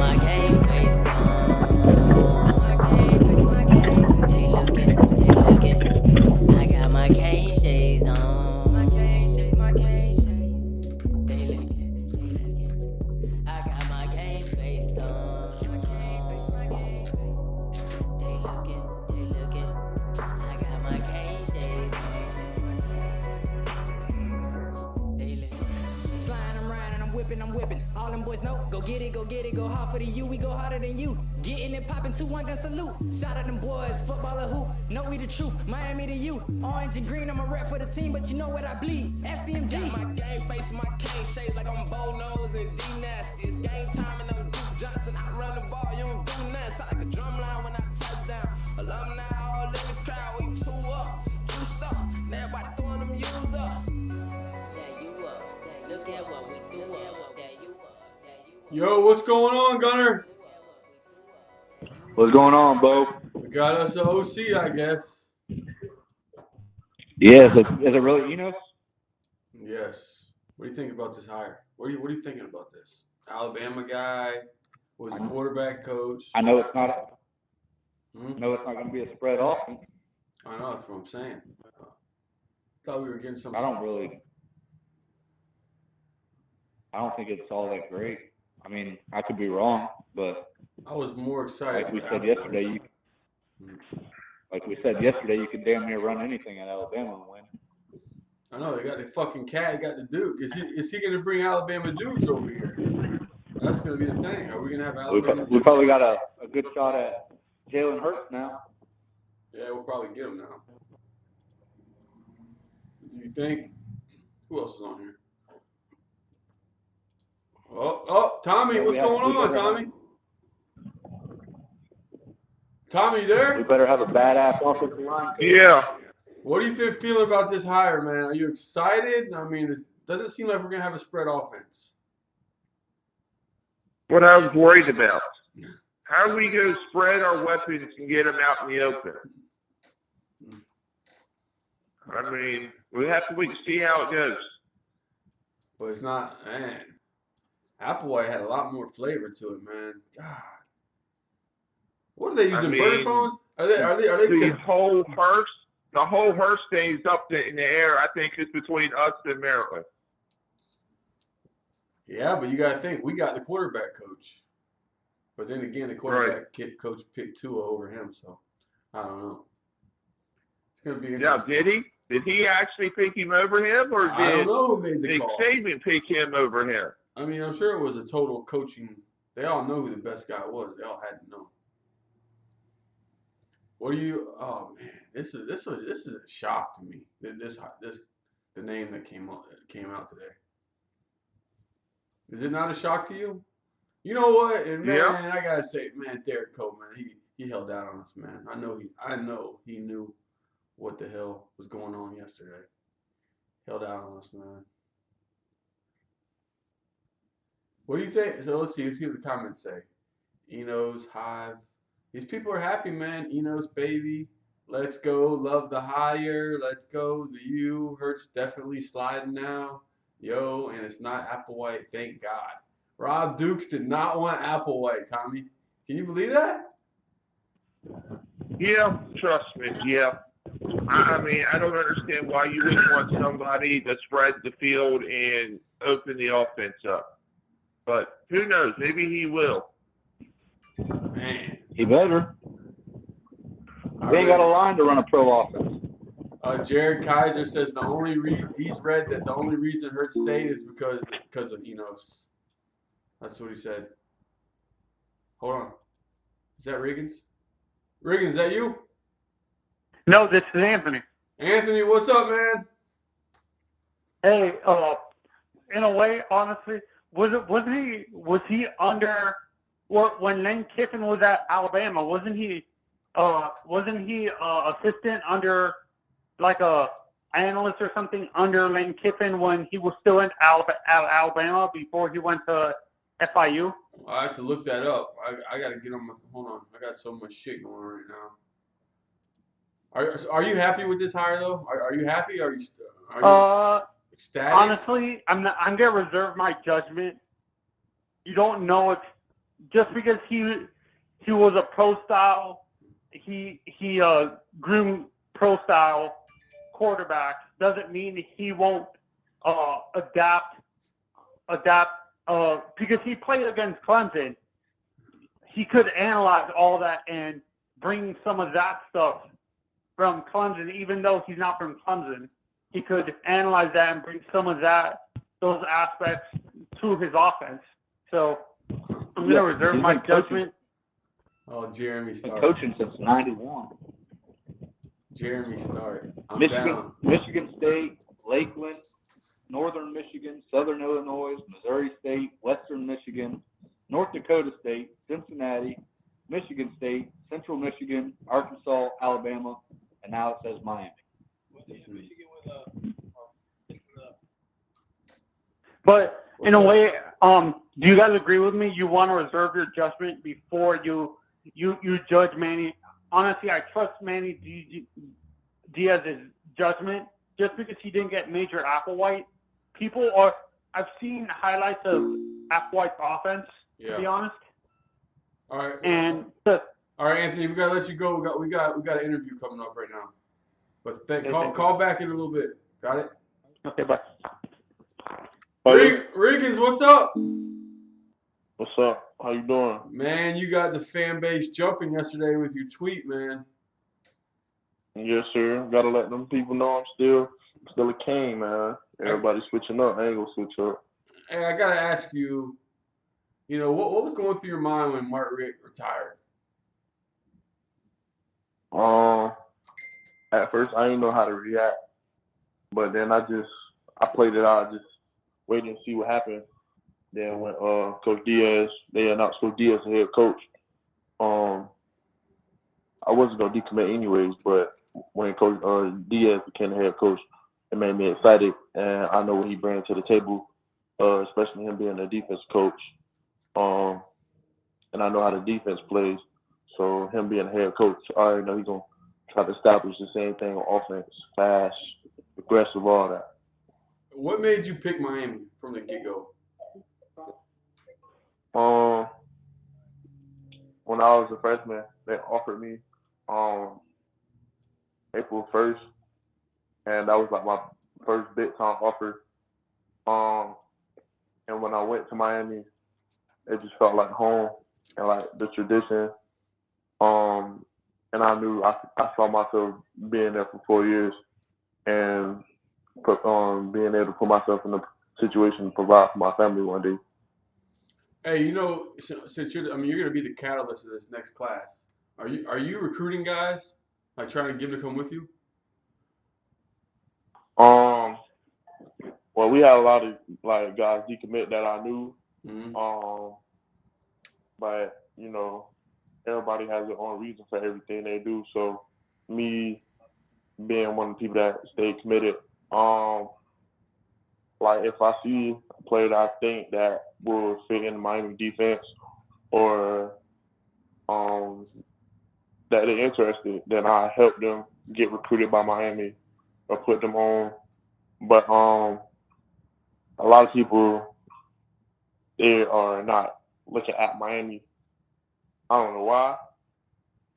my game face on. They looking. I got my cane shades on. They looking. I got my game face on. They looking. I got my cane shades on. They looking. Sliding, I'm riding, I'm whipping. All them boys know, go get it, go hard for the U, we go harder than you. Getting it poppin', 2-1 gun salute. Shout out them boys, footballer hoop, know we the truth. Miami to you, orange and green, I'm a rep for the team, but you know what I bleed. FCMG. Got my game face and my cane shaped like I'm Bo Nose and D Nasty. It's game time and I'm Duke Johnson. I run the ball, you don't do nothing. Sound like a drum line when I touch down. Alumni all in the crowd, we two up, juiced up. And everybody throwing them U's up. That you up. Look at what we do up. That you up. Yo, what's going on, Gunner? What's going on, Bo? We got us an OC, I guess. Yeah, is it really Enos? Yes. What do you think about this hire? What are you thinking about this? Alabama guy was a quarterback coach. I know it's not. No, it's not going to be a spread offense. I know, that's what I'm saying. Thought we were getting some. I don't think it's all that great. I mean, I could be wrong, but I was more excited. like we said yesterday, you could damn near run anything at Alabama and win. I know they got the fucking cat, got the Duke. Is he going to bring Alabama Dukes over here? That's going to be the thing. Are we going to have Alabama? We probably got a good shot at Jalen Hurts now. Yeah, we'll probably get him now. Do you think? Who else is on here? Oh, Tommy, what's going on, Tommy? Tommy, you there? We better have a badass offensive line. Yeah. What do you feeling about this hire, man? Are you excited? I mean, it doesn't seem like we're going to have a spread offense. What I was worried about. How are we going to spread our weapons and get them out in the open? I mean, we have to wait to see how it goes. But it's not, man. Applewhite had a lot more flavor to it, man. God. What are they using? Bird phones? Are they the whole Hurst thing is up in the air. I think it's between us and Maryland. Yeah, but you got to think we got the quarterback coach. But then again, the quarterback coach picked Tua over him, so I don't know. It's gonna be interesting. Yeah, did he? Did he actually pick him over him, or I don't know who made the Nick call. Saban pick him over him? I mean, I'm sure it was a total coaching. They all know who the best guy was. They all had to know. What do you? Oh man, this is a shock to me. This the name that came out today. Is it not a shock to you? You know what? And man, I gotta say, man, Derek Cole, man, he held down on us, man. I know he knew what the hell was going on yesterday. Held out on us, man. What do you think? So let's see what the comments say. Enos, Hive. These people are happy, man. Enos, baby. Let's go. Love the hire. Let's go. The U. Hurts definitely sliding now. Yo, and it's not Applewhite. Thank God. Rob Dukes did not want Applewhite, Tommy. Can you believe that? Yeah, trust me. Yeah. I mean, I don't understand why you wouldn't want somebody to spread the field and open the offense up. But who knows? Maybe he will. Man. He better. He ain't got a line to run a pro offense. Jared Kaiser says the only reason he's read that the only reason Hurts stayed is because of Enos. That's what he said. Hold on. Is that Riggins? Riggins, is that you? No, this is Anthony. Anthony, what's up, man? Hey, in a way, honestly, was he under when Lane Kiffin was at Alabama? Wasn't he assistant under like a analyst or something under Lane Kiffin when he was still in Alabama before he went to FIU? I have to look that up. I got to get on my. Hold on. I got so much shit going on right now. Are you happy with this hire though? Are you happy? Are you ecstatic? Honestly, I'm gonna reserve my judgment. You don't know just because he was a pro style, he groomed pro style quarterbacks doesn't mean he won't adapt. Because he played against Clemson, he could analyze all that and bring some of that stuff from Clemson, even though he's not from Clemson. He could analyze that and bring some of those aspects to his offense. So I'm going to reserve my judgment. Oh, Jeremy Been Stark. coaching since '91. Jeremy Stark. I'm Michigan, down. Michigan State, Lakeland, Northern Michigan, Southern Illinois, Missouri State, Western Michigan, North Dakota State, Cincinnati, Michigan State, Central Michigan, Arkansas, Alabama, and now it says Miami. But in a way, do you guys agree with me? You want to reserve your judgment before you judge Manny. Honestly, I trust Manny Diaz's judgment just because he didn't get Major Applewhite. I've seen highlights of Applewhite's offense, to be honest. All right. And all right, Anthony, we gotta let you go. We got an interview coming up right now. But call back in a little bit. Got it? Okay, bye. Riggins, what's up? What's up? How you doing? Man, you got the fan base jumping yesterday with your tweet, man. Yes, sir. Gotta let them people know I'm still a king, man. Everybody's switching up. I ain't gonna switch up. Hey, I gotta ask you, what was going through your mind when Mark Rick retired? At first I didn't know how to react, but then I played it out, just waiting to see what happened. Then when they announced Coach Diaz as head coach, I wasn't gonna decommit anyways, but when Coach Diaz became the head coach, it made me excited, and I know what he brings to the table, especially him being a defense coach, and I know how the defense plays. So him being a head coach, I already know he's gonna try to establish the same thing on offense, fast, aggressive, all that. What made you pick Miami from the get-go? When I was a freshman, they offered me April 1st, and that was like my first big time offer. And when I went to Miami, it just felt like home and like the tradition. And I knew I saw myself being there for 4 years and being able to put myself in a situation to provide for my family one day. Hey, since you're going to be the catalyst of this next class. Are you recruiting guys, like trying to get them to come with you? Well, we had a lot of like guys decommit that I knew. Mm-hmm. But everybody has their own reason for everything they do. So me being one of the people that stay committed, like if I see a player that I think that will fit in the Miami defense or that they're interested, then I help them get recruited by Miami or put them on. But a lot of people, they are not looking at Miami. I don't know why,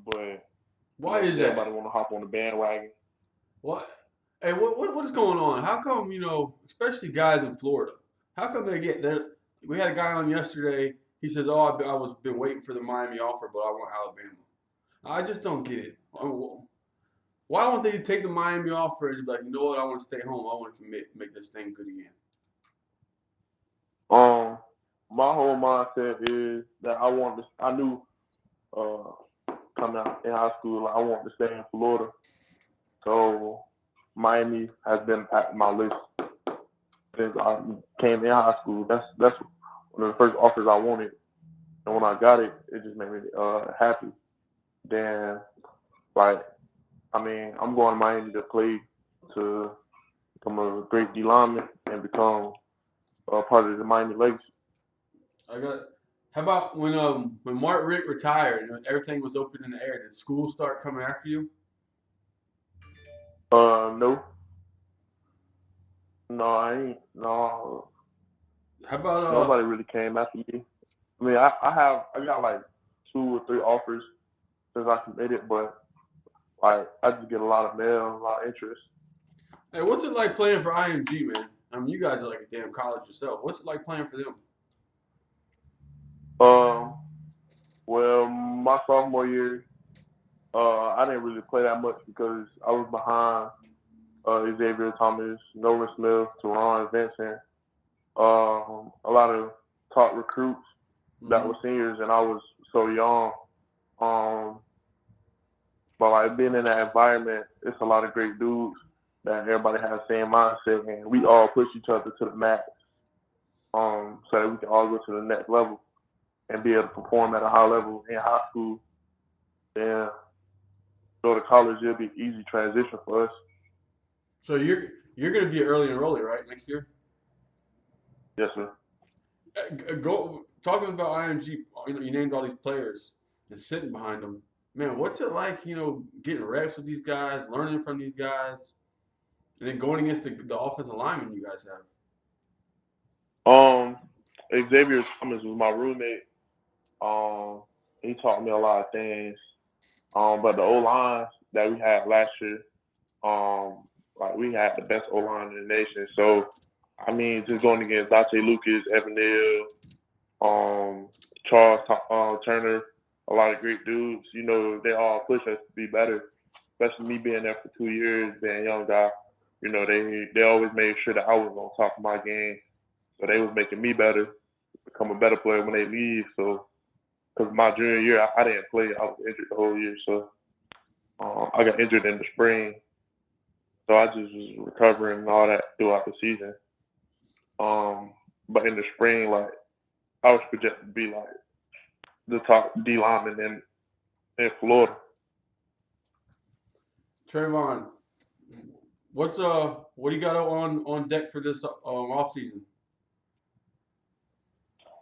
but why is that? Everybody want to hop on the bandwagon. What? Hey, what is going on? How come, especially guys in Florida, how come they get that? We had a guy on yesterday. He says, "Oh, I was been waiting for the Miami offer, but I want Alabama." I just don't get it. Why won't they take the Miami offer and be like, you know what? I want to stay home. I want to commit, make this thing good again. My whole mindset is that I knew coming out in high school, I wanted to stay in Florida. So Miami has been at my list since I came in high school. That's one of the first offers I wanted. And when I got it, it just made me happy. Then, I'm going to Miami to play to become a great D lineman and become part of the Miami legacy. How about when Mark Rick retired and everything was open in the air? Did school start coming after you? No. No, I ain't. No. How about nobody really came after me. I mean, I got like 2 or 3 offers since I committed, but like I just get a lot of mail, a lot of interest. Hey, what's it like playing for IMG, man? I mean, you guys are like a damn college yourself. What's it like playing for them? Um, well, my sophomore year, I didn't really play that much because I was behind Xavier Thomas, Nolan Smith, Teron Vincent, a lot of top recruits that were seniors, and I was so young. Um, but like being in that environment, it's a lot of great dudes that everybody has the same mindset, and we all push each other to the max, so that we can all go to the next level and be able to perform at a high level in high school. Then go to college, it'll be an easy transition for us. So you're gonna be an early enrollee, right, next year? Yes, sir. Go talking about IMG. You named all these players and sitting behind them. Man, what's it like? Getting reps with these guys, learning from these guys, and then going against the offensive linemen you guys have. Xavier Thomas was my roommate. He taught me a lot of things. But the O line that we had last year, like we had the best O line in the nation. So I mean, just going against Dante Lucas, Evan Neal, Charles Turner, a lot of great dudes. They all push us to be better. Especially me being there for 2 years, being a young guy. They always made sure that I was on top of my game. So they was making me better, become a better player when they leave. So, because my junior year, I didn't play. I was injured the whole year. So I got injured in the spring. So I just was recovering and all that throughout the season. But in the spring, like, I was projected to be like the top D lineman in Florida. Trayvon, what do you got on deck for this off season?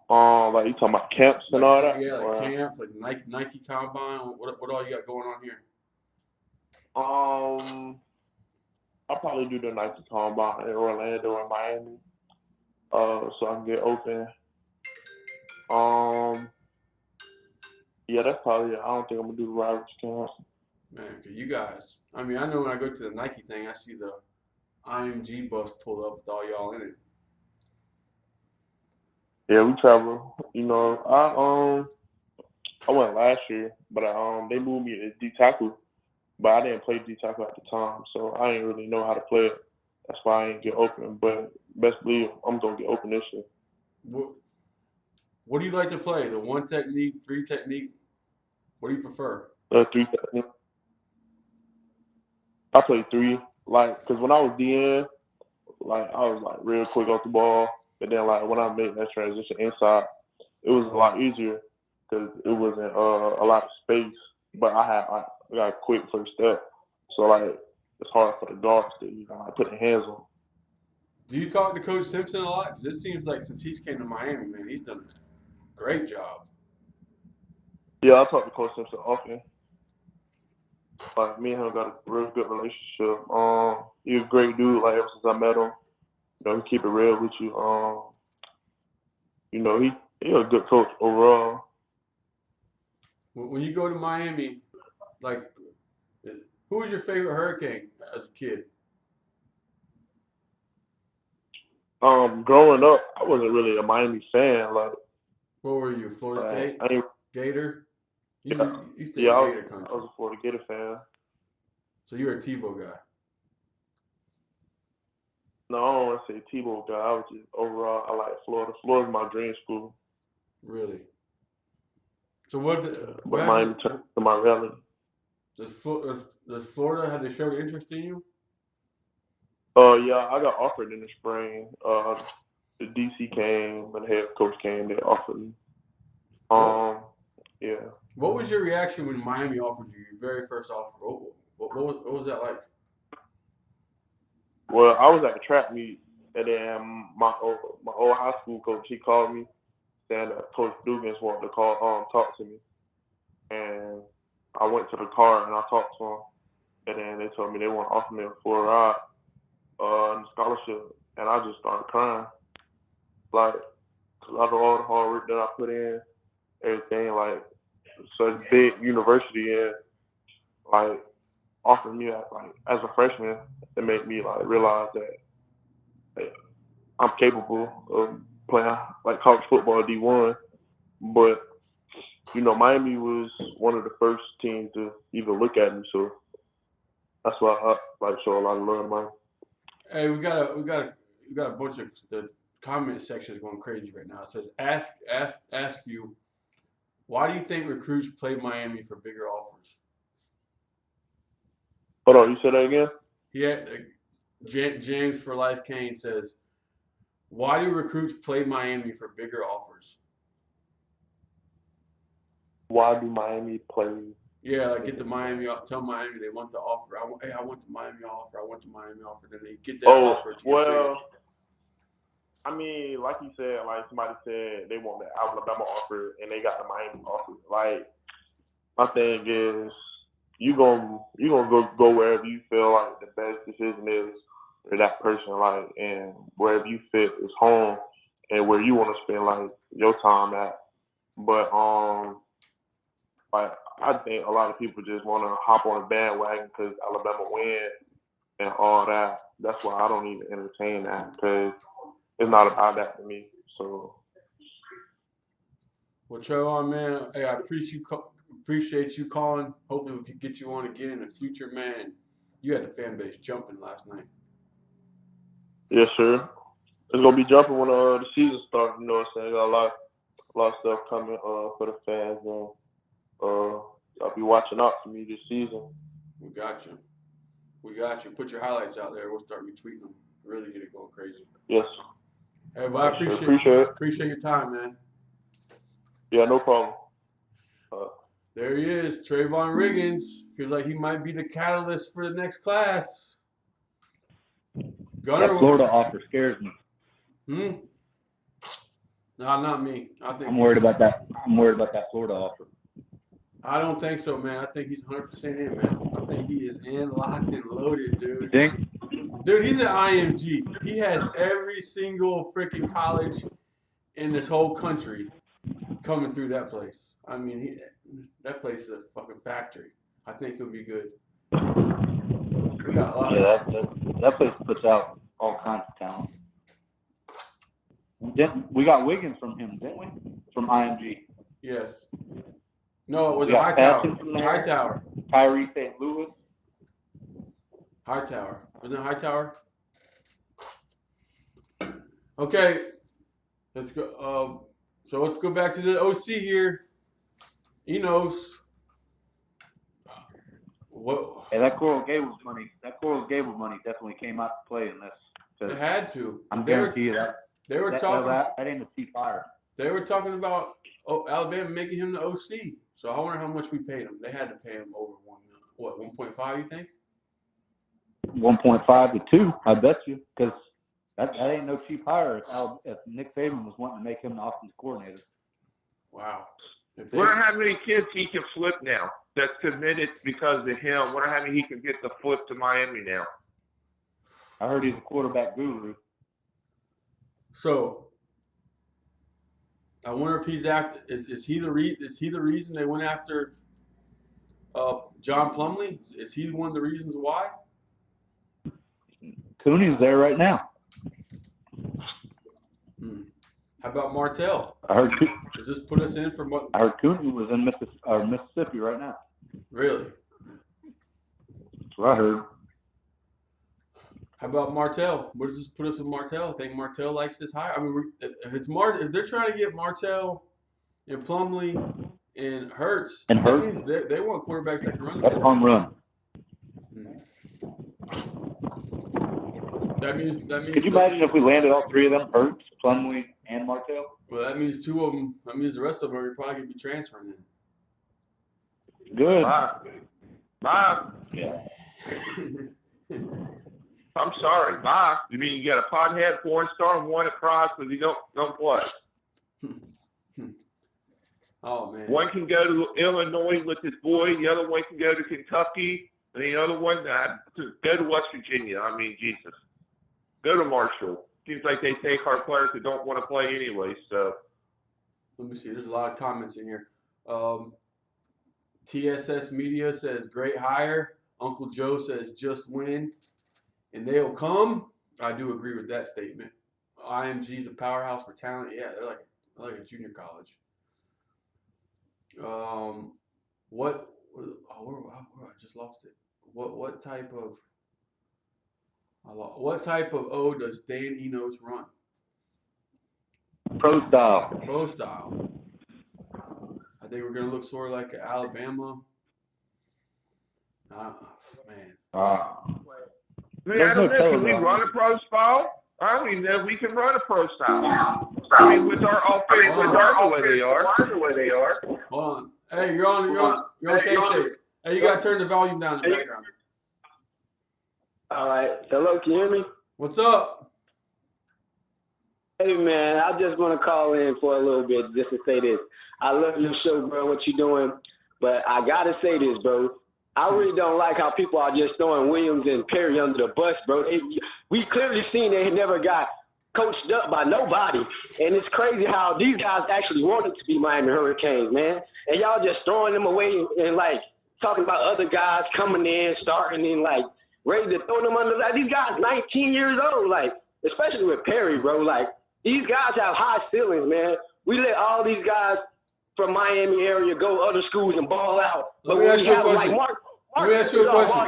Like you talking about camps and all that? Yeah, like camps, like Nike Combine. What all you got going on here? I'll probably do the Nike Combine in Orlando or Miami, so I can get open. Yeah, that's probably it. I don't think I'm gonna do the Riders camps. Man, 'cause you guys. I mean, I know when I go to the Nike thing, I see the IMG bus pull up with all y'all in it. Yeah, we travel. I went last year, but they moved me to D tackle, but I didn't play D tackle at the time, so I didn't really know how to play it. That's why I didn't get open. But best believe I'm gonna get open this year. What do you like to play? The 1 technique, 3 technique? What do you prefer? 3 technique. I play 3, because when I was DN, I was real quick off the ball, but then when I made that transition inside, it was a lot easier because it wasn't a lot of space, but I got a quick first step, so it's hard for the guards to put their hands on. Do you talk to Coach Simpson a lot? Because it seems like since he's came to Miami, man, he's done a great job. Yeah, I talk to Coach Simpson often. Me and him got a real good relationship. He's a great dude. Ever since I met him, he keep it real with you. He's a good coach overall. When you go to Miami, who was your favorite Hurricane as a kid? Growing up, I wasn't really a Miami fan. What were you, Florida State? Gator? You stayed Gator country. I was a Florida Gator fan. So you were a Tebow guy? No, I don't want to say Tebow guy. I was just overall, I like Florida. Florida's my dream school. Really? So what Miami turned to my reality. Does Florida, have they showed interest in you? Yeah, I got offered in the spring. The DC came, and the head coach came. They offered me. Yeah. What was your reaction when Miami offered you your very first offer? What was that like? Well, I was at a track meet, and then my old high school coach, he called me, saying that Coach Riggins wanted to talk to me, and I went to the car and I talked to him, and then they told me they want to offer me a full ride, and scholarship, and I just started crying, 'cause I know all the hard work that I put in, everything, like, such big university, and, like, offering me, like, as a freshman, it made me, like, realize that like, I'm capable of playing, like, college football D1. But, you know, Miami was one of the first teams to even look at me, so that's why I, like, show a lot of love to Miami. Hey, we got a bunch of the comment section is going crazy right now. It says ask you, why do you think recruits play Miami for bigger offers? Hold on, you said that again? Yeah, James for Life Kane says, why do recruits play Miami for bigger offers? Why do Miami play? Yeah, like get the Miami, tell Miami they want the offer. I want the Miami offer. I want the Miami offer. Then they get that offer. Well, I mean, like you said, like somebody said they want the Alabama offer and they got the Miami offer. Like, my thing is, you gonna go wherever you feel like the best decision is for that person, like, and wherever you fit is home and where you want to spend like your time at. But like, I think a lot of people just want to hop on a bandwagon because Alabama win and all that. That's why I don't even entertain that, because it's not about that to me. So, well, Trevon, man, hey, I appreciate you calling. Hopefully, we can get you on again in the future, man. You had the fan base jumping last night. yes, sir. It's gonna be jumping when the season starts. You know what I'm saying? Got a lot of stuff coming for the fans, and I'll be watching out for me this season. We got you. Put your highlights out there. We'll start retweeting them. Really get it going crazy. Yes. Hey, but I appreciate your time, man. Yeah, no problem. There he is, Trayvon Riggins. Feels like he might be the catalyst for the next class. That Florida offer scares me. No, not me. I'm worried about that. I'm worried about that Florida offer. I don't think so, man. I think he's 100% in, man. I think he is in, locked, and loaded, dude. You think? Dude, he's an IMG. He has every single freaking college in this whole country coming through that place. I mean, that place is a fucking factory. I think he'll be good. We got a lot. Yeah, that place puts out all kinds of talent. We got Wiggins from him, didn't we? From IMG. Yes. No, it was We got Hightower. Patton from there. Hightower. Tyree St. Louis. Hightower. Wasn't it Hightower? Okay. Let's go. So let's go back to the OC here. Enos. What? Hey, that Coral Gables money definitely came out to play in this. They had to. I'm guarantee you that. They were talking. That ain't a cheap hire. They were talking about Alabama making him the OC. So I wonder how much we paid him. They had to pay him over 1.5, you think? 1.5 to 2, I bet you, because that ain't no cheap hire if Nick Saban was wanting to make him the offensive coordinator. Wow. Wonder how many kids he can flip now that's committed because of him. Wonder how many he can get the flip to Miami now. I heard he's a quarterback guru. So I wonder if he's is he the reason they went after John Plumlee? Is he one of the reasons why? Cooney's there right now. How about Martell? I heard. Does this put us in for what? I heard Cooney was in Mississippi right now. Really? That's what I heard. How about Martell? Where does this put us with Martell? I think Martell likes this hire. I mean, if they're trying to get Martell and Plumlee and Hurts, that means they want quarterbacks that can run. That's home run. That means. Could you imagine if we landed all three of them, Hurts, Plumlee, and Martell? Well, that means two of them. That means the rest of them are probably going to be transferring in. Good. Bye. Yeah. I'm sorry. Bye. You mean you got a pothead, 4-star, and one at Price because you don't play? Oh man. One can go to Illinois with his boy. The other one can go to Kentucky, and the other one to go to West Virginia. I mean, Jesus. Go to Marshall. seems like they take our players that don't want to play anyway. So let me see. There's a lot of comments in here. TSS Media says great hire. Uncle Joe says just win, and they'll come. I do agree with that statement. IMG is a powerhouse for talent. Yeah, they're like a junior college. What? I just lost it. What type of O does Dan Enos run? Pro style. Pro style. I think we're gonna look sort of like Alabama. Man. I don't know. Can we run a pro style? I don't even know if we can run a pro style. I mean, with our offense, the way they are. Hold on. Hey, you're on K-Shakes. Hey, you gotta turn the volume down in the background. All right. Hello, can you hear me? What's up? Hey, man, I just want to call in for a little bit just to say this. I love your show, bro, what you doing. But I got to say this, bro. I really don't like how people are just throwing Williams and Perry under the bus, bro. We clearly seen they never got coached up by nobody. And it's crazy how these guys actually wanted to be Miami Hurricanes, man. And y'all just throwing them away and, like, talking about other guys coming in, starting in, like, ready to throw them under. Like, these guys 19 years old, like, especially with Perry, bro. Like, these guys have high ceilings, man. We let all these guys from Miami area go other schools and ball out. But when we have, like, Mark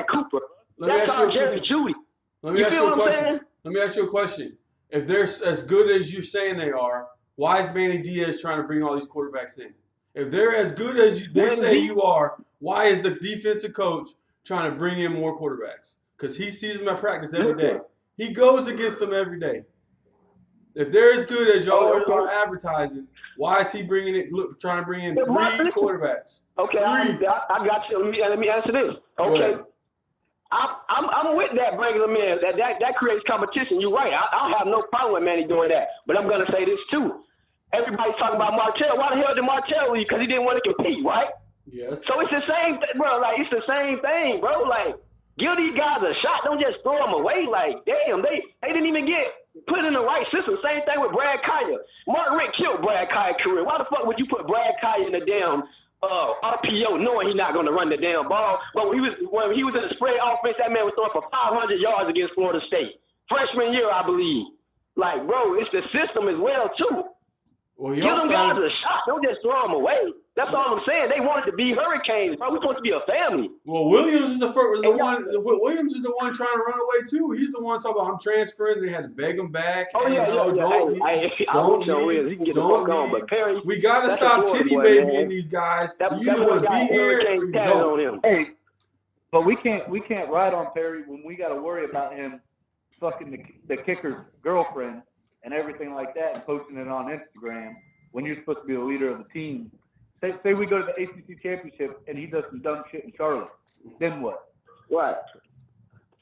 Cooper, that's our Jerry Judy. Let me ask you a question. If they're as good as you're saying they are, why is Manny Diaz trying to bring all these quarterbacks in? If they're as good as they say you are, why is the defensive coach trying to bring in more quarterbacks? Because he sees them at practice every day. He goes against them every day. If they're as good as y'all are advertising, why is he trying to bring in 3 quarterbacks? Okay, I got you. Let me answer this. Okay, I'm with that bringing them in. That creates competition. You're right. I have no problem with Manny doing that. But I'm gonna say this too. Everybody's talking about Martell. Why the hell did Martell leave? Because he didn't want to compete, right? Yes. So it's the same thing, bro. Like, it's the same thing, bro. Like, give these guys a shot. Don't just throw them away. Like, damn, they didn't even get put in the right system. Same thing with Brad Kaya. Mark Richt killed Brad Kaya's career. Why the fuck would you put Brad Kaya in the damn RPO knowing he's not going to run the damn ball? But when he was in the spread offense, that man was throwing for 500 yards against Florida State. Freshman year, I believe. Like, bro, it's the system as well, too. Well, give them guys a shot. Don't just throw them away. That's all I'm saying. They wanted to be Hurricanes, bro. We're supposed to be a family. Well, Williams is the one. Williams is the one trying to run away too. He's the one talking about I'm transferring. They had to beg him back. Oh yeah. Don't leave. He can get the fuck on. But Perry, we gotta stop titty babying these guys. You want to be here? On him. Hey, but we can't ride on Perry when we got to worry about him fucking the kicker's girlfriend and everything like that and posting it on Instagram when you're supposed to be the leader of the team. Say we go to the ACC championship and he does some dumb shit in Charlotte. Then what? What?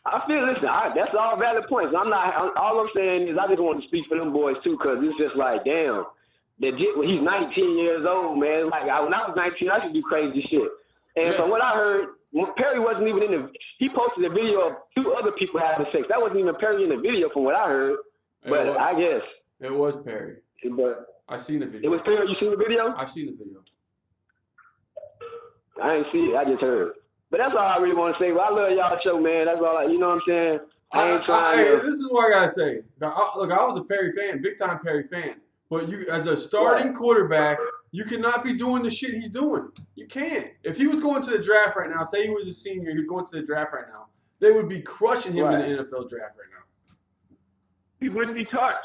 That's all valid points. All I'm saying is I just want to speak for them boys too, because it's just like, damn, he's 19 years old, man. Like, when I was 19, I used to do crazy shit. And from what I heard, Perry wasn't even he posted a video of 2 other people having sex. That wasn't even Perry in the video from what I heard. But I guess. It was Perry. But I seen the video. It was Perry. You seen the video? I seen the video. I ain't see it. I just heard. But that's all I really want to say. But I love y'all show, man. That's all. You know what I'm saying? I ain't trying to. This is what I gotta say. Look, I was a Perry fan, big time Perry fan. But you, as a starting quarterback, you cannot be doing the shit he's doing. You can't. If he was going to the draft right now, say he was a senior, he was going to the draft right now, they would be crushing him in the NFL draft right now. He wouldn't be touched.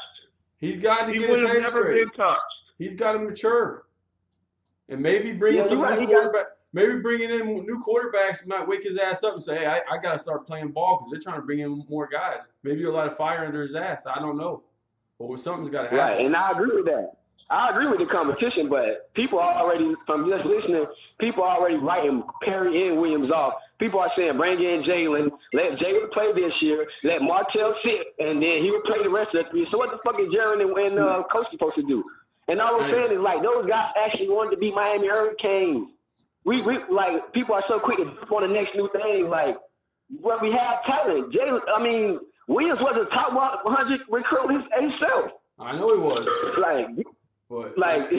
He's got to get his head straight. Been touched. He's got to mature, and maybe bringing some new quarterback. Maybe bringing in new quarterbacks might wake his ass up and say, "Hey, I got to start playing ball because they're trying to bring in more guys." Maybe a lot of fire under his ass. I don't know, but something's got to happen. Right, and I agree with that. I agree with the competition, but people are already, from just listening, people are already writing Perry and Williams off. People are saying, bring in Jalen, let Jalen play this year, let Martell sit, and then he will play the rest of the 3. So what the fuck is Jaron and Coach supposed to do? And all I'm saying is, like, those guys actually wanted to be Miami Hurricanes. We people are so quick to jump on the next new thing. Like, well, we have talent. Jalen, Williams was a top 100 recruit himself. I know he was.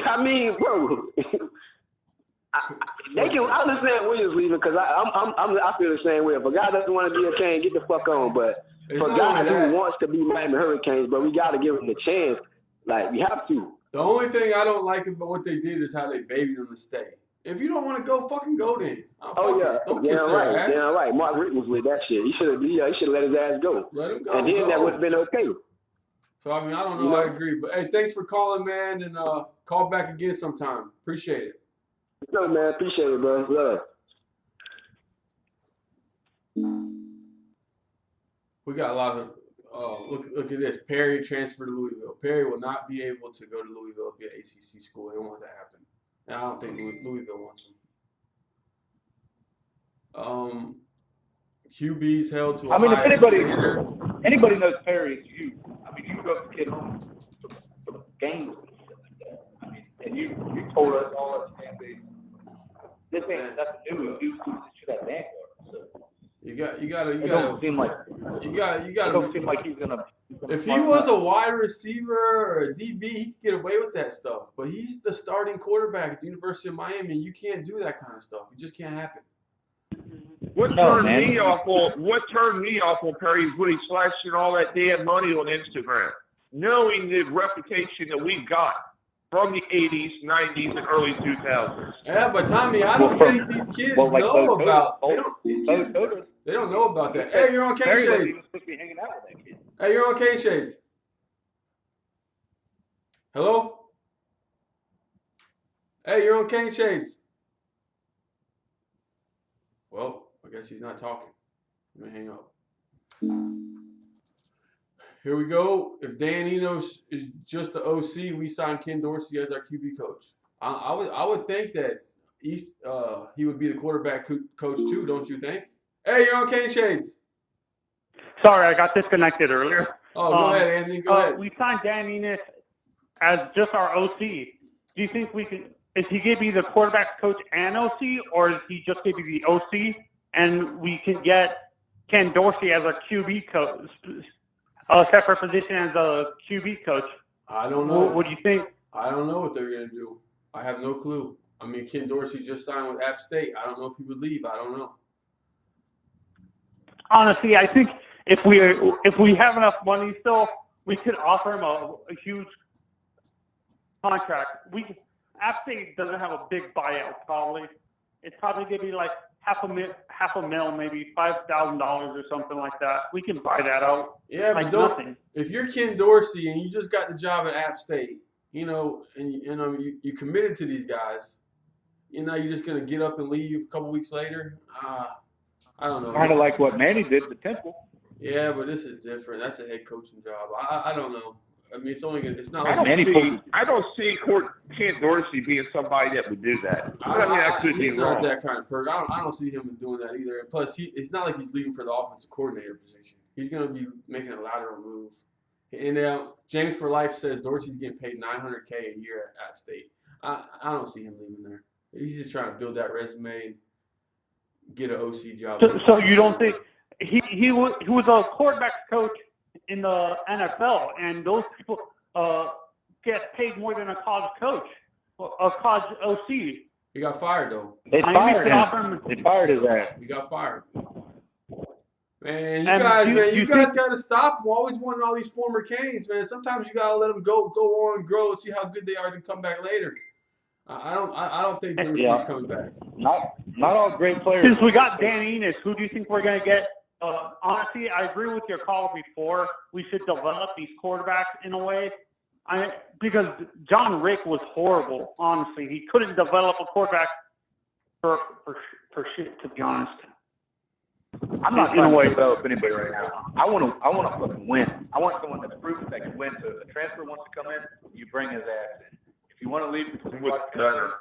I mean, bro. They can understand Williams leaving because I feel the same way. If a guy doesn't want to be a Cane, get the fuck on. But for guys who wants to be Miami Hurricanes, but we got to give them a chance. Like, we have to. The only thing I don't like about what they did is how they babied them to stay. If you don't want to go, fucking go then. Don't kiss their ass. Yeah, right. Mark Rick was with that shit. He should have let his ass go. Let him go. And then that would have been okay. So, I mean, I don't know. I agree. But, hey, thanks for calling, man, and call back again sometime. Appreciate it. No, man. Appreciate it, bro. Love. We got a lot of look at this. Perry transferred to Louisville. Perry will not be able to go to Louisville via ACC school. They don't want that to happen. And I don't think Louisville wants him. QB's held to a higher if standard. anybody knows Perry, it's you. I mean, you drove the kid home for games. I mean, and you told us all at the fan base. This ain't nothing new. You should have Vanguard. So. You gotta. It don't seem like he's gonna. If he was a wide receiver or a DB, he could get away with that stuff. But he's the starting quarterback at the University of Miami, and you can't do that kind of stuff. It just can't happen. What turned me off on Perry is when he's flashing all that damn money on Instagram, knowing the reputation that we got from the 80s, 90s, and early 2000s. Yeah, but Tommy, I don't think these kids know about. They don't know about that. Hey, you're on Cane Shades. Supposed to be hanging out with that kid. Hey, you're on Cane Shades. Hello? Hey, you're on Cane Shades. Well, I guess he's not talking. Let me hang up. Here we go. If Dan Enos is just the OC, we sign Ken Dorsey as our QB coach. I would think that he would be the quarterback coach too, don't you think? Hey, you're on Cane Shades. Sorry, I got disconnected earlier. Oh, go ahead, Anthony. Go ahead. We signed Dan Enos as just our OC. Do you think we can? Is he going to be the quarterback coach and OC, or is he just going to be the OC, and we can get Ken Dorsey as a QB coach, a separate position as a QB coach? I don't know. What do you think? I don't know what they're going to do. I have no clue. I mean, Ken Dorsey just signed with App State. I don't know if he would leave. I don't know. Honestly, I think if we have enough money still, we could offer him a huge contract. App State doesn't have a big buyout probably. It's probably going to be like half a mil, maybe $5,000 or something like that. We can buy that out. Yeah, like but nothing. If you're Ken Dorsey and you just got the job at App State, and you committed to these guys, you're just going to get up and leave a couple weeks later. I don't know. Kind of like what Manny did to Temple. Yeah, but this is different. That's a head coaching job. I don't know. I mean, it's not like I don't see Ken Dorsey being somebody that would do that. He's not that kind of person. I don't see him doing that either. And plus, it's not like he's leaving for the offensive coordinator position. He's going to be making a lateral move. And James for Life says Dorsey's getting paid $900K a year at App State. I don't see him leaving there. He's just trying to build that resume and get an OC job. So you don't think he was a quarterback coach in the NFL, and those people get paid more than a college coach, a college OC. He got fired though. They fired him. They fired his ass. He got fired. Man, you guys got to stop him. Always wanting all these former Canes, man. Sometimes you got to let them go on, grow, and see how good they are, then come back later. I don't think Dorsey's coming back. Not all great players. Since we got Dan Enos, who do you think we're going to get? Honestly, I agree with your call before. We should develop these quarterbacks in a way. Because John Rick was horrible, honestly. He couldn't develop a quarterback for shit, to be honest. I'm not trying to develop anybody right now. I want to fucking win. I want someone that's proven that can win. So if a transfer wants to come in, you bring his ass in. If you want to leave because you like the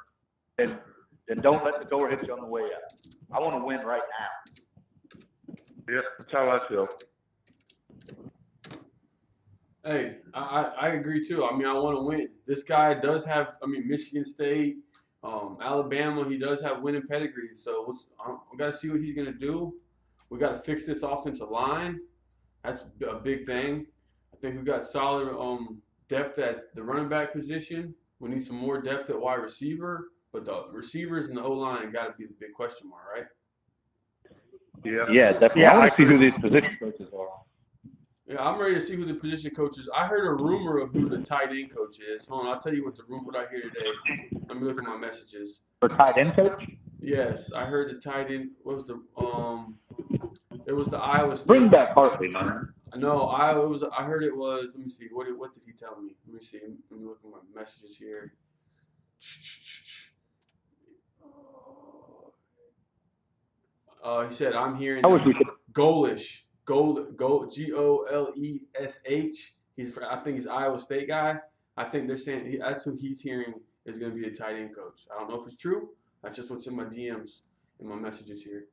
then don't let the door hit you on the way out. I want to win right now. Yeah, that's how I feel. Hey, I agree too. I mean, I want to win. This guy does have, Michigan State, Alabama, he does have winning pedigree. So we got to see what he's going to do. We got to fix this offensive line. That's a big thing. I think we got solid depth at the running back position. We need some more depth at wide receiver, but the receivers and the O line got to be the big question mark, right? Yeah, definitely. I want to see who these position coaches are. Yeah, I'm ready to see who the position coach is. I heard a rumor of who the tight end coach is. Hold on, I'll tell you what I hear today. Let me look at my messages. For tight end coach? Yes, I heard the tight end. What was the It was the Iowa State. Bring back Hartley, man. No, I heard it was. Let me see. What did he tell me? Let me see. Let me look at my messages here. He said, "I'm hearing Golesh, Golesh. I think he's Iowa State guy. I think they're saying that's who he's hearing is going to be a tight end coach. I don't know if it's true. That's just what's in my DMs and my messages here.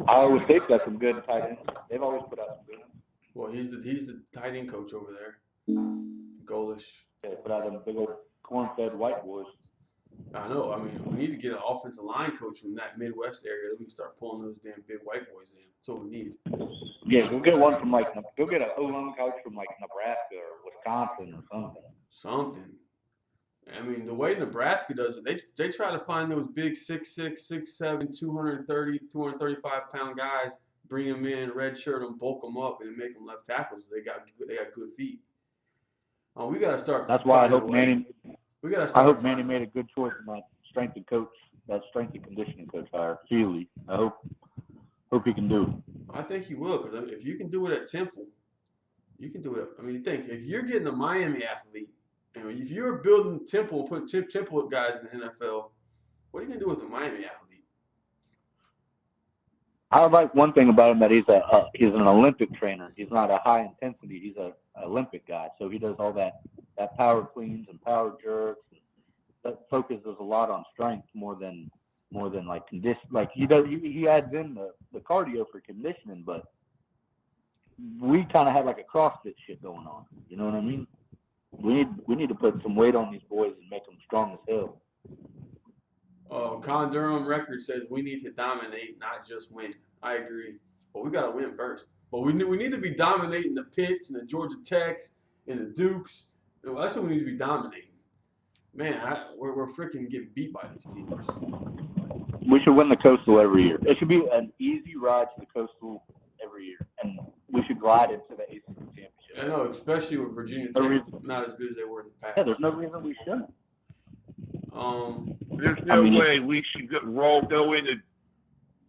Iowa State's got some good tight ends. They've always put out some good ones. Well, he's the tight end coach over there, Golesh. They put out them big old corn-fed white boys. I know. I mean, we need to get an offensive line coach from that Midwest area that we can start pulling those damn big white boys in. That's what we need. Yeah, go get one from go get an O-line coach from Nebraska or Wisconsin or something. Something. I mean, the way Nebraska does it, they try to find those big 6'6", 6'7", 230, 235-pound guys, bring them in, redshirt them, bulk them up, and make them left tackles. They got good feet. We got to start. That's why I hope Manny. I hope Manny made a good choice in that strength and conditioning coach hire, Feely. I hope he can do it. I think he will, because if you can do it at Temple, you can do it. I mean, think if you're getting a Miami athlete, and if you're building Temple and putting Temple guys in the NFL, what are you gonna do with a Miami athlete? I like one thing about him that he's an Olympic trainer. He's not a high intensity. He's an Olympic guy, so he does all that power cleans and power jerks. That focuses a lot on strength more than like condition. Like he adds in the cardio for conditioning, but we kind of have like a CrossFit shit going on. You know what I mean? We need to put some weight on these boys and make them strong as hell. Con Durham record says we need to dominate, not just win. I agree, but we got to win first. But we need to be dominating the Pitts and the Georgia Techs and the Dukes. That's what we need to be dominating. Man, we're freaking getting beat by these teams. We should win the Coastal every year. It should be an easy ride to the Coastal every year, and we should glide into the ACC championship. I know, especially with Virginia Tech not as good as they were in the past. Yeah, there's no reason we shouldn't. There's no way we should go into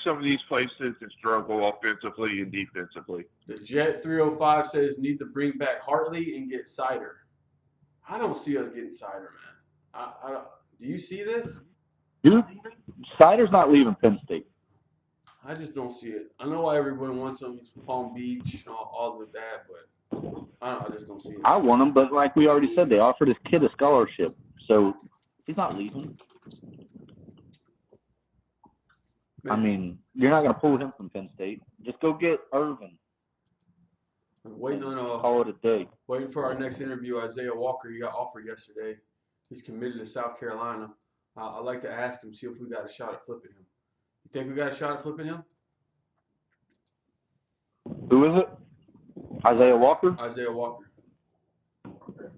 some of these places and struggle offensively and defensively. The Jet 305 says need to bring back Hartley and get Sider. I don't see us getting Sider, man. Do you see this? Dude, Sider's not leaving Penn State. I just don't see it. I know why everyone wants him. He's from Palm Beach, all of that, but I just don't see it. I want him, but like we already said, they offered his kid a scholarship, so he's not leaving. Man. I mean, you're not going to pull him from Penn State. Just go get Irvin. I'm waiting on call it a day. Waiting for our next interview. Isaiah Walker, he got offered yesterday. He's committed to South Carolina. I'd like to ask him, see if we got a shot at flipping him. You think we got a shot at flipping him? Who is it? Isaiah Walker? Isaiah Walker. There's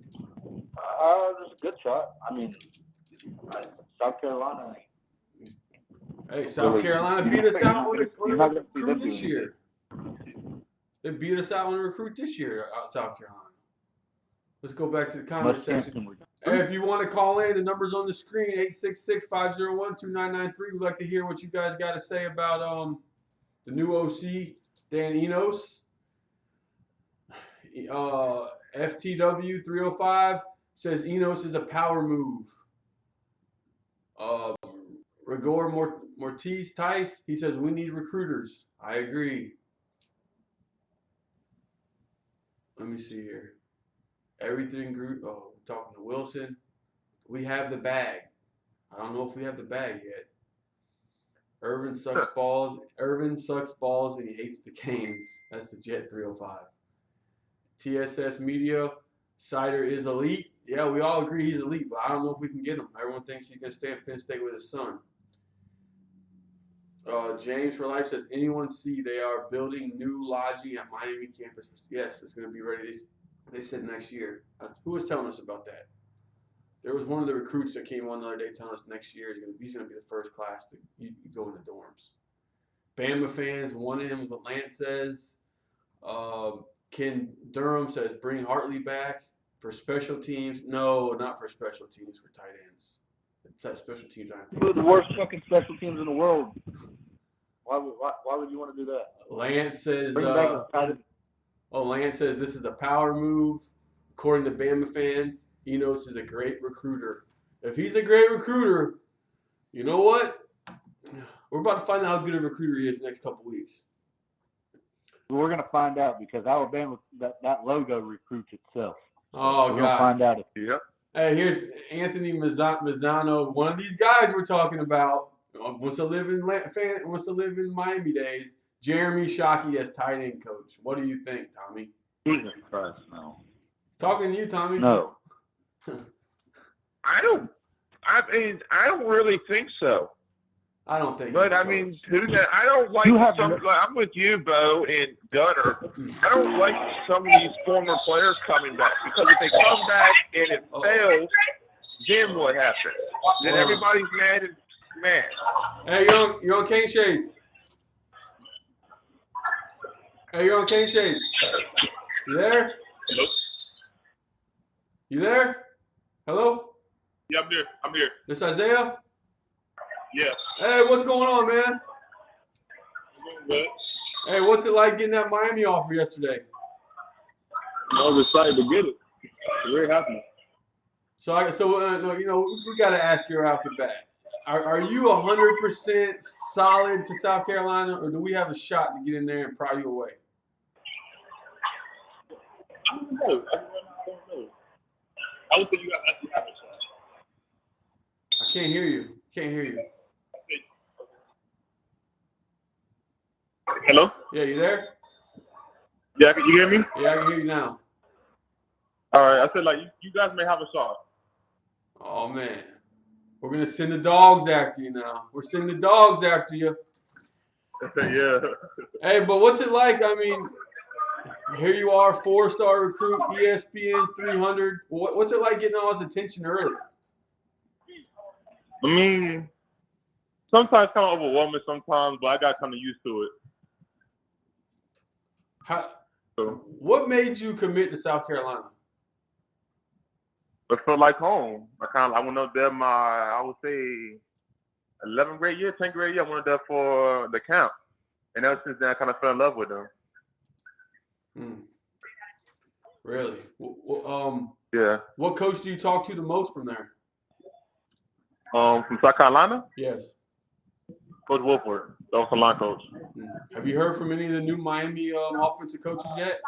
a good shot. I mean, South Carolina. Hey, South Carolina beat us out on the recruit this year. They beat us out on the recruit this year out South Carolina. Let's go back to the comment section. Hey, if you want to call in, the number's on the screen, 866-501-2993. We'd like to hear what you guys got to say about the new OC, Dan Enos. FTW 305 says Enos is a power move. Rigor Mortiz Tice, he says we need recruiters. I agree. Let me see here. Everything group. Oh, we're talking to Wilson. We have the bag. I don't know if we have the bag yet. Irvin sucks balls. Irvin sucks balls and he hates the Canes. That's the Jet 305. TSS Media. Sider is elite. Yeah, we all agree he's elite, but I don't know if we can get him. Everyone thinks he's going to stay at Penn State with his son. James for Life says, anyone see they are building new lodging at Miami campus? Yes, it's going to be ready. They said next year. Who was telling us about that? There was one of the recruits that came on the other day telling us next year he's going to be the first class to you go in the dorms. Bama fans wanted him, what Lance says. Ken Durham says, bring Hartley back for special teams. No, not for special teams, for tight ends. It's special teams. Two of the worst fucking special teams in the world. Why would you want to do that? Lance says, Bring back the tight end. Lance says this is a power move. According to Bama fans, Enos is a great recruiter. If he's a great recruiter, you know what? We're about to find out how good a recruiter he is the next couple weeks. We're going to find out because Alabama, that logo recruits itself. Oh, We're God. going to find out. Yep. Hey, here's Anthony Mazzano, one of these guys we're talking about. Wants to live in Miami days. Jeremy Shockey as tight end coach. What do you think, Tommy? Jesus Christ, no. Talking to you, Tommy. No. I don't really think so. I don't think. But I mean, I don't like I'm with you, Bo and Gunner. I don't like some of these former players coming back because if they come back and it fails, then what happens? Then everybody's mad and mad. Hey, you're on Cane Shades. Hey, you're on Cane Shades. You there? Hello? You there? Hello? Yeah, I'm here. This Isaiah? Yeah. Hey, what's going on, man? Good. Hey, what's it like getting that Miami offer yesterday? I was excited to get it. Very happy. So we got to ask you off the bat. Are you 100% solid to South Carolina, or do we have a shot to get in there and pry you away? I don't know. I would think you actually have a shot. I can't hear you. Hello? Yeah, you there? Yeah, can you hear me? Yeah, I can hear you now. All right. I said, you guys may have a shot. Oh, man. We're going to send the dogs after you now. We're sending the dogs after you. Yeah. Hey, but what's it like? I mean, here you are, 4-star recruit, ESPN 300. What's it like getting all this attention early? I mean, sometimes kind of overwhelming sometimes, but I got kind of used to it. What made you commit to South Carolina? It felt like home. I went up there I would say 11th grade year, 10th grade year. I went up there for the camp. And ever since then, I kind of fell in love with them. Really? Yeah. What coach do you talk to the most from there? From South Carolina? Yes. Coach Wolford, the offensive line coach. Have you heard from any of the new Miami offensive coaches yet?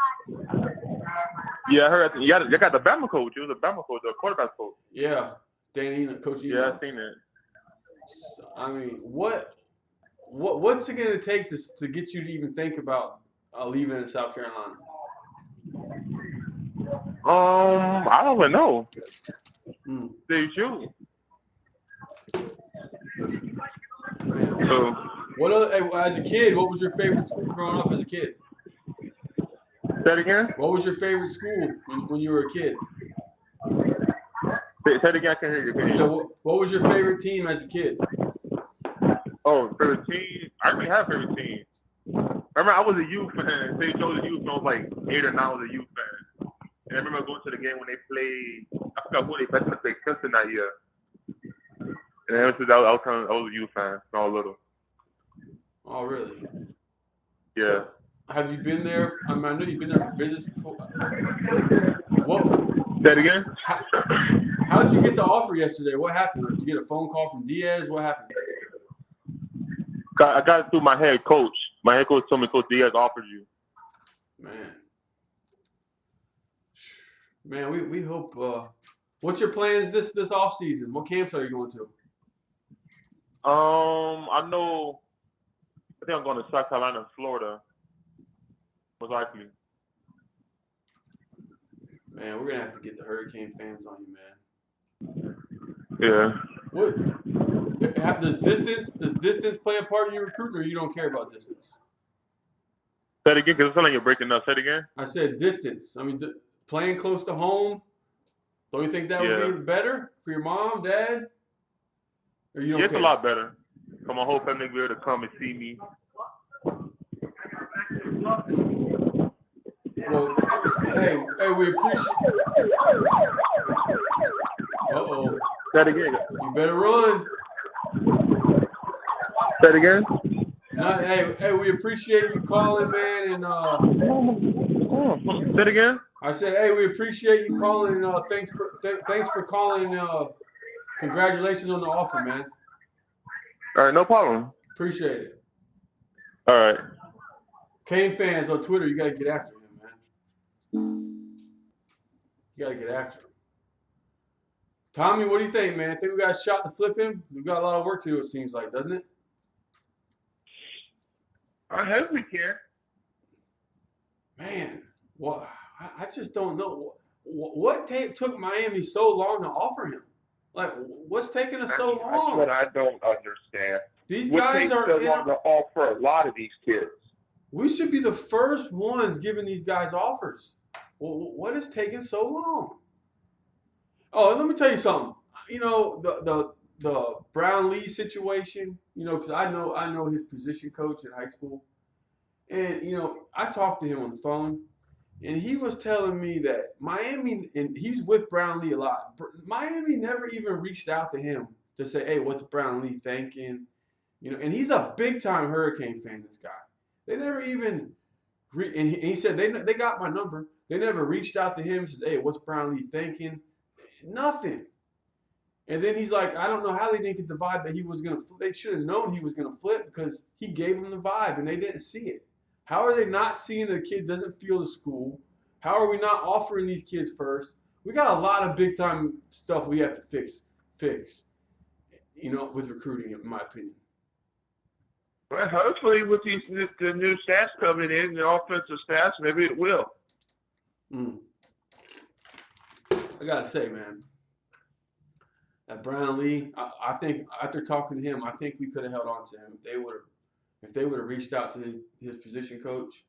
Yeah, I heard. You got the Bama coach. He was a Bama coach, the quarterback coach. Yeah, Coach Enos. Yeah, I've seen it. So, I mean, what's it going to take to get you to even think about leaving in South Carolina? I don't even know. They shoot. So, as a kid, what was your favorite school growing up as a kid? Say it again? What was your favorite school when you were a kid? Say it again, I can't hear you. So what was your favorite team as a kid? Oh, favorite team? I didn't have a favorite team. Remember, I was a youth fan. They chose a youth fan. I was like 8 or 9. I was a youth fan. And I remember going to the game when they played, I forgot who they played. I think they played Clemson that year. And ever since I was a youth fan when I was little. Oh, really? Yeah. So, have you been there? I know you've been there for business before. What? Say it again? How did you get the offer yesterday? What happened? Did you get a phone call from Diaz? What happened? I got it through my head coach. My head coach told me Coach Diaz offered you. Man, we hope. What's your plans this off season? What camps are you going to? I think I'm going to South Carolina and Florida. Most likely. Man, we're gonna have to get the Hurricane fans on you, man. Yeah. Does distance play a part in your recruiting, or you don't care about distance? Say it again, because it sounds like you're breaking up. Say it again. I said distance. I mean, playing close to home. Don't you think that would be better for your mom, dad? Or you don't It's care? a lot better. For my whole family to be able to come and see me. Well, hey, we appreciate. Uh-oh. Say it again. You better run. Say it again. No, hey, we appreciate you calling, man, and Say it again. I said, hey, we appreciate you calling. Thanks for calling. Congratulations on the offer, man. All right, no problem. Appreciate it. All right. Kane fans on Twitter, you gotta get after him, man. You gotta get after him. Tommy, what do you think, man? Think we got a shot to flip him? We've got a lot of work to do, it seems like, doesn't it? I hope we can. Man, what? I just don't know. What took Miami so long to offer him? Like, what's taking us so long? That's what I don't understand. These guys are so long to offer a lot of these kids. We should be the first ones giving these guys offers. Well, what is taking so long? Oh, let me tell you something. You know, the Brown Lee situation, you know, because I know his position coach in high school. And, you know, I talked to him on the phone, and he was telling me that Miami, and he's with Brown Lee a lot, Miami never even reached out to him to say, hey, what's Brown Lee thinking? You know, and he's a big-time Hurricane fan, this guy. They never even, and he said, they got my number. They never reached out to him and says, hey, what's Brown Lee thinking? Nothing. And then he's like, I don't know how they didn't get the vibe that he was going to flip. They should have known he was going to flip because he gave them the vibe and they didn't see it. How are they not seeing the kid doesn't feel the school? How are we not offering these kids first? We got a lot of big time stuff we have to fix, you know, with recruiting, in my opinion. Well, hopefully with the new stats coming in, the offensive stats, maybe it will. I got to say, man, that Brown Lee, I think after talking to him, I think we could have held on to him if they would have reached out to his position coach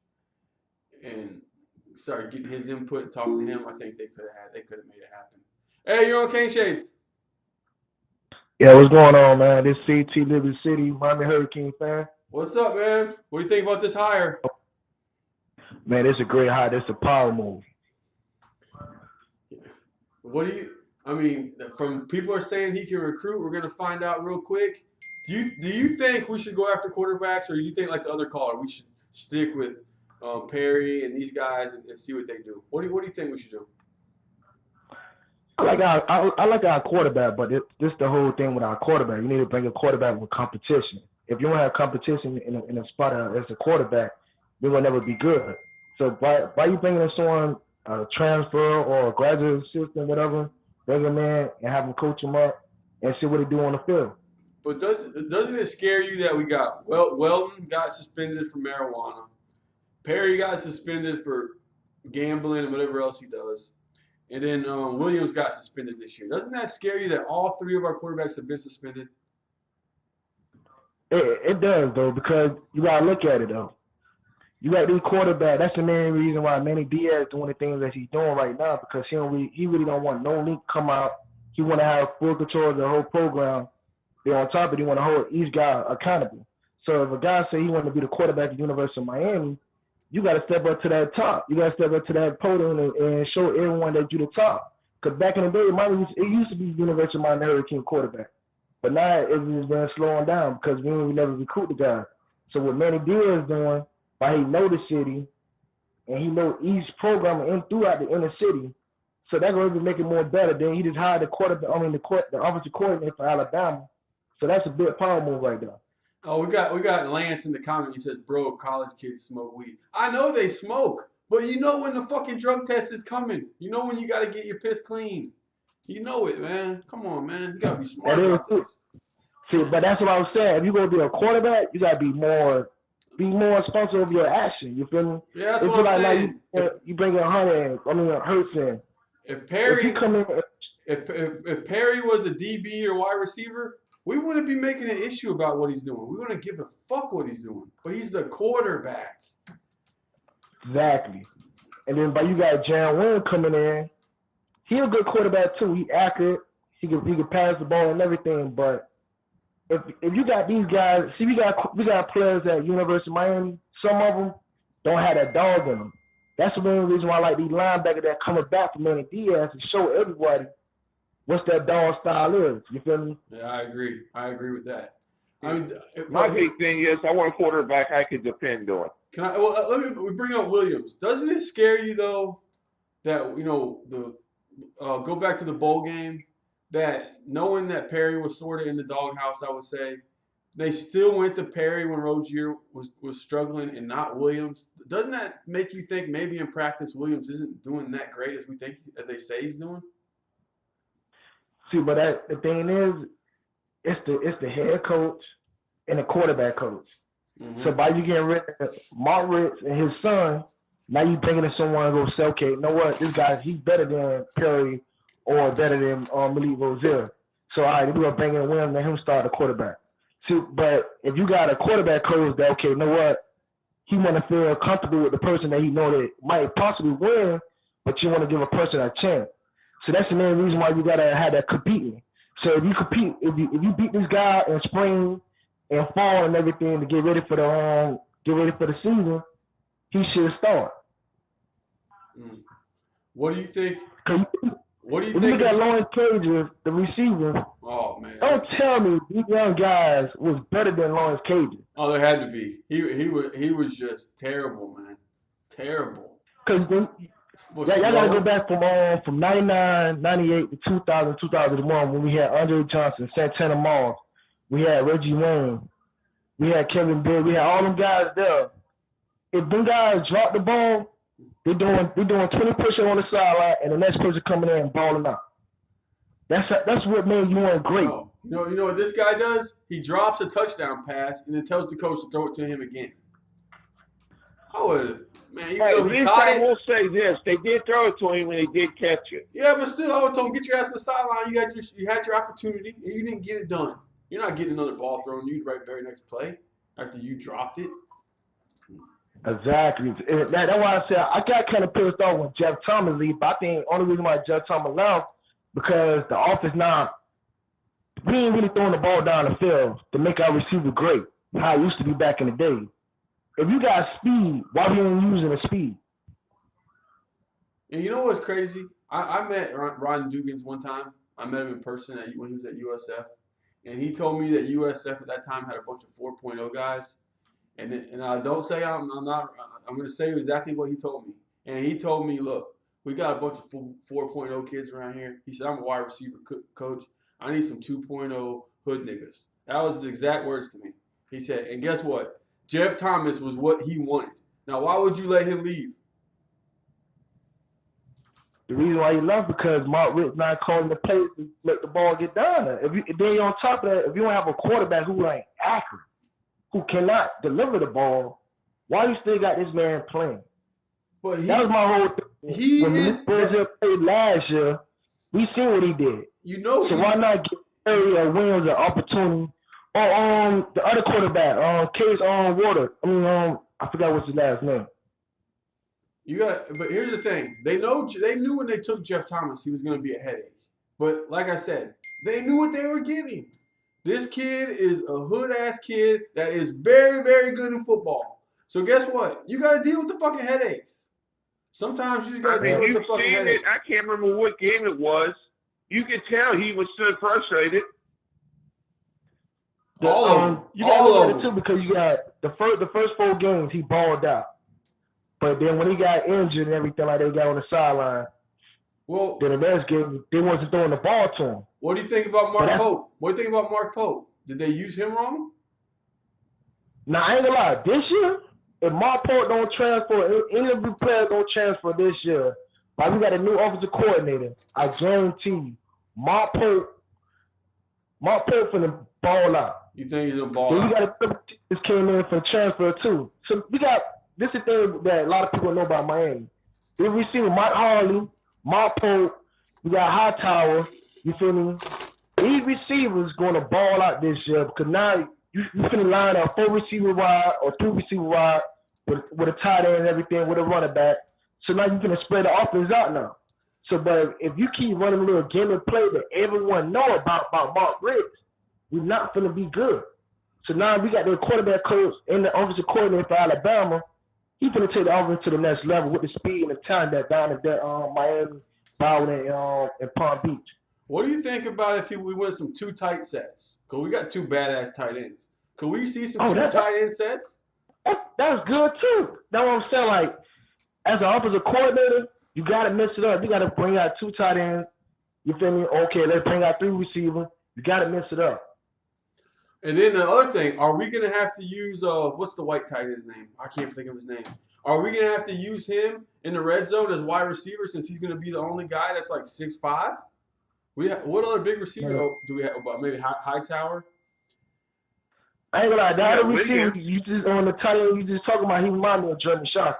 and started getting his input and talking to him. I think they could have made it happen. Hey, you're on Cane Shades. Yeah, what's going on, man? This CT Liberty City, Miami Hurricane fan. What's up, man? What do you think about this hire? Man, it's a great hire. It's a power move. I mean, from people are saying he can recruit, we're going to find out real quick. Do you think we should go after quarterbacks, or do you think, like the other caller, we should stick with Perry and these guys and see what they do? What do you think we should do? I like our quarterback, but this the whole thing with our quarterback. You need to bring a quarterback with competition. If you don't have competition in a spot as a quarterback, you will never be good. So by you bringing someone a transfer or a graduate assistant, whatever, bring him in and have him coach him up and see what he do on the field. But doesn't it scare you that we got Weldon got suspended for marijuana, Perry got suspended for gambling and whatever else he does, and then Williams got suspended this year? Doesn't that scare you that all three of our quarterbacks have been suspended? It does, though, because you got to look at it, though. You got these quarterbacks. That's the main reason why Manny Diaz doing the things that he's doing right now, because he really don't want no link come out. He want to have full control of the whole program. Then on top of it, he want to hold each guy accountable. So if a guy say he want to be the quarterback at the University of Miami, you got to step up to that top. You got to step up to that podium and show everyone that you're the top. Because back in the day, it used to be University of Miami Hurricane quarterback. But now it's been slowing down because we never recruit the guy. So what Manny Diaz is doing, why he know the city, and he know each program and throughout the inner city, so that's going to make it more better. Then he just hired the offensive coordinator for Alabama. So that's a big power move right there. Oh, we got Lance in the comment. He says, "Bro, college kids smoke weed." I know they smoke, but you know when the fucking drug test is coming. You know when you got to get your piss clean. You know it, man. Come on, man. You got to be smart about this. See, but that's what I was saying. If you're going to be a quarterback, you got to be more responsible of your action. You feel me? Yeah, that's what I'm saying. You bring a Hurts in. If Perry was a DB or wide receiver, we wouldn't be making an issue about what he's doing. We wouldn't give a fuck what he's doing. But he's the quarterback. Exactly. And then, but you got Jaron Wynn coming in. He's a good quarterback too. He accurate. He can pass the ball and everything. But if you got these guys, see, we got players at University of Miami. Some of them don't have that dog in them. That's the main reason why I like these linebackers that coming back from Manny Diaz to show everybody what's that dog style is. You feel me? Yeah, I agree. I agree with that. I mean, My big thing is I want a quarterback I can depend on. Can I? Well, let me bring up Williams. Doesn't it scare you though that the go back to the bowl game, that knowing that Perry was sort of in the doghouse, I would say, they still went to Perry when Rozier was struggling and not Williams. Doesn't that make you think maybe in practice Williams isn't doing that great as they say he's doing? See, but the thing is, it's the head coach and the quarterback coach. Mm-hmm. So by you getting rid of Mark Ritz and his son, now you bringing in someone who go say, okay, you know what, this guy, he's better than Perry or better than Malik Rozier. So all right, we're gonna bring in Williams and him start the quarterback. See, but if you got a quarterback coach that, okay, you know what, he want to feel comfortable with the person that he know that might possibly win, but you want to give a person a chance. So that's the main reason why you gotta have that competing. So if you compete, if you beat this guy in spring and fall and everything to get ready for the season, he should start. What do you think? What do you think? If you look at Lawrence Cager, the receiver. Oh man! Don't tell me these young guys was better than Lawrence Cager. Oh, there had to be. He was just terrible, man. Terrible. Because y'all gotta go back from 99, 98 to 2000, 2001 when we had Andre Johnson, Santana Moss, we had Reggie Wayne, we had Kevin Bill, we had all them guys there. If them guys drop the ball, they're doing 20 push-ups on the sideline, and the next person coming in and balling out. That's what made you want great. Oh, you know what this guy does? He drops a touchdown pass and then tells the coach to throw it to him again. Man, I will say this: they did throw it to him when he did catch it. Yeah, but still, I would tell him, get your ass to the sideline. You had your opportunity, and you didn't get it done. You're not getting another ball thrown to you right very next play after you dropped it. Exactly. That's why I said I got kind of pissed off when Jeff Thomas leave. But I think the only reason why Jeff Thomas left because the offense now, we ain't really throwing the ball down the field to make our receiver great, how it used to be back in the day. If you got speed, why we ain't using the speed? And you know what's crazy? I met Ron Dugan's one time. I met him in person when he was at USF. And he told me that USF at that time had a bunch of 4.0 guys. And I don't say I'm not. I'm going to say exactly what he told me. And he told me, look, we got a bunch of 4.0 kids around here. He said, I'm a wide receiver coach. I need some 2.0 hood niggas. That was his exact words to me. He said, and guess what? Jeff Thomas was what he wanted. Now, why would you let him leave? The reason why he left because Mark Ritt's not calling the plays to let the ball get down there. If then on top of that, if you don't have a quarterback who ain't accurate, who cannot deliver the ball, why you still got this man playing? But that was my whole thing. When Brazil played last year, we seen what he did. So why not give Perry or Williams an opportunity? Or the other quarterback, Case Water. I forgot what's his last name. But here's the thing: they knew when they took Jeff Thomas he was going to be a headache. But like I said, they knew what they were getting. This kid is a hood ass kid that is very, very good in football. So guess what? You got to deal with the fucking headaches. Sometimes you just got to deal with the fucking headaches. I can't remember what game it was. You could tell he was so frustrated. All of them. You got to look at it too because you got the first 4 games he balled out, but then when he got injured and everything like they got on the sideline, then the next game they wasn't throwing the ball to him. What do you think about Mark Pope? What do you think about Mark Pope? Did they use him wrong? Nah, I ain't gonna lie. This year, if Mark Pope don't transfer, any of the players don't transfer this year, but we got a new offensive coordinator. I guarantee you, Mark Pope finna ball out. You think he's gonna ball out? We got this came in for transfer too. So we got this is the thing that a lot of people know about Miami. We receive Mike Harley, Mark Pope, we got Hightower, you feel me? these receivers going to ball out this year because now you finna line up 4 receiver wide or 3 receiver wide with a tight end and everything with a running back. So now you finna spread the offense out now. So, but if you keep running a little gimmick play that everyone know about Mark Riggs, we're not finna be good. So now we got the quarterback coach and the offensive coordinator for Alabama. He's finna take the offense to the next level with the speed and the talent that down at Miami, Bowling, and Palm Beach. What do you think about if we went some 2 tight sets? Because we got 2 badass tight ends. Could we see some 2 tight end sets? That's good too. That's what I'm saying. Like, as an offensive coordinator, you got to mix it up. You got to bring out 2 tight ends. You feel me? Okay, let's bring out 3 receivers. You got to mix it up. And then the other thing, are we going to have to use, what's the white tight end's name? I can't think of his name. Are we going to have to use him in the red zone as wide receiver since he's going to be the only guy that's like 6'5"? What other big receiver do we have? Maybe Hightower? I ain't gonna lie. That other receiver, you just on the tight end, you just talking about, he reminds me of Jeremy Shockey.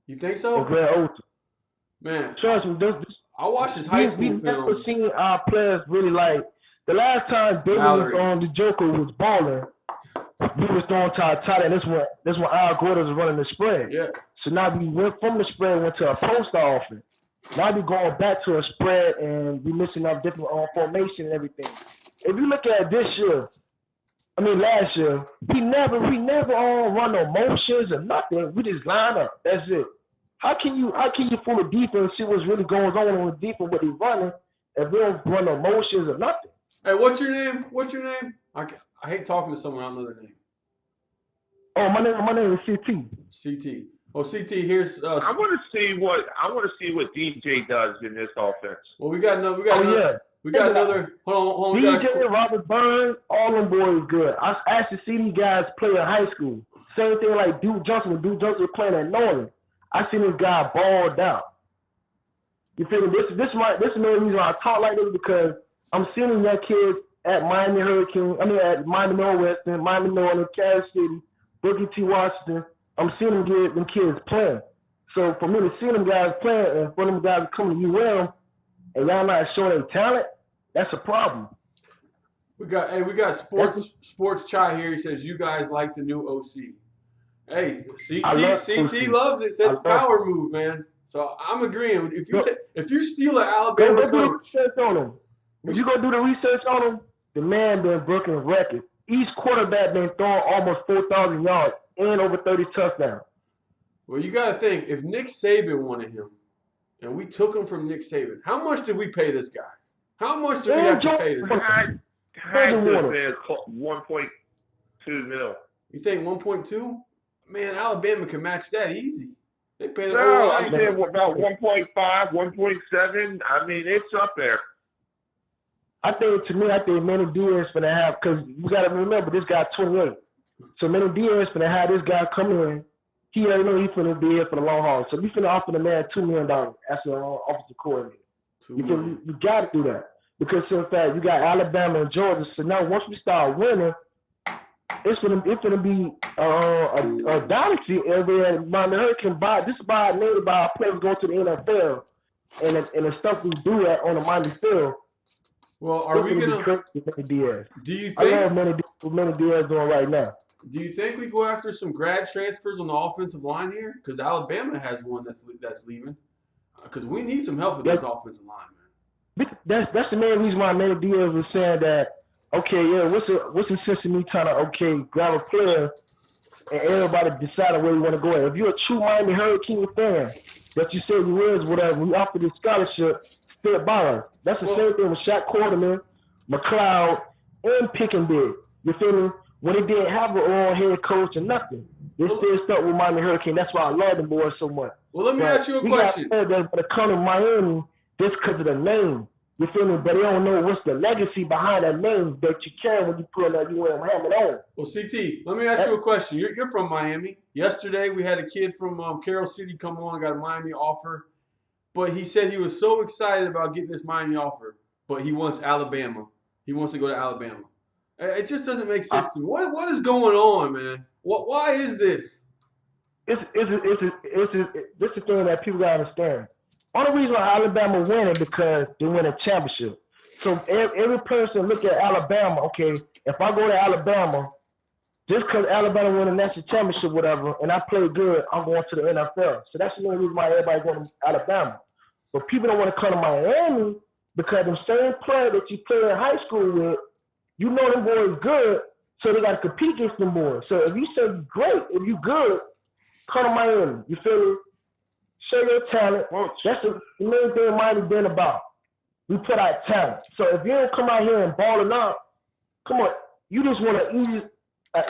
You think so? And Greg Olsen. Man. Trust me. I watched his high school We've film. never seen our players really like. The last time Baby was on the Joker was balling, we was throwing to our tight end. This when Al Gordon was running the spread. Yeah. So now we went from the spread, went to a post offense. Now we going back to a spread and we mixing up different formation and everything. If you look at this year, last year, we never run no motions or nothing. We just line up. That's it. How can you fool the defense, see what's really going on with the defense, what they running, if we don't run no motions or nothing? Hey, what's your name? I hate talking to someone I don't know their name. Oh, my name is CT. CT. Oh, CT. Here's. I want to see what DJ does in this offense. Well, we got another. Hold on. DJ, Robert Burns, all them boys good. I actually see these guys play in high school. Same thing like Duke Johnson. When Duke Johnson was playing at Northern, I seen this guy balled out. You feel me? This is the main reason why I talk like this, because I'm seeing young kids at Miami at Miami Northwestern, Miami Northern, Kansas City, Booker T. Washington. I'm seeing them kids playing. So for me to see them guys playing and for them guys coming to UM and y'all not showing their talent, that's a problem. We got sports Chai here. He says you guys like the new OC. Hey, CT loves it. Says power move, man. So I'm agreeing. If you steal an Alabama coach, if you go do the research on him, the man been breaking records. Each quarterback been throwing almost 4,000 yards and over 30 touchdowns. Well, you got to think, if Nick Saban wanted him, and we took him from Nick Saban, how much did we pay this guy? How much did we have to pay this guy? Had to have been 1.2 mil. You think 1.2? Man, Alabama can match that easy. They paid I'm saying about 1.5, 1.7. I mean, it's up there. I think Manny Diaz finna have, because we got to remember this guy 28. So Manny Diaz finna have this guy come in. He already know he's finna be here for the long haul. So we finna offer the man $2 million as an offensive coordinator. You got to do that, because in fact you got Alabama and Georgia. So now once we start winning, it's gonna be a dynasty everywhere. Miami Hurricane buy our players going to the NFL and the stuff we do on the Miami field. Well, are we gonna? Manny Diaz. Do you think? I love Manny Diaz doing right now. Do you think we go after some grad transfers on the offensive line here? Because Alabama has one that's leaving. Because we need some help with this offensive line, man. That's the main reason why Manny Diaz was saying that. Okay, yeah, what's the sense of me trying to grab a player and everybody deciding where you want to go at? If you're a true Miami Hurricane fan, that you said you is, whatever, we offer this scholarship, step by us. That's the same thing with Shaq Quarterman, McLeod, and Pickenbig. You feel me? When they didn't have an own head coach or nothing, they still stuck with Miami Hurricane. That's why I love them boys so much. Well, let me ask you a question. We got players that's going to come to Miami just because of the name. You feel me? But they don't know what's the legacy behind that name that you carry when you put that UM helmet on. Well, CT, let me ask you a question. You're from Miami. Yesterday, we had a kid from Carroll City come on and got a Miami offer. But he said he was so excited about getting this Miami offer, but he wants Alabama. He wants to go to Alabama. It just doesn't make sense to me. What is going on, man? Why is this? It's the thing that people got to understand. Only reason why Alabama winning because they win a championship. So every person look at Alabama. Okay, if I go to Alabama, just because Alabama won the national championship, whatever, and I play good, I'm going to the NFL. So that's the only reason why everybody going to Alabama. But people don't want to come to Miami because the same player that you play in high school with, you know them boys good, so they got to compete against them boys. So if you say you're great, if you good, come to Miami. You feel me? Show your talent. That's the main thing Miami been about. We put out talent. So if you don't come out here and balling up, come on, you just want an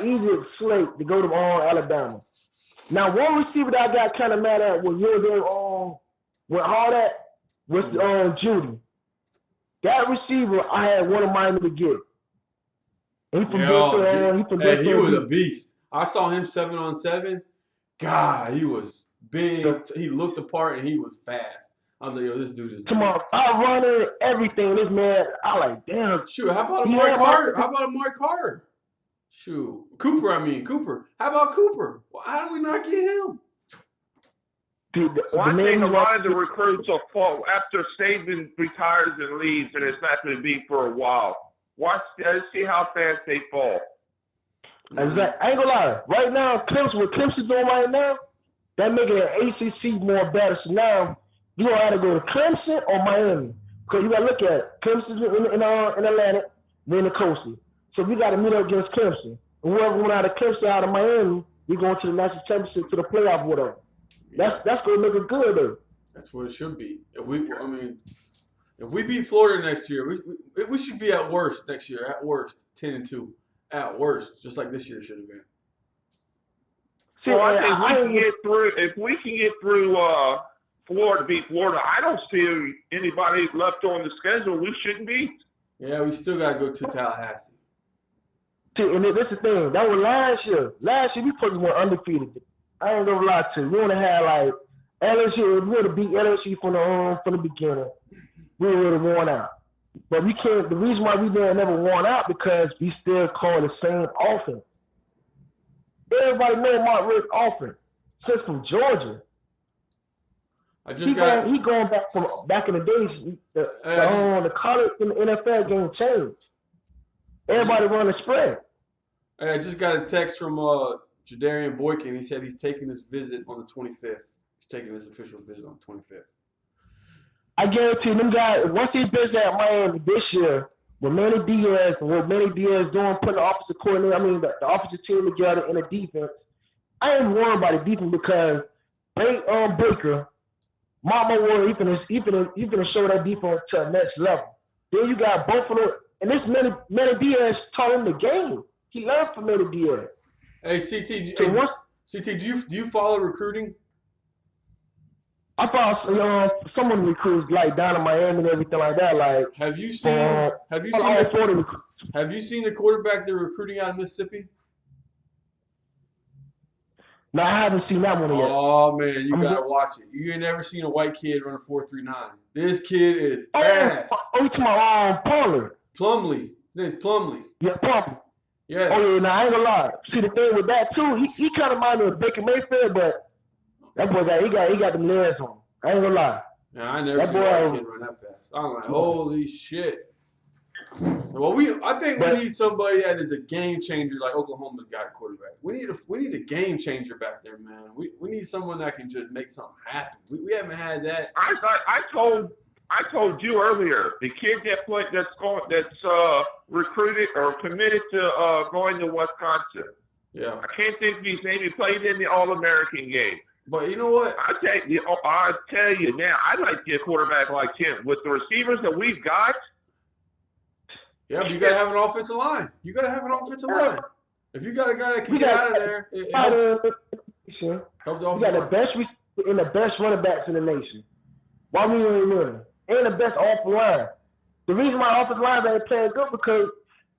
easy slate to go to Alabama. Now, one receiver that I got kind of mad at when you were there with all that was Judy. That receiver, I had one of Miami to get. He was a beast. I saw him 7-on-7. God, he was big. He looked the part and he was fast. I was like, yo, this dude is. Come on, I run it, everything. This man, I like, damn. Shoot, how about Amari Carter? Shoot, Cooper. How about Cooper? Well, how do we not get him? Dude, I think a lot of the recruits will fall after Saban retires and leaves, and it's not going to be for a while. Let's see how fast they fall. Exactly. I ain't gonna lie. Right now, what Clemson's doing right now, they're making an ACC more better. So now you gonna have to go to Clemson or Miami because you gotta look at it. Clemson's in Atlantic, we're in the coastal. So we got to meet up against Clemson. And whoever went out of Clemson, out of Miami, we going to the national championship, to the playoff, whatever. That's going to make it good, though. That's what it should be. If we beat Florida next year, we should be at worst next year. At worst, 10-2. At worst, just like this year should have been. So I think if we can get through Florida, beat Florida, I don't see anybody left on the schedule we shouldn't beat. Yeah, we still got to go to Tallahassee. And this is the thing. That was last year. Last year, we probably went undefeated. I ain't gonna lie to you. We would have had like LSU. We would have beat LSU from the beginning. We would have won out. But we can't. The reason why we never won out because we still call the same offense. Everybody know Mark Rick's offense. Since from Georgia. He going back in the days. The college and the NFL game changed. Everybody run the spread. Hey, I just got a text from Jadarian Boykin. He said he's taking his visit on the 25th. He's taking his official visit on the 25th. I guarantee them guys, once he visit at Miami this year, with Manny Diaz doing, putting the offensive coordinator, the offensive team together in the defense, I ain't worried about the defense because Baker, Mama Warren, he finna show that defense to the next level. Then you got Buffalo, and this Manny Diaz taught him the game. He learned from Manny Diaz. Hey, CT, do you follow recruiting? I follow someone recruits like down in Miami and everything like that. Like, have you seen the quarterback they're recruiting out of Mississippi? No, I haven't seen that one yet. Oh man, you gotta watch it. You ain't never seen a white kid run a 4.39. This kid is fast. Oh, you talking about Plumlee. His name's Plumlee. Yeah, Plumlee. Yeah. Oh yeah, I ain't gonna lie. See the thing with that too, he kind of reminded me of Baker Mayfield, but that boy he got them legs on him. I ain't gonna lie. Yeah, I never seen a white kid run that fast. I'm like, holy shit. Well, I think we need somebody that is a game changer like Oklahoma's got a quarterback. We need a game changer back there, man. We need someone that can just make something happen. We haven't had that. I told you earlier, the kid that's recruited or committed to going to Wisconsin. Yeah. I can't think of his name. He played in the All-American game. But you know what? I tell you now, I'd like to get a quarterback like him. With the receivers that we've got. Yeah, but you got to have an offensive line. You got to have an offensive line. If you got a guy that can get out of there, it helps. You got the best receiver and the best running backs in the nation. Why we ain't winning? And the best offensive line. The reason why offensive lines ain't playing good because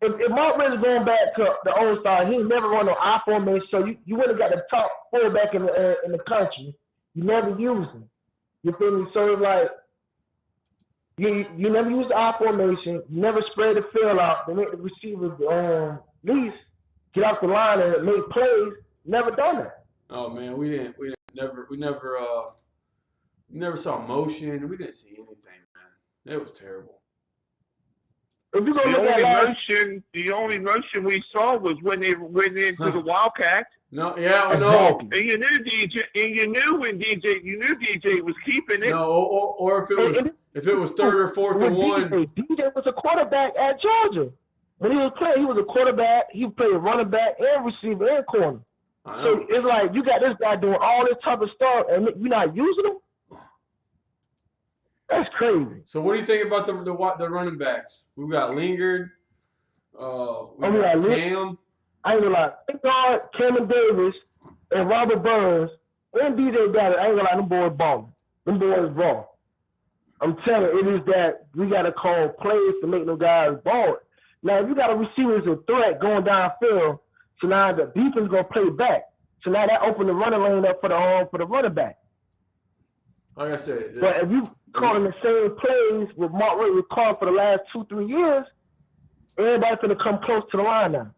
if Mark Riggins is going back to the old style, he never run no I formation. So you would have got the top fullback in the country. You never use him. You feel me? So it's like you never use the I formation. You never spread the field out to make the receivers at least get off the line and make plays. Never done that. Oh man, we never saw motion. We didn't see anything, man. It was terrible. If you go The look at the only motion we saw was when they went into the Wildcat. No, yeah, no. And you knew DJ, and you knew DJ was keeping it. No, or if it was third or fourth and one. DJ was a quarterback at Georgia. When he was playing, he was a quarterback. He played running back and receiver and corner. So it's like you got this guy doing all this type of stuff, and you're not using him. That's crazy. So what do you think about the running backs? We got Lingard. We got Cam. I ain't gonna lie. Lingard, Cameron Davis, and Robert Burns, and DJ got it. I ain't gonna lie. Them boys balling. Them boys raw. I'm telling you, it is that we gotta call plays to make them guys ball. Now, if you got a receiver as a threat going downfield, so now the defense gonna play back. So now that open the running lane up for the running back. Like I said, but if you calling the same plays with Mark Ray was called for the last 2-3 years, everybody's gonna come close to the line now.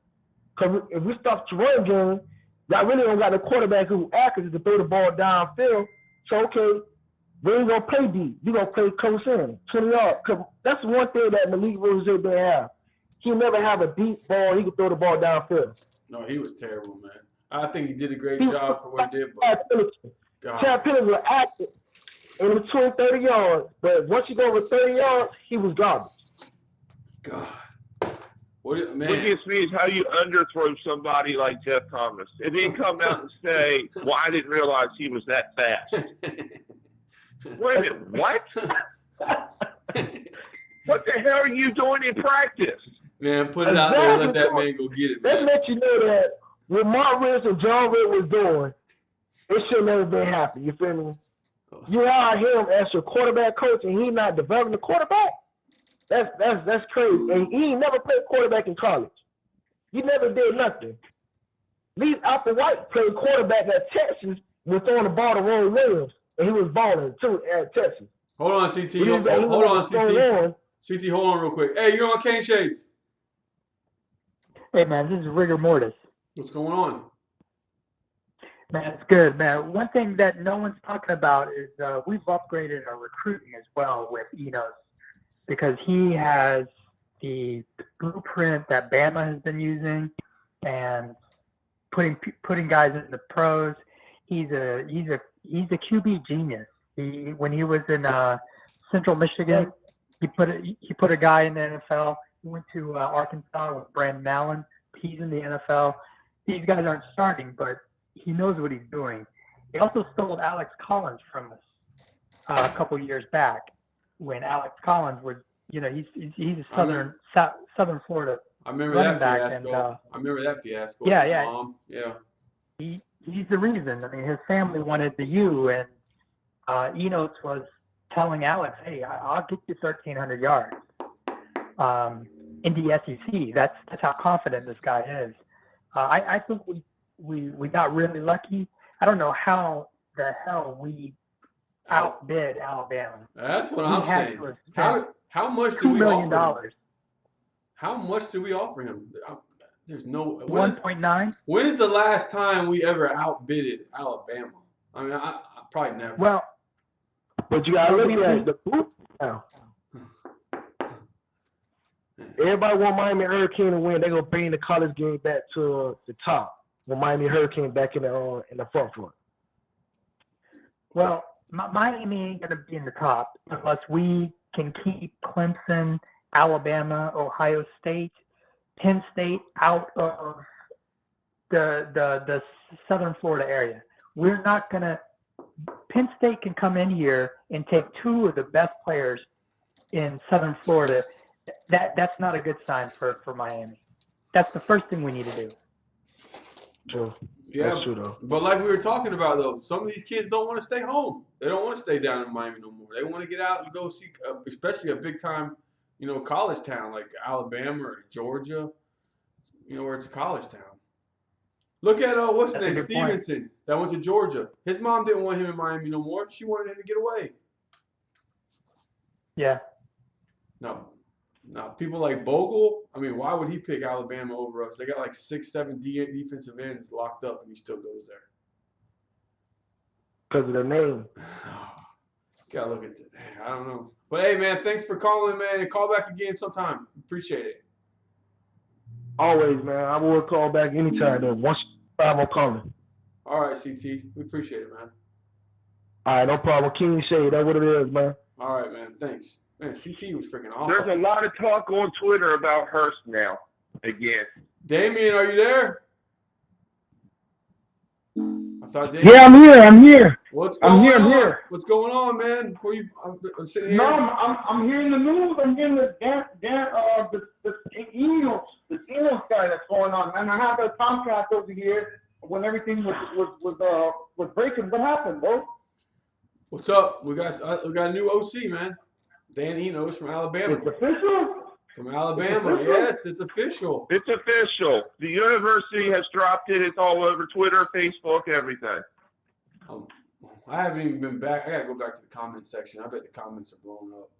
Because if we stop the run game, y'all really don't got a quarterback who accurate to throw the ball downfield. So okay, we ain't gonna play deep. You gonna play close in, 20 yards. Cause that's one thing that Malik Rose didn't have. He never have a deep ball. He could throw the ball downfield. No, he was terrible, man. I think he did a great job for what he did. But Chad Pennington was active in between 30 yards, but once you go over 30 yards, he was garbage. God. What gets me is how you underthrow somebody like Jeff Thomas. And then come out and say, well, I didn't realize he was that fast. Wait a minute, what? What the hell are you doing in practice? Man, put it out there and let that man go get it, man. Let's let you know that what Mark Riss and John Ritt was doing, it should never been happening. You feel me? You hire him as your quarterback coach and he not developing the quarterback? That's crazy. And he ain't never played quarterback in college. He never did nothing. Lee Alfred White played quarterback at Texas and was throwing the ball to Ron Williams, and he was balling too at Texas. Hold on, CT. Hold on, CT. CT, hold on real quick. Hey, you're on Cane Shades. Hey, man, this is Rigor Mortis. What's going on? Man, it's good, man. One thing that no one's talking about is we've upgraded our recruiting as well with Enos, because he has the blueprint that Bama has been using and putting guys in the pros. He's a QB genius. When he was in Central Michigan, he put a guy in the NFL. He went to Arkansas with Brandon Allen. He's in the NFL. These guys aren't starting, but he knows what he's doing. He also stole Alex Collins from us a couple years back when Alex Collins was, he's a Southern Florida. I remember running that back, fiasco. I remember that fiasco. Yeah, yeah. Yeah. He's the reason. I mean, his family wanted the U, and Enos was telling Alex, "Hey, I'll get you 1,300 yards in the SEC." That's how confident this guy is. I think we got really lucky. I don't know how the hell we outbid Alabama. That's what I'm saying. How much do we offer him? How much do we offer him? There's no 1.9. When is the last time we ever outbidded Alabama? I mean, I probably never. Well, but you gotta look at the group now. Everybody want Miami Hurricane to win. They're gonna bring the college game back to the top. With Miami Hurricane back in the front. Well, Miami ain't gonna be in the top unless we can keep Clemson, Alabama, Ohio State, Penn State out of the Southern Florida area. We're not gonna. Penn State can come in here and take two of the best players in Southern Florida. That's not a good sign for Miami. That's the first thing we need to do. True. Yeah, that's true though. But like we were talking about though, some of these kids don't want to stay home. They don't want to stay down in Miami no more. They want to get out and go see, especially a big time, college town like Alabama or Georgia, where it's a college town. Look at what's his name, Stevenson, that went to Georgia. His mom didn't want him in Miami no more. She wanted him to get away. Yeah. No, people like Bogle, I mean, why would he pick Alabama over us? They got like 6-7 defensive ends locked up, and he still goes there. Because of the name. Gotta look at that. I don't know. But hey, man, thanks for calling, man, and call back again sometime. Appreciate it. Always, man. I will call back anytime. Though. Once 5, I'm calling. All right, CT. We appreciate it, man. All right, no problem. King Shade, that's what it is, man. All right, man. Thanks. Man, CT was freaking awesome. There's a lot of talk on Twitter about Hurst now. Again. Damien, are you there? I thought Damien. Yeah, I'm here. What's going on? I'm here. What's going on, man? Where you? I'm sitting here. No, I'm hearing the news. I'm hearing the Enos guy that's going on. And I have a Tomcat over here when everything was breaking. What happened, bro? What's up? We got a new OC, man. Dan Enos from Alabama. It's official? From Alabama, yes, it's official. It's official. The university has dropped it. It's all over Twitter, Facebook, everything. I haven't even been back. I gotta go back to the comment section. I bet the comments are blowing up.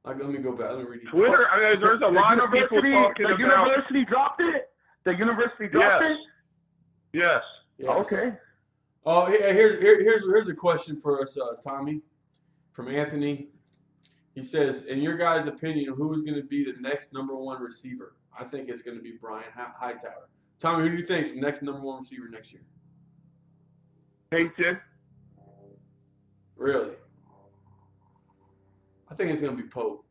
Let me go back. Let me read these. Twitter. I mean, there's a lot of people talking about. The university dropped it. The university dropped it. Yes. Okay. Oh, here's a question for us, Tommy, from Anthony. He says, in your guys' opinion, who is going to be the next #1 receiver? I think it's going to be Brian Hightower. Tommy, who do you think is the next #1 receiver next year? Peyton. Really? I think it's going to be Pope.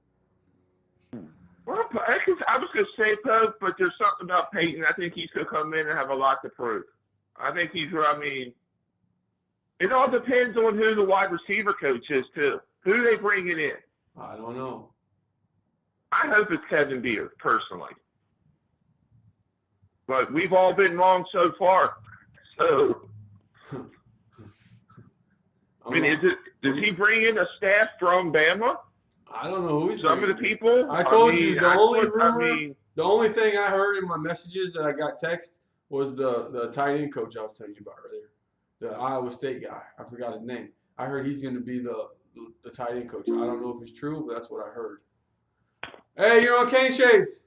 Well, I was going to say Pope, but there's something about Peyton. I think he's going to come in and have a lot to prove. I think it all depends on who the wide receiver coach is, too. Who they bringing in? I don't know. I hope it's Kevin Beard, personally. But we've all been wrong so far. So, does he bring in a staff from Bama? I don't know who he's Some of the people? I told you the only thing I heard in my messages that I got text was the tight end coach I was telling you about earlier. The Iowa State guy. I forgot his name. I heard he's going to be the tight end coach. I don't know if it's true, but that's what I heard. Hey, you're on Cane Shades.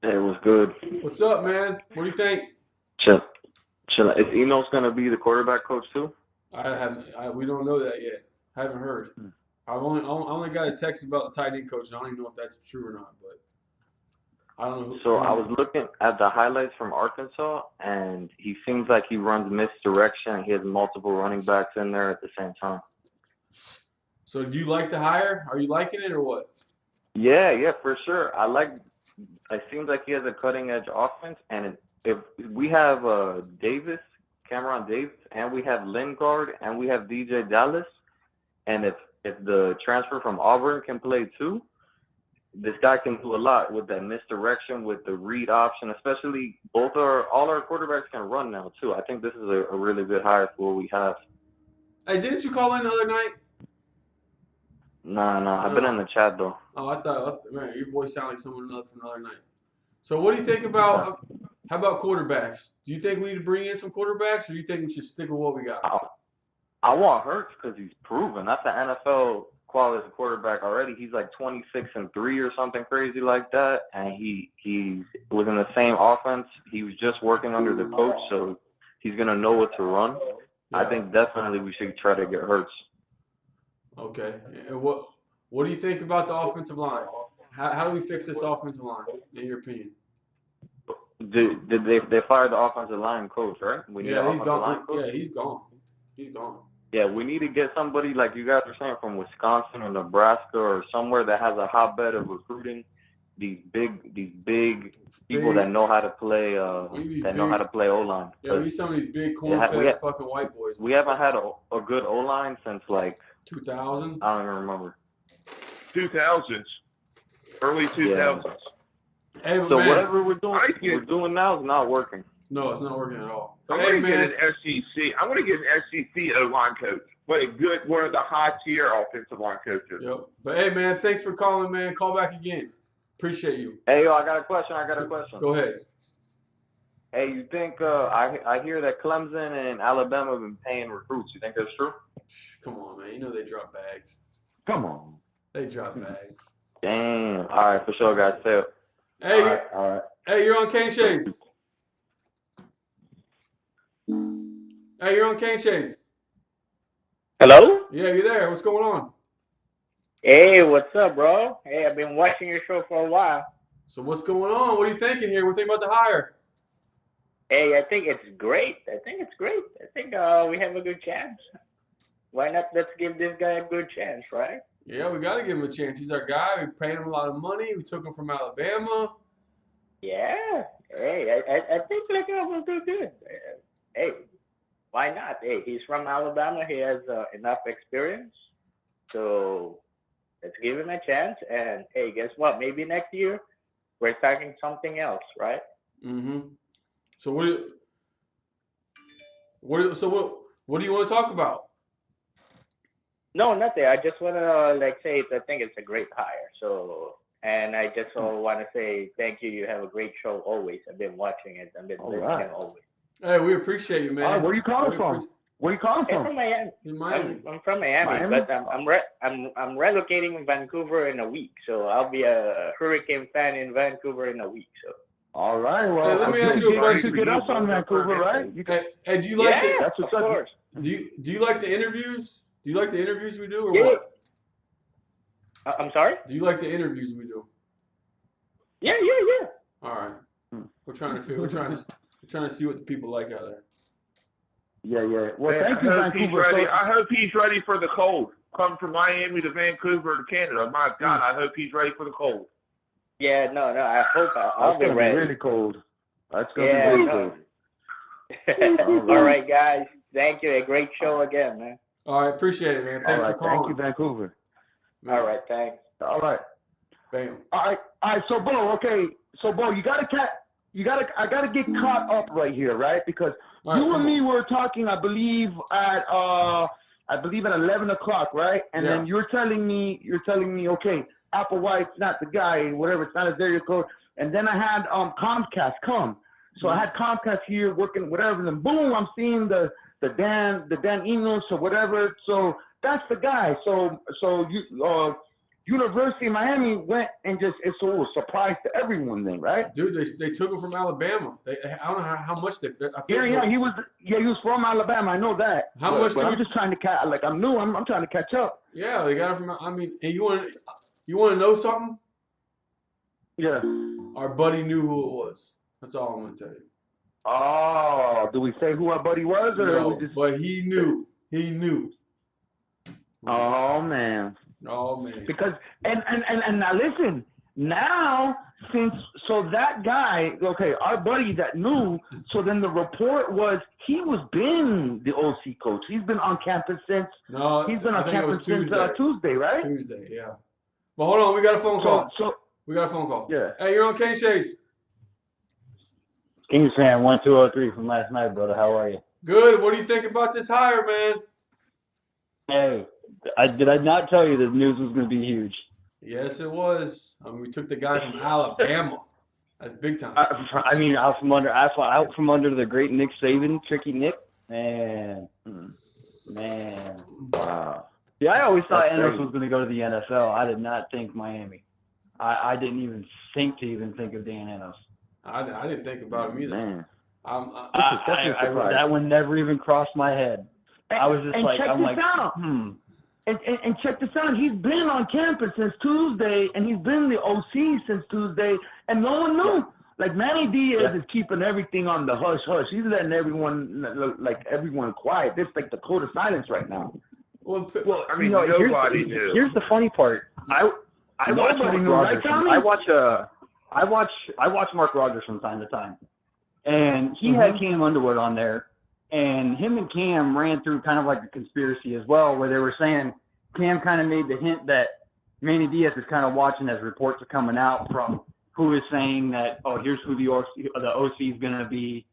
Hey, what's good? What's up, man? What do you think? Chill. Is Enos gonna be the quarterback coach too? We don't know that yet. I haven't heard. I only got a text about the tight end coach. And I don't even know if that's true or not, but I don't know. So I was looking at the highlights from Arkansas, and he seems like he runs misdirection. He has multiple running backs in there at the same time. So do you like the hire? Are you liking it or what? Yeah, for sure. It seems like he has a cutting edge offense, and if we have Cameron Davis, and we have Lingard, and we have DJ Dallas, and if the transfer from Auburn can play too, this guy can do a lot with that misdirection, with the read option, especially all our quarterbacks can run now too. I think this is a really good hire for what we have. Hey, didn't you call in the other night? No, I've been in the chat though. Oh, I thought, man, your voice sounded like someone else from the other night. So what do you think about, how about quarterbacks? Do you think we need to bring in some quarterbacks, or do you think we should stick with what we got? I want Hurts because he's proven. That's an NFL quality quarterback already. He's like 26-3 or something crazy like that, and he was in the same offense. He was just working under the coach, so he's gonna know what to run. Yeah. I think definitely we should try to get Hurts. Okay. And what do you think about the offensive line? How do we fix this offensive line, in your opinion? Did they fired the offensive line coach, right? He's gone. Yeah, he's gone. He's gone. Yeah, we need to get somebody like you guys are saying from Wisconsin or Nebraska or somewhere that has a hotbed of recruiting. These big people that know how to play know how to play O-line. Yeah, we need some of these big corn-fed fucking white boys. We haven't had a good O-line since like 2000. I don't even remember. 2000s, early 2000s. Yeah. Hey, so man, whatever we're doing now is not working. No, it's not working at all. I want to get an SEC. I want to get an SEC O-line coach. One of the high-tier offensive line coaches. Yep. But hey, man, thanks for calling, man. Call back again. Appreciate you. Hey, yo, I got a question. Go ahead. Hey, you think I hear that Clemson and Alabama have been paying recruits? You think that's true? Come on, man. You know they drop bags. Come on. They drop bags. Damn. All right, for sure, guys. Say it. Hey, all right. Hey, you're on Cane Shades. Hey, you're on Cane Shades. Hello? Yeah, you there? What's going on? Hey, what's up, bro? Hey, I've been watching your show for a while. So what's going on? What are you thinking here? What are you thinking about the hire? Hey, I think it's great. I think we have a good chance. Why not? Let's give this guy a good chance, right? Yeah, we got to give him a chance. He's our guy. We paid him a lot of money. We took him from Alabama. Yeah. Hey, I think we'll do good. Hey, why not? Hey, he's from Alabama. He has enough experience. So let's give him a chance. And hey, guess what? Maybe next year we're talking something else, right? Mm-hmm. So what do you want to talk about? No, nothing. I just want to say I think it's a great hire. So, and I just want to say thank you. You have a great show always. I've been watching it. I've been listening always. Hey, we appreciate you, man. Where you calling from? Where you calling I'm from? from Miami. In Miami. I'm from Miami, but I'm relocating in Vancouver in a week. So I'll be a Hurricane fan in Vancouver in a week. So. All right. Well, hey, let me ask you a question. You get us on Vancouver, right? Hey, do you like yeah, the? of course. Do you like the interviews? Do you like the interviews we do, or yeah. what? I'm sorry. Do you like the interviews we do? Yeah. All right. We're trying to see what the people like out there. Yeah. Well, Man, thank you, Vancouver. I hope he's ready for the cold. Come from Miami to Vancouver to Canada. My God, I hope he's ready for the cold. Yeah, no. I hope I'll be gonna ready. Be really cold. That's gonna Yeah, be really cold. All right, guys. Thank you. A great show again, man. All right, appreciate it, man. Thanks for calling. Thank you, Vancouver. Man. All right, thanks. All right. Bam. All right. So, Bo, okay. So, Bo, I gotta get caught up right here, right? Because you and me were talking, I believe at 11 o'clock, right? And then you're telling me, okay, Applewhite's not the guy, whatever. It's not his area code. And then I had Comcast come. So I had Comcast here working, whatever. And then boom, I'm seeing the Dan Enos or whatever. So that's the guy. So University of Miami went and it was a surprise to everyone then, right? Dude, they took him from Alabama. I don't know how much they. He was from Alabama. I know that. How much? I'm just trying to catch. Like I'm new. I'm trying to catch up. Yeah, they got him from. I mean, and you want to know something? Yeah. Our buddy knew who it was. That's all I'm gonna tell you. Oh, do we say who our buddy was, or no? we just... But he knew. He knew. Oh man. Oh man. Because and now listen. Now so that guy, okay, our buddy that knew. So then the report was he was been the OC coach. He's been on campus since. No, he's been on campus since Tuesday, right? Tuesday, yeah. But hold on, we got a phone call. We got a phone call. Yeah. Hey, you're on King Shades. Kings fan 1203 from last night, brother. How are you? Good. What do you think about this hire, man? Hey, did I not tell you the news was going to be huge? Yes, it was. I mean, we took the guy from Alabama. That's big time. I mean, out from under the great Nick Saban, Tricky Nick. Man. Wow. Yeah, I always thought Enos was going to go to the NFL. I did not think Miami. I didn't even think of Dan Enos. I didn't think about him either. Man. That one never even crossed my head. I was just like, And check this out. He's been on campus since Tuesday, and he's been the OC since Tuesday, and no one knew. Like Manny Diaz is keeping everything on the hush hush. He's letting everyone quiet. This like the code of silence right now. Well, I mean, nobody knew. Here's the funny part. I watch Mark Rogers. I watch Mark Rogers from time to time, and he had Cam Underwood on there, and him and Cam ran through kind of like a conspiracy as well, where they were saying Cam kind of made the hint that Manny Diaz is kind of watching as reports are coming out from who is saying that, oh, here's who the OC is going to be,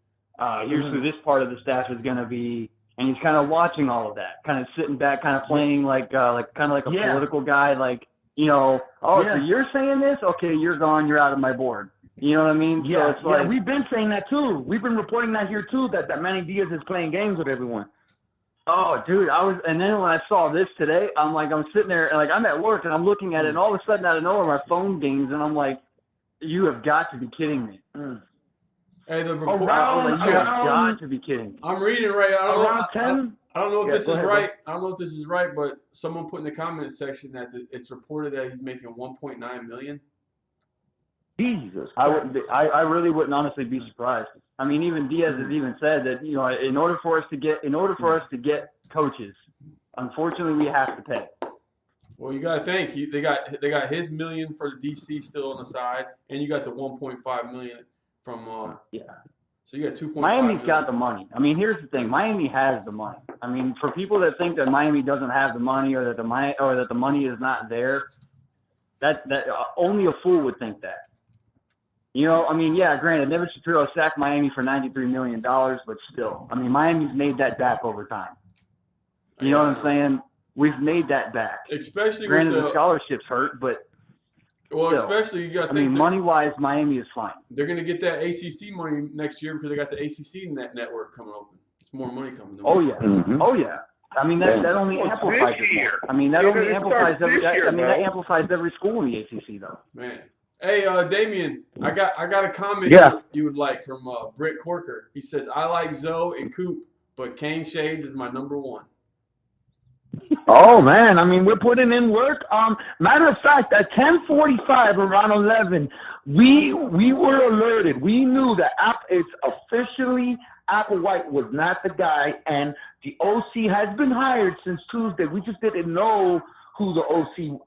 here's who this part of the staff is going to be, and he's kind of watching all of that, kind of sitting back, kind of playing like a political guy, like, so you're saying this? Okay, you're gone. You're out of my board. You know what I mean? Yeah, so it's like, we've been saying that too. We've been reporting that here too, that Manny Diaz is playing games with everyone. Oh, dude, and then when I saw this today, I'm sitting there, and like I'm at work, and I'm looking at it, and all of a sudden out of nowhere, my phone dings, and I'm like, you have got to be kidding me. Hey, the report. You have got to be kidding. I'm reading right. Around 10. I don't know if Yeah, this go is ahead, right. I don't know if this is right, but someone put in the comment section that it's reported that he's making 1.9 million. Jesus, I really wouldn't honestly be surprised. I mean, even Diaz has even said that in order for us to get coaches, unfortunately, we have to pay. Well, you got to think they got his million for the DC still on the side, and you got the 1.5 million from yeah. So you got 2.5. Miami's got the money. I mean, here's the thing: Miami has the money. I mean, for people that think that Miami doesn't have the money or that the money is not there, that only a fool would think that. I mean, yeah, granted, Never Shapiro sacked Miami for $93 million, but still, I mean, Miami's made that back over time. You know what I'm saying? We've made that back. Especially granted, with the scholarships hurt, but well, still, especially you got to I think mean, money-wise, Miami is fine. They're going to get that ACC money next year because they got the ACC network coming open. It's more money coming. Oh yeah, oh yeah. I mean, that only amplifies it more. I mean, that only amplifies that amplifies every school in the ACC, though. Man. Hey, Damien, I got a comment you would like from Britt Corker. He says, I like Zoe and Coop, but Kane Shades is my number one. Oh man, I mean we're putting in work. Matter of fact, at 10:45 around 11, we were alerted. We knew that it's officially Applewhite was not the guy, and the OC has been hired since Tuesday. We just didn't know who the OC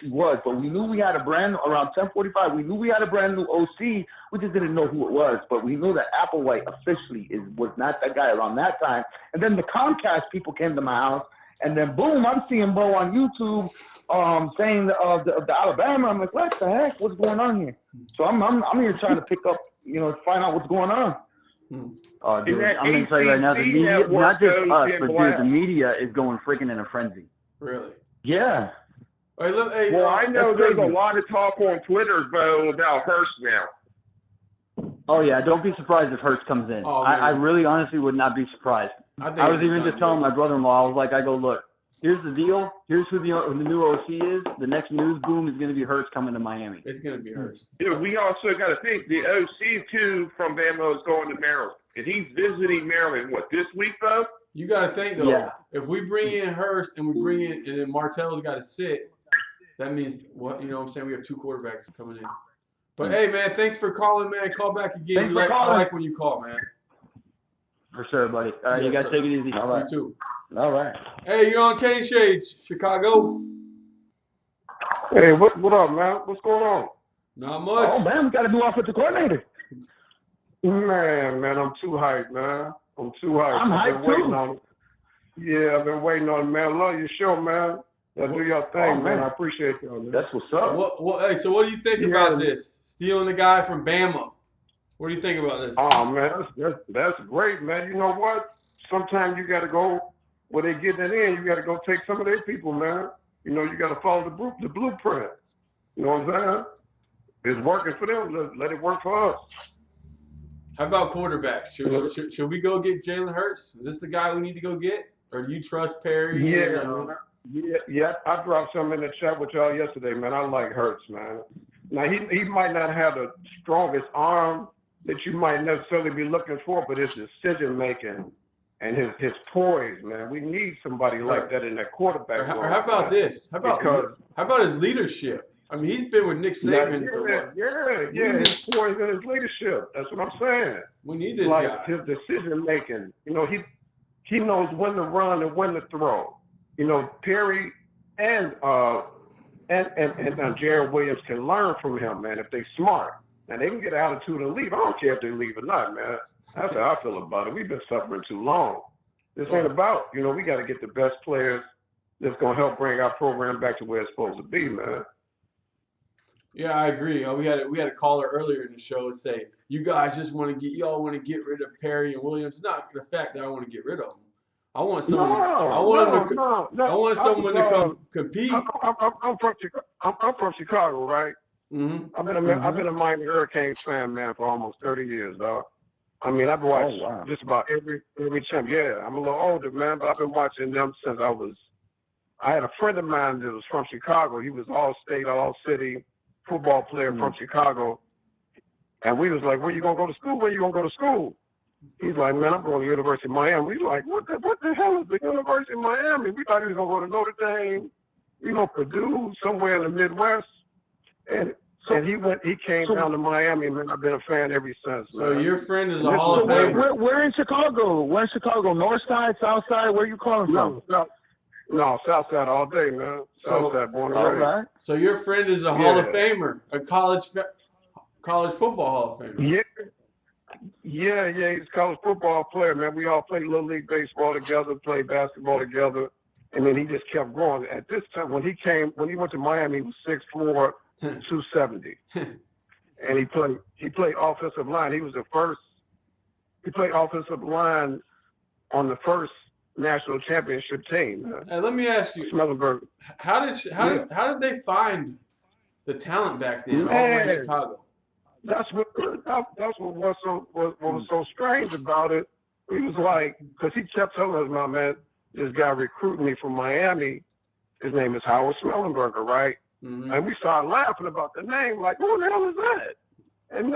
was, but we knew we had a brand around 10:45. We knew we had a brand new OC. We just didn't know who it was, but we knew that Applewhite officially was not that guy around that time. And then the Comcast people came to my house. And then boom, I'm seeing Bo on YouTube saying the Alabama. I'm like, what the heck? What's going on here? So I'm here trying to pick up, find out what's going on. Oh, dude, I'm gonna tell you right now, the media, not just us, but dude, the media is going freaking in a frenzy. Really? Yeah. Well, I know there's a lot of talk on Twitter, Bo, about Hurst now. Oh yeah, don't be surprised if Hurst comes in. I really, honestly, would not be surprised. I was even just telling my brother-in-law, I was like, look, here's the deal. Here's who the new OC is. The next news boom is going to be Hurst coming to Miami. It's going to be Hurst. Yeah, we also got to think the OC, too, from Bama is going to Maryland. And he's visiting Maryland, this week, though? You got to think, though, if we bring in Hurst and then Martell's got to sit, that means, what I'm saying? We have two quarterbacks coming in. But, hey, man, thanks for calling, man. Call back again. I like when you call, man. For sure, buddy. All right, you guys take it easy. All right. You too. All right. Hey, you're on Kane Shades, Chicago. Hey, what up, man? What's going on? Not much. Oh, man, we got a new offensive coordinator. Man, I'm too hyped, man. I'm too hyped. I'm I've hyped, been waiting too. on it. Yeah, I've been waiting on it, man. I love your show, man. Y'all do your thing, man. I appreciate y'all, man. That's what's up. Hey, so what do you think about this? Stealing the guy from Bama. What do you think about this? Oh, man, that's great, man. You know what? Sometimes you got to go where they getting it in. You got to go take some of their people, man. You got to follow the blueprint. You know what I'm saying? It's working for them. Let it work for us. How about quarterbacks? Should we go get Jalen Hurts? Is this the guy we need to go get? Or do you trust Perry? Yeah. I dropped something in the chat with y'all yesterday, man. I like Hurts, man. Now, he might not have the strongest arm that you might necessarily be looking for, but his decision-making and his poise, man. We need somebody like that in that quarterback role. Or how about this? How about his leadership? I mean, he's been with Nick Saban for what? Yeah, his poise and his leadership. That's what I'm saying. We need this guy. His decision-making. He knows when to run and when to throw. Perry and Jared Williams can learn from him, man, if they're smart. And they can get attitude and leave. I don't care if they leave or not, man. That's how I feel about it. We've been suffering too long. This ain't about, we got to get the best players that's going to help bring our program back to where it's supposed to be, man. Yeah, I agree. We had a caller earlier in the show say, you guys just want to get rid of Perry and Williams. It's not the fact that I want to get rid of them. I want someone. I want someone to come compete. I'm from Chicago, right? Mm-hmm. I've been a Miami Hurricanes fan, man, for almost 30 years, dog. I mean, I've watched just about every champ. Yeah, I'm a little older, man, but I've been watching them since I had a friend of mine that was from Chicago. He was all-state, all-city football player from Chicago. And we was like, where you going to go to school? Where you going to go to school? He's like, man, I'm going to University of Miami. He's like, what the hell is the University of Miami? We thought he was going to go to Notre Dame, Purdue, somewhere in the Midwest. And he came down to Miami, and I've been a fan ever since. So man. your friend is a Hall of Famer. Where in Chicago? Where in Chicago? North side, south side? Where you calling from? No, south side all day, man. South side, born and raised. So your friend is a Hall of Famer, a college football Hall of Famer. Yeah, he's a college football player, man. We all played Little League baseball together, played basketball together, and then he just kept growing. At this time, when he went to Miami, he was 6'4", 270, and he played offensive line. He played offensive line on the first national championship team. Hey, let me ask you, Smellenberg. how did they find the talent back then all the way in Chicago? That's what was so strange about it. He was like, because he kept telling us, man, this guy recruiting me from Miami, his name is Howard Smellenberger, right? Mm-hmm. And we started laughing about the name, like, who the hell is that? And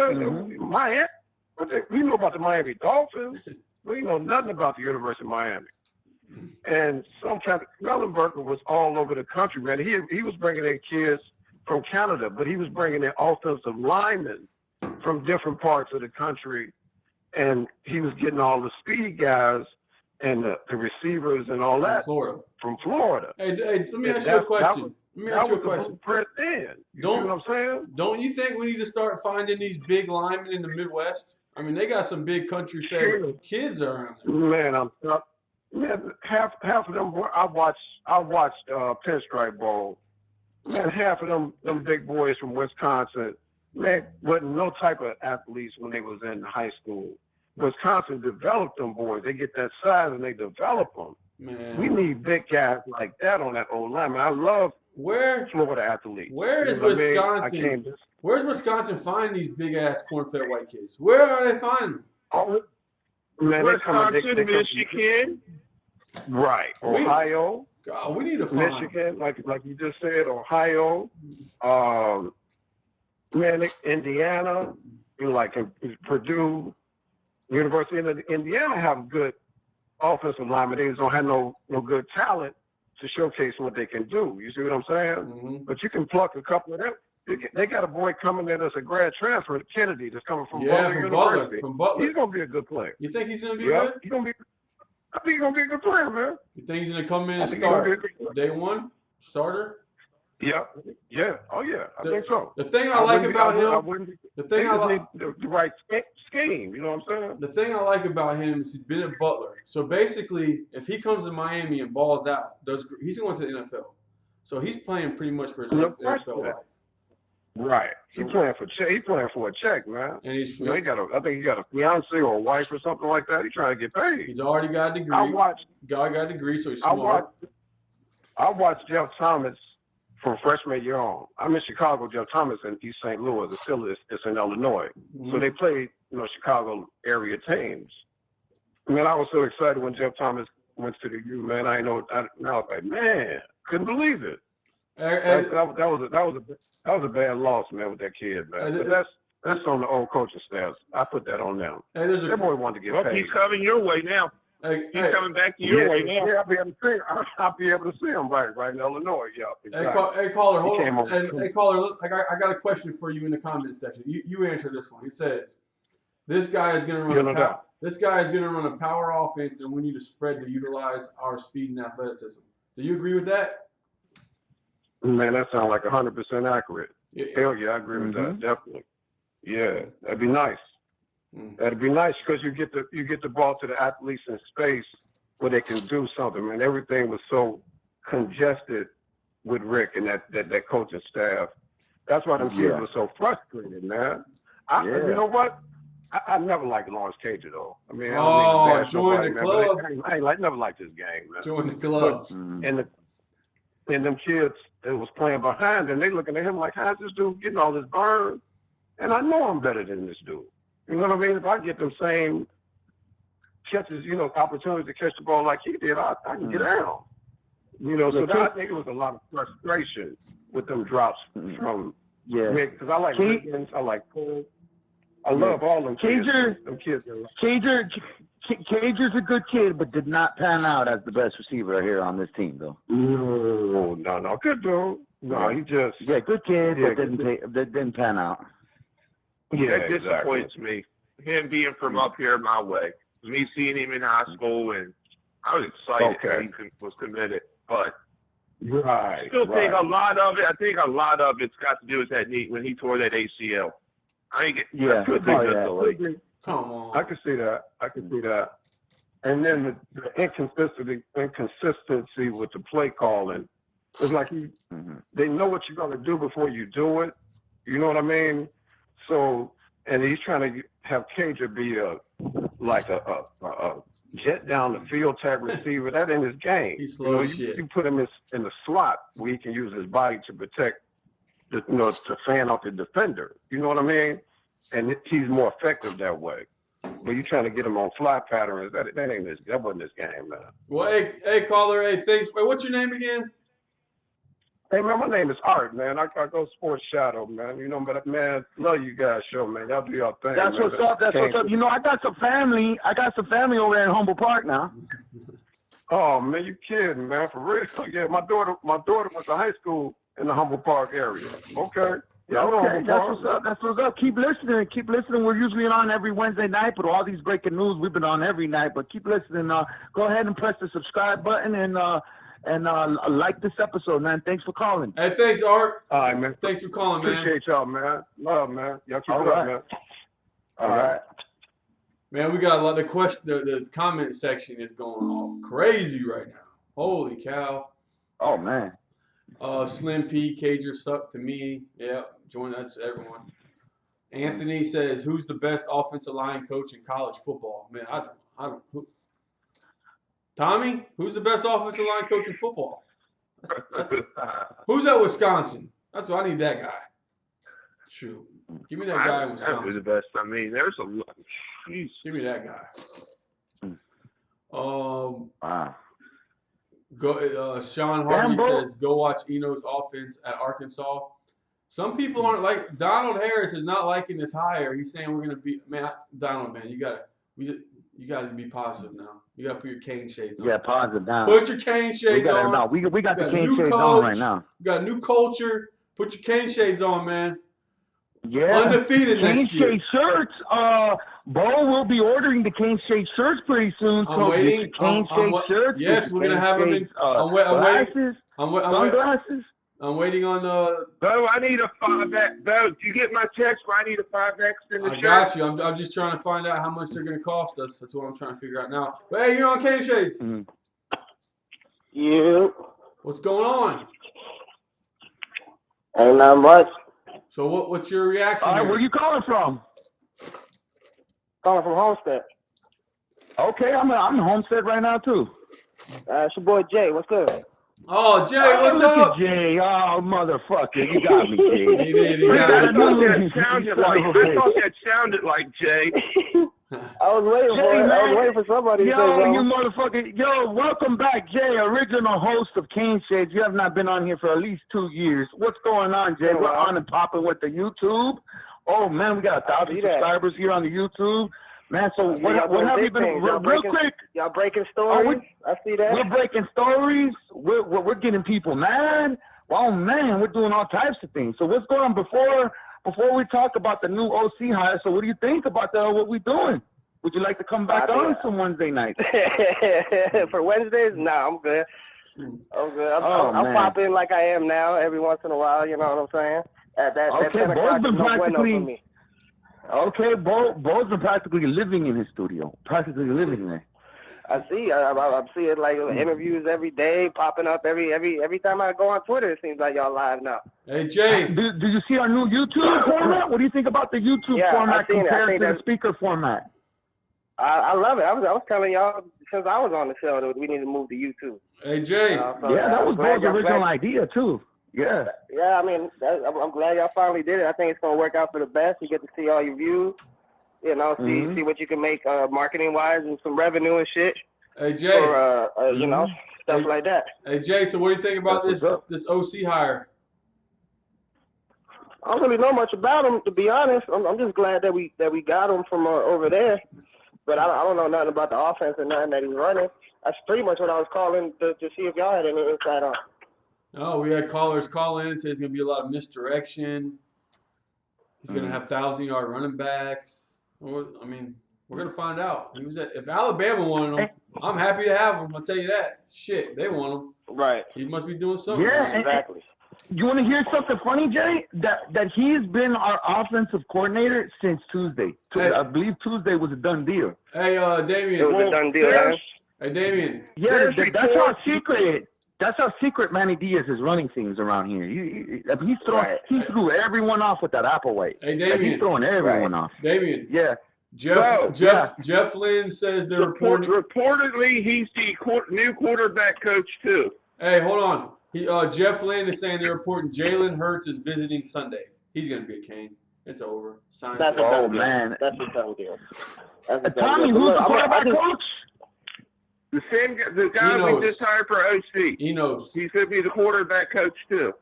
Miami, we know about the Miami Dolphins. We know nothing about the University of Miami. And sometimes Smellenberger was all over the country, man. He was bringing in kids from Canada, but he was bringing in offensive linemen from different parts of the country, and he was getting all the speed guys and the receivers and all that from Florida. Hey, let me ask you a question. That was the blueprint then. You know what I'm saying? Don't you think we need to start finding these big linemen in the Midwest? I mean, they got some big country fed kids around there. Man, half of them. I watched Pinstripe Bowl. Man, half of them big boys from Wisconsin, man, wasn't no type of athletes when they was in high school. Wisconsin developed them boys. They get that size and they develop them. Man. We need big guys like that on that old line. Man, I love Florida athletes. Where is Wisconsin? Where's Wisconsin finding these big ass corn-fed white kids? Where are they finding them? Oh, man, Wisconsin, Michigan. Right. Ohio. God, we need to find Michigan, like you just said, Ohio, Indiana, like Purdue, University of Indiana have good offensive linemen. They just don't have no good talent to showcase what they can do. You see what I'm saying? Mm-hmm. But you can pluck a couple of them. They got a boy coming in that's a grad transfer, Kennedy, that's coming from Butler University. From Butler. He's gonna be a good player. You think he's gonna be good? I think he's gonna be a good player, man. You think he's gonna come in and start day one starter? Yeah. Oh yeah, I think so. The thing I like about him, the right scheme. You know what I'm saying? The thing I like about him is he's been at Butler. So basically, if he comes to Miami and balls out, he's going to the NFL. So he's playing pretty much for his NFL life. Right. He's playing for a check, man. And he's I think he got a fiance or a wife or something like that. He's trying to get paid. He's already got a degree. Got a degree, so he's smart. I watched Jeff Thomas from freshman year on. I'm in Chicago. Jeff Thomas in East St. Louis. It's in Illinois. Mm-hmm. So they played, Chicago area teams. I mean, I was so excited when Jeff Thomas went to the U. Man, I was like, man, couldn't believe it. That was a bad loss, man, with that kid, man. But that's on the old coaching staff. I put that on them. That boy wanted to get paid. He's coming your way now. He's coming back to your way now. Yeah, I'll be able to see him right in Illinois. Yeah. Exactly. Hey caller, hold on. Hey caller, I got a question for you in the comments section. You answer this one. He says, this guy is going to run a power offense, and we need to spread to utilize our speed and athleticism. Do you agree with that? Man, that sounds like 100% accurate. Yeah. Hell yeah, I agree with that, definitely. Yeah, that'd be nice. That'd be nice because you get the ball to the athletes in space where they can do something. Man, everything was so congested with Rick and that coaching staff. That's why them kids were so frustrated, man. You know what? I never liked Lawrence Cager though. I mean, join the club. I never liked this game, man. Join the club. And them kids that was playing behind them, they looking at him like, how's this dude getting all this burn? And I know I'm better than this dude. You know what I mean? If I get them same catches, opportunities to catch the ball like he did, I can get down. I think it was a lot of frustration with them drops from Rick. Because I like Riggins, I like Cole, I love all them kids. Cager, Them kids are Cager's a good kid, but did not pan out as the best receiver here on this team, though. no, good dude. No, he just good kid, yeah, but didn't pan out. Yeah, That disappoints me. Him being from up here my way. Me seeing him in high school, and I was excited that he was committed. But I still think a lot of it. I think a lot of it's got to do with that knee when he tore that ACL. I think Come on. I can see that. And then the inconsistency with the play calling. It's like they know what you're gonna do before you do it. You know what I mean? So, and he's trying to have Cager be a jet down the field type receiver. That ain't his game. He's slow as shit. You put him in the slot where he can use his body to protect to fan off the defender. You know what I mean? And he's more effective that way. But you trying to get him on fly patterns, that wasn't his game, man. Well, hey, caller, hey, thanks. Wait, what's your name again? Hey, man, my name is Art, man. I go Sports Shadow, man. You know, but, man, love you guys show, man. Y'all do your thing. That's what's up. That's what's up. You know, I got some family over there in Humboldt Park now. Oh, man, you kidding, man. For real. Yeah, my daughter went to high school in the Humboldt Park area. Okay. Yeah, okay, that's what's up. That's what's up. Keep listening. Keep listening. We're usually on every Wednesday night, but all these breaking news, we've been on every night. But keep listening. Go ahead and press the subscribe button and like this episode, man. Thanks for calling. Hey, thanks, Art. All right, man. Thanks for calling, man. Appreciate y'all, man. Love, man. Y'all keep All it up, right. man. All right. Man, we got a lot of questions. The comment section is going all crazy right now. Holy cow. Oh, man. Slim P, Cager sucked to me. Yeah, join that to everyone. Anthony says, who's the best offensive line coach in college football? Man, I don't. Tommy, who's the best offensive line coach in football? Who's at Wisconsin? That's what I need. That guy. Shoot, give me that guy in Wisconsin. That was the best. I mean, there's a lot. Jeez. Give me that guy. Wow. Sean Harvey says, go watch Enos offense at Arkansas. Some people aren't like Donald Harris is not liking this hire. He's saying we're gonna be Donald, man. You gotta be positive now. You gotta put your cane shades on. Yeah, positive now. Put your cane shades on. No, we got the cane shades coach. on right now. We got a new culture. Put your cane shades on, man. Yeah. Undefeated next year. Cane shade shirts. Bo will be ordering the cane shade shirts pretty soon. I'm waiting. Cane shade shirts. Yes, we're gonna have them in. Sunglasses. I'm waiting on the. Bo, I need a 5X. Bo, did you get my text where I need a 5X in the shirt? I got you. I'm just trying to find out how much they're going to cost us. That's what I'm trying to figure out now. But hey, you're on Cane Shades. Yeah. What's going on? Ain't not much. So what's your reaction? All right, where you calling from? Calling from Homestead. Okay, I'm in Homestead right now too. It's your boy Jay. What's good? Oh, Jay, what's look up? At Jay. Oh, motherfucker. You got me, Jay. He did. I thought that sounded like Jay. I was waiting for it. I was waiting for somebody to say something. You motherfucker. Yo, welcome back, Jay, original host of Cane Shades. You have not been on here for at least 2 years. What's going on, Jay? We're on and popping with the YouTube. Oh, man, we got 1,000 subscribers here on the YouTube. Man, so what have you been real quick? Y'all breaking stories? I see that. We're breaking stories. We're getting people mad. Oh man, we're doing all types of things. So what's going on before we talk about the new OC hire? So what do you think about what we're doing? Would you like to come back on some Wednesday night? For Wednesdays? Nah, I'm good. I'm good. I'll pop in like I am now every once in a while. You know what I'm saying? That 10 o'clock is no bueno for me. Okay, Bo's been practically living in his studio, practically living there. I see. I'm seeing like interviews every day popping up every time I go on Twitter. It seems like y'all live now. Hey Jay, do you see our new YouTube format? What do you think about the YouTube format compared to the speaker format? I love it. I was telling y'all since I was on the show that we need to move to YouTube. Hey Jay, that was Bo's original idea too. Yeah. Yeah, I mean, I'm glad y'all finally did it. I think it's gonna work out for the best. You get to see all your views, you know, see what you can make marketing wise and some revenue and shit. Hey Jay, or you know, stuff like that. Hey Jay, so what do you think about this OC hire? I don't really know much about him, to be honest. I'm just glad that we got him from over there. But I don't know nothing about the offense and nothing that he's running. That's pretty much what I was calling to see if y'all had any insight on. Oh, we had callers call in, say there's going to be a lot of misdirection. He's going to have 1,000-yard running backs. Well, I mean, we're going to find out. If Alabama wanted him, I'm happy to have him. I'll tell you that. Shit, they want him. Right. He must be doing something. Yeah, exactly. You want to hear something funny, Jay? That he's been our offensive coordinator since Tuesday. Hey. I believe Tuesday was a done deal. Hey, Damien. It was a done deal, man. Hey, Damien. Yeah, that's how secret. That's how secret Manny Diaz is running things around here. He's throwing. Right. He threw everyone off with that Applewhite. Hey, Like, Damien. he's throwing everyone off. Damien. Yeah. Jeff Lynn says they're reporting. Reportedly, he's the new quarterback coach too. Hey, hold on. Jeff Lynn is saying they're reporting Jalen Hurts is visiting Sunday. He's going to be a Cane. It's over. Sign That's it. a done deal. That's a done deal. Tommy, who's the quarterback coach? The guy Enos. we just hired for OC. Enos. He's going to be the quarterback coach too.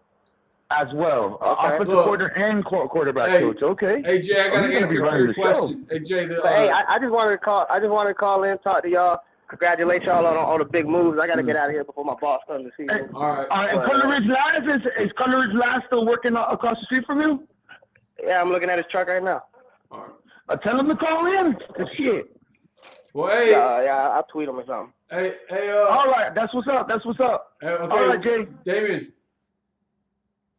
As well. Offensive Look. coordinator and quarterback Hey. coach. Okay. Hey, Jay, I got to he's gonna answer be to running your the show. question. Hey, Jay, But hey, I just wanted to call. I just wanted to call in, talk to y'all, congratulate y'all on the big moves. I got to get out of here before my boss comes to see me. all right. And Coleridge Laz is Coleridge Laz still working across the street from you? Yeah, I'm looking at his truck right now. All right. Tell him to call in. Shit. Well, hey. Yeah, I'll tweet him or something. Hey, All right, that's what's up. That's what's up. Hey, okay. All right, Jay. Damien.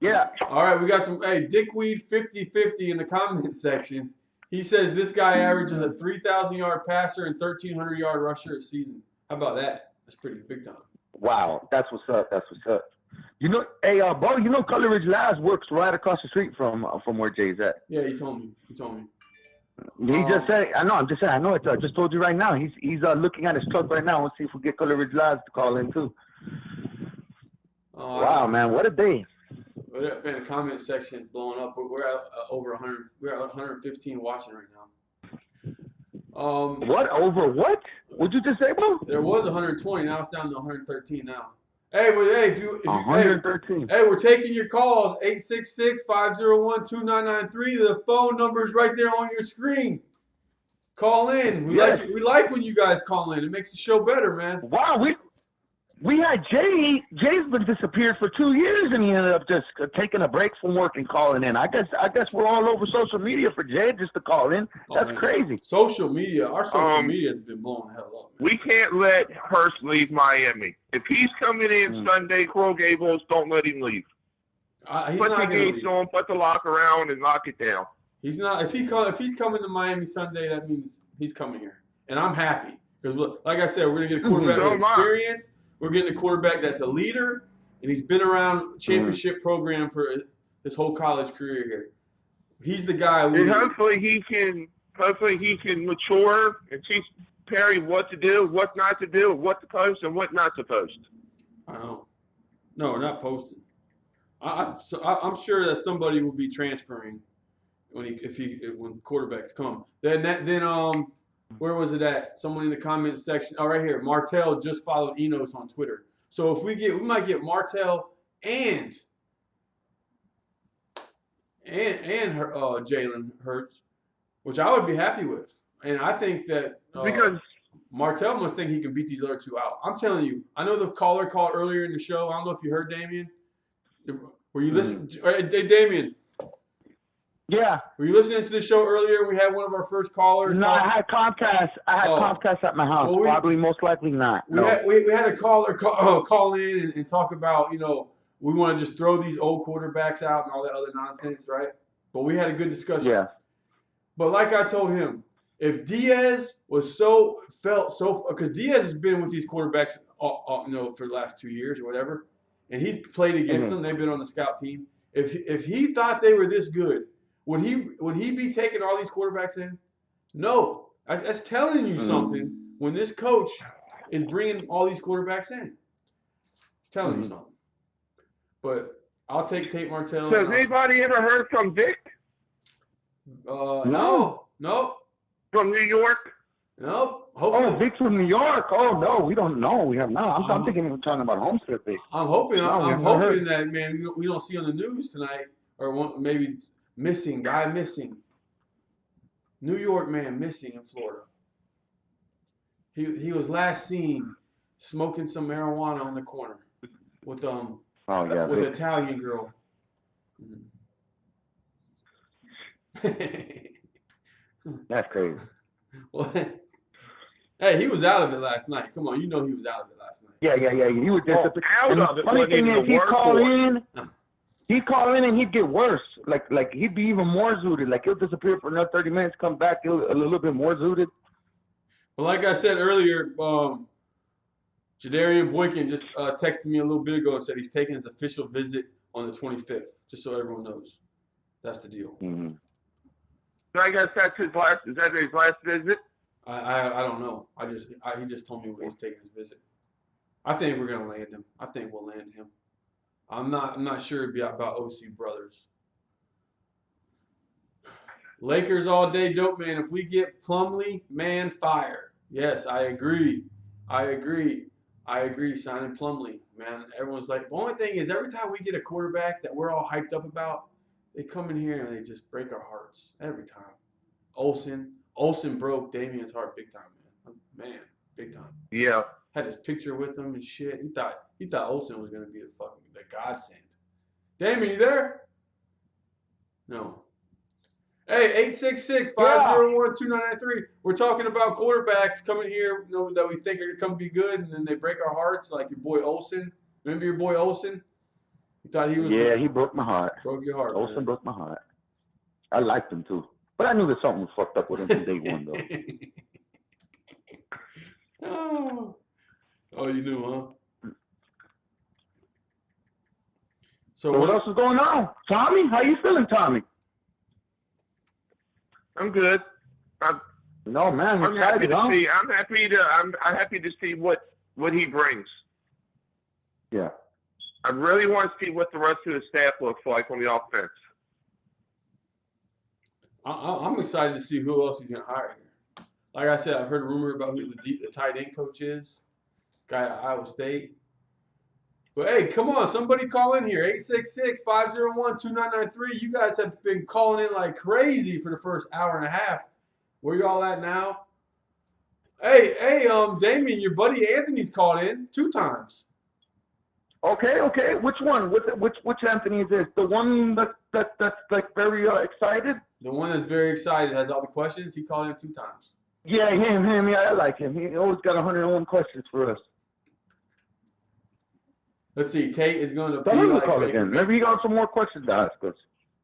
Yeah. All right, we got some. Hey, Dickweed 50-50 in the comment section. He says this guy averages a 3,000-yard passer and 1,300-yard rusher a season. How about that? That's pretty big time. Wow, that's what's up. That's what's up. You know, hey, Bo, you know Coleridge Laz works right across the street from where Jay's at. Yeah, he told me. He just said, I know. I'm just saying, I know it. I just told you right now. He's looking at his truck right now. Let's see if we get Coleridge Laz to call in too. Wow, man, what a day! Man, the comment section is blowing up. We're at over 100. We're at 115 watching right now. What over what? What'd you just say, bro? There was 120. Now it's down to 113 now. Hey, but hey, if you 113. Hey, we're taking your calls. 866-501-2993. The phone number is right there on your screen. Call in. We like when you guys call in. It makes the show better, man. Wow, we had Jay. Jay's been disappeared for 2 years, and he ended up just taking a break from work and calling in. I guess we're all over social media for Jay just to call in. That's crazy. Social media, our social media has been blowing the hell up. We can't let Hurst leave Miami. If he's coming in Sunday, Coral Gables, don't let him leave. Put the gates on, put the lock around, and lock it down. He's not. If he's coming to Miami Sunday, that means he's coming here, and I'm happy because, like I said, we're gonna get a quarterback with experience. We're getting a quarterback that's a leader, and he's been around championship program for his whole college career here. He's the guy. And hopefully he can mature and teach Perry what to do, what not to do, what to post and what not to post. I know. No, we're not posting. I'm sure that somebody will be transferring when the quarterbacks come. Then where was it at? Someone in the comment section. Oh, right here. Martell just followed Enos on Twitter. So if we might get Martell and Jalen Hurts, which I would be happy with. And I think that because Martell must think he can beat these other two out. I'm telling you. I know the caller called earlier in the show. I don't know if you heard Damien. Were you listening? Hey, Damien. Yeah. Were you listening to the show earlier? We had one of our first callers. No, I had Comcast. Comcast at my house. Well, Probably, most likely not. We had a caller call in and talk about, we want to just throw these old quarterbacks out and all that other nonsense, right? But we had a good discussion. Yeah. But like I told him, if Diaz because Diaz has been with these quarterbacks, for the last 2 years or whatever, and he's played against them. They've been on the scout team. If he thought they were this good, would he be taking all these quarterbacks in? No. That's telling you something when this coach is bringing all these quarterbacks in. It's telling you something. But I'll take Tate Martell. Has anybody ever heard from Vic? No. From New York? Nope. Hopefully. Oh, Vic from New York. Oh no, we don't know. We have not. I'm thinking we're talking about Homestead Vic. I'm hoping that, man, we don't see on the news tonight or one, maybe it's missing, guy missing. New York man missing in Florida. He was last seen smoking some marijuana on the corner with with Italian girl. That's crazy. Well, hey, he was out of it last night. Come on, you know he was out of it last night. Yeah. He was just out of it. Funny thing is, he'd call in. No. He'd call in and he'd get worse. Like he'd be even more zooted. Like he'll disappear for another 30 minutes, come back a little bit more zooted. Well, like I said earlier, Jadarian Boykin just texted me a little bit ago and said he's taking his official visit on the 25th, just so everyone knows. That's the deal. Mm-hmm. So I guess that's his last. Is that his last visit? I don't know. He just told me when he's taking his visit. I think we're gonna land him. I think we'll land him. I'm not sure it'd be about OC brothers. Lakers all day, dope man. If we get Plumlee, man, fire. Yes, I agree. Signing Plumlee, man. Everyone's like, the only thing is, every time we get a quarterback that we're all hyped up about, they come in here and they just break our hearts every time. Olsen broke Damian's heart big time, man. Big time. Yeah. Had his picture with him and shit. He thought Olsen was gonna be the godsend. Damian, you there? No. Hey, 866-501-2993. We're talking about quarterbacks coming here, that we think are gonna come be good, and then they break our hearts, like your boy Olsen. Remember your boy Olsen? You thought he was. Yeah, he broke my heart. Broke your heart. Olsen broke my heart. I liked him too, but I knew that something was fucked up with him from day one, though. Oh, you knew, huh? So what else is going on, Tommy? How you feeling, Tommy? I'm good. I'm excited, happy I'm happy to see what he brings. Yeah. I really want to see what the rest of the staff looks like on the offense. I'm excited to see who else he's gonna hire here. Like I said, I've heard a rumor about who the tight end coach is. Guy at Iowa State. But hey, come on, somebody call in here. 866-501-2993. You guys have been calling in like crazy for the first hour and a half. Where y'all at now? Hey, Damien, your buddy Anthony's called in 2 times. Okay. Which one? Which Anthony is this? The one that's like very excited? The one that's very excited, has all the questions. He called in 2 times. Yeah, him. Yeah, I like him. He always got 101 questions for us. Let's see. Tate is going to be like call again. Maybe he got some more questions to ask us.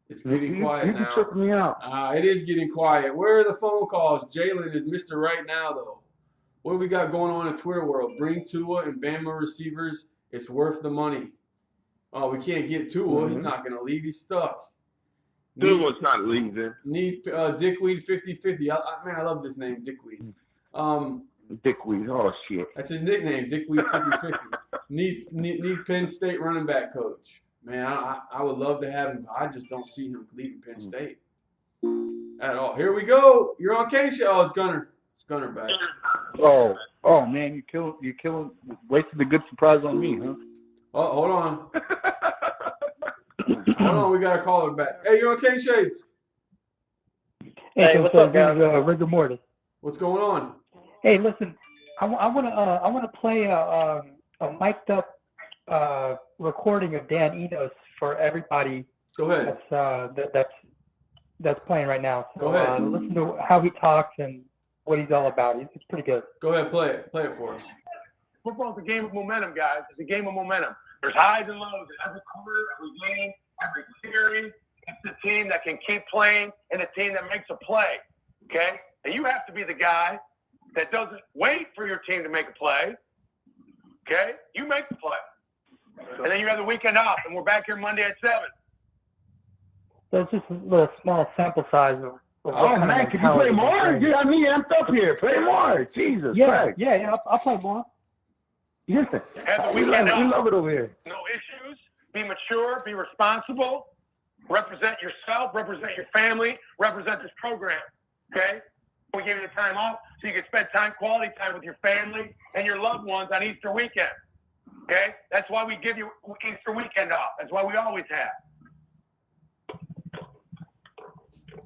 It's getting quiet now. He's tripping me out. It is getting quiet. Where are the phone calls? Jalen is Mr. Right Now, though. What do we got going on in the Twitter world? Bring Tua and Bama receivers. It's worth the money. Oh, we can't get Tua. Mm-hmm. He's not going to leave. He's stuck. Tua's not leaving. Need Dickweed 50-50. Man, I love this name, Dickweed. Dickweed. Oh, shit. That's his nickname, Dickweed 50-50. Need Penn State running back coach. Man, I would love to have him. I just don't see him leaving Penn State at all. Here we go. You're on K Show. Oh, it's Gunner. It's Gunner back. Oh man, you're killing. Wasted a good surprise on me, huh? Oh, hold on. Hold on, we got a caller back. Hey, you're on K Shades. Hey, what's up, guys? Rigor Mortis. What's going on? Hey, listen, I want to play a mic'd up recording of Dan Enos for everybody. Go ahead. That's playing right now. So, go ahead. Listen to how he talks and what he's all about. It's pretty good. Go ahead, play it for us. Football's a game of momentum, guys. It's a game of momentum. There's highs and lows in every quarter, every game, every series. It's the team that can keep playing and the team that makes a play. Okay? And you have to be the guy that doesn't wait for your team to make a play. Okay? You make the play. And then you have the weekend off, and we're back here Monday at 7. So it's just a little small sample size of oh, man, can you play more? Yeah, I mean, amped up here. Play more. Jesus Christ. Yeah, I'll play more. Listen, we love it over here. No issues. Be mature. Be responsible. Represent yourself. Represent your family. Represent this program. Okay? We give you the time off so you can spend quality time with your family and your loved ones on Easter weekend. Okay? That's why we give you Easter weekend off. That's why we always have.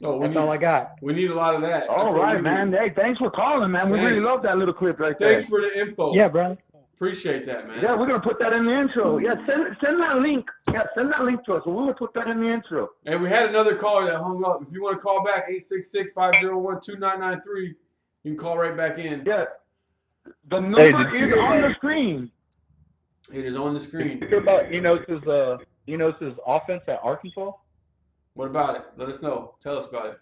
Oh, That's all I got. We need a lot of that. All right, man. Hey, thanks for calling, man. We really Thanks. love that little clip right there. Thanks for the info. Yeah, bro. Appreciate that, man. Yeah, we're gonna put that in the intro. Yeah, send that link. Yeah, send that link to us. We're gonna put that in the intro. And we had another caller that hung up. If you want to call back, 866-501-2993, you can call right back in. Yeah. The number is on the screen. It is on the screen. What about Enos's offense at Arkansas? What about it? Let us know. Tell us about it.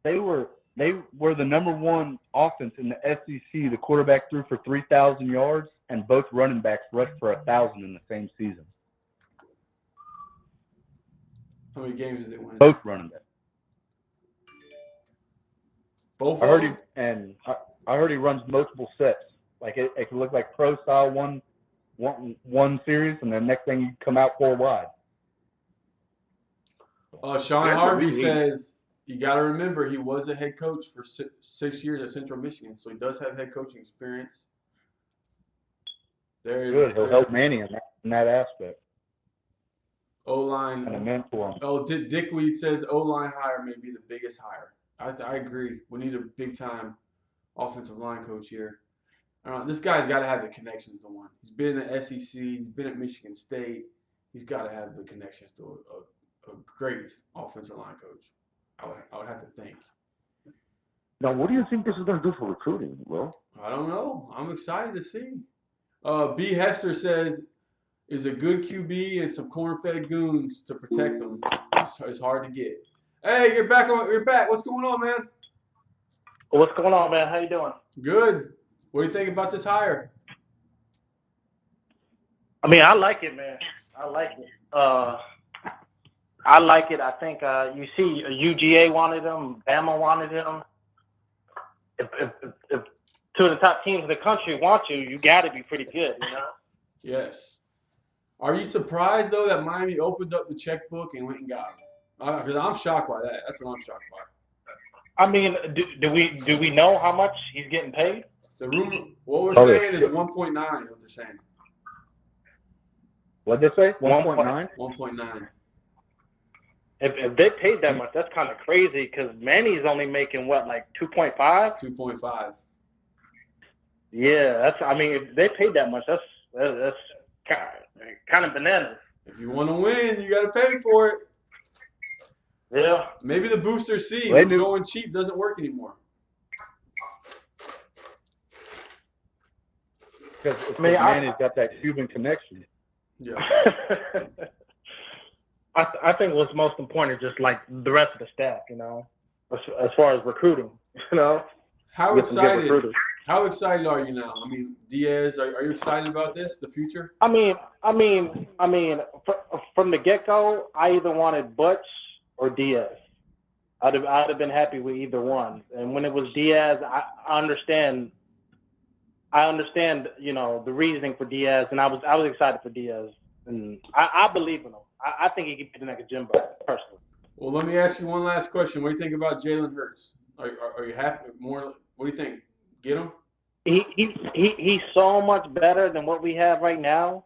They were the number one offense in the SEC. The quarterback threw for 3,000 yards, and both running backs rushed for 1,000 in the same season. How many games did they win? Both running backs. Both. I heard he runs multiple sets. Like it can look like pro style one series, and then next thing you come out 4 wide. Sean Harvey says you got to remember he was a head coach for 6 years at Central Michigan, so he does have head coaching experience. Good. He'll help Manny in that aspect. O-line. And a mentor him. Oh, Dick Weed says O-line hire may be the biggest hire. I agree. We need a big-time offensive line coach here. This guy's got to have the connections to one. He's been in the SEC. He's been at Michigan State. He's got to have the connections to a great offensive line coach. I would have to think. Now, what do you think this is going to do for recruiting, Will? I don't know. I'm excited to see. B. Hester says, is a good QB and some corn-fed goons to protect them. It's hard to get. Hey, you're back. What's going on, man? What's going on, man? How you doing? Good. What do you think about this hire? I mean, I like it, man. I like it. I like it. I think you see UGA wanted him, Bama wanted him. If two of the top teams in the country want you got to be pretty good, you know? Yes. Are you surprised, though, that Miami opened up the checkbook and went and got him? Because I'm shocked by that. That's what I'm shocked by. I mean, do we know how much he's getting paid? The rumor, what we're saying is 1.9. What they're saying. What'd they say? 1.9. 1.9. If they paid that much, that's kind of crazy. Because Manny's only making what, like 2.5? 2.5. Yeah, that's. I mean, if they paid that much, that's kind of bananas. If you want to win, you got to pay for it. Yeah. Maybe the booster C going cheap doesn't work anymore. Because Manny's got that Cuban connection. Yeah. I think what's most important is just like the rest of the staff, you know, as far as recruiting, you know. How excited are you now? I mean, Diaz, are you excited about this, the future? I mean, from the get-go, I either wanted Butch or Diaz. I'd have been happy with either one. And when it was Diaz, I understand, you know, the reasoning for Diaz, and I was excited for Diaz, and I believe in him. I think he could be the next Jimbo, personally. Well, let me ask you one last question. What do you think about Jalen Hurts? Are you happy? More? What do you think? Get him? He's so much better than what we have right now.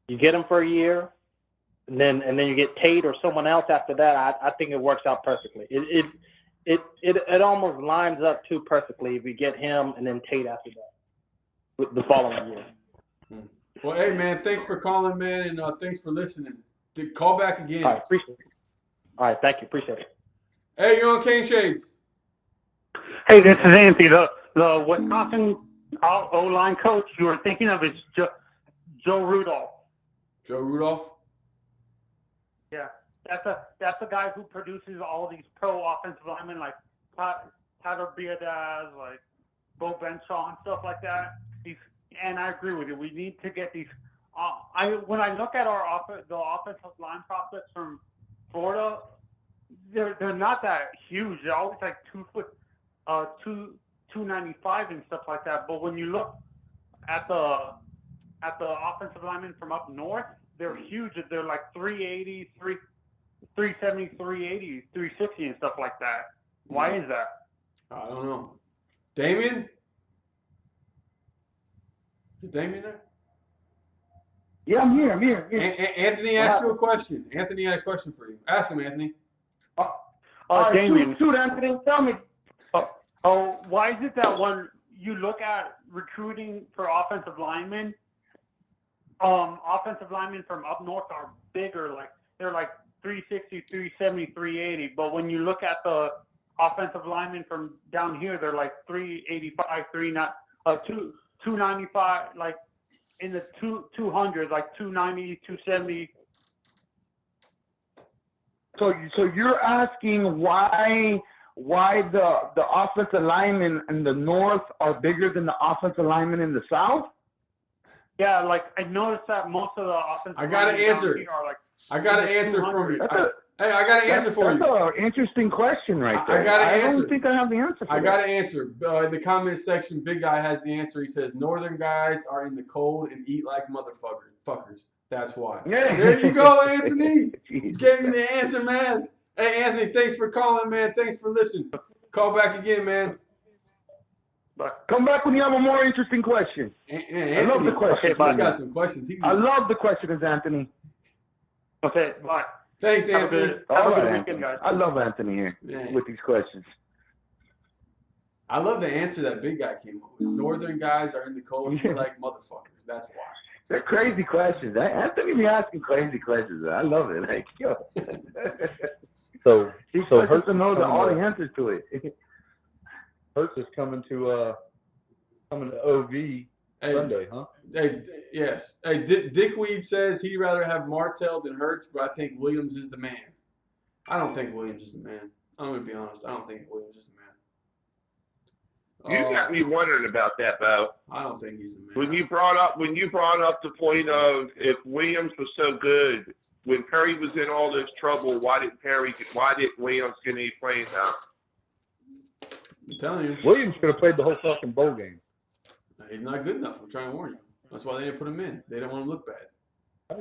You get him for a year, and then you get Tate or someone else after that. I think it works out perfectly. It almost lines up too perfectly if we get him and then Tate after that the following year. Well, hey, man, thanks for calling, man, and thanks for listening. Call back again. All right, appreciate it. All right, thank you. Appreciate it. Hey, you're on Cane Shades. Hey, this is Anthony. The Wisconsin O-line coach you were thinking of is Joe Rudolph. Joe Rudolph? Yeah, that's the guy who produces all these pro offensive linemen like Tyler Biadasz, like Bo Benshaw and stuff like that. And I agree with you. We need to get these. When I look at the offensive line prospects from Florida, they're not that huge. They're always like 295 and stuff like that. But when you look at the offensive linemen from up north, they're huge. They're like 380, 370, 380, 360 and stuff like that. Why is that? I don't know. Damien? Is Damien there? Yeah, I'm here. Anthony asked you a question. Anthony had a question for you. Ask him, Anthony. Damien. Shoot, Anthony, tell me. Why is it that when you look at recruiting for offensive linemen from up north are bigger, like they're like 360, 370, 380, but when you look at the offensive linemen from down here, they're like 385, 295, like in the 200s, like 290, 270. So you're asking why the offensive linemen in the north are bigger than the offensive linemen in the south? Yeah, like I noticed that most of the offensive I got an linemen down answer. here are like I got an in the answer for 200s. you. Hey, I got an answer for you. That's an interesting question right there. I got an answer. don't think I have the answer for I that. got an answer. In the comment section, Big Guy has the answer. He says, northern guys are in the cold and eat like motherfuckers. That's why. Yeah. There you go, Anthony. You gave me the answer, man. Hey, Anthony, thanks for calling, man. Thanks for listening. Call back again, man. Come back when you have a more interesting question. Anthony, I love the question. He's got some questions. I love the questions, Anthony. Okay, bye. Thanks, Have a Anthony. good Anthony. weekend, guys. I love Anthony here with these questions. I love the answer that Big Guy came up with. Northern guys are in the cold and eat like motherfuckers. That's why. They're crazy questions. Anthony be asking crazy questions. I love it. Like, yo. So Hurts to know all the answers to it. Hurts is coming to OV Sunday, huh? Hey, yes. Hey, Dickweed says he'd rather have Martell than Hurts, but I think Williams is the man. I don't think Williams is the man. I'm gonna be honest. I don't think Williams is the man. You got me wondering about that, Bo. I don't think he's the man. When you brought up the point of if Williams was so good, when Perry was in all this trouble, why did Williams get any playing time? I'm telling you. Williams could have played the whole fucking bowl game. He's not good enough. I'm trying to warn you. That's why they didn't put him in. They didn't want him to look bad. I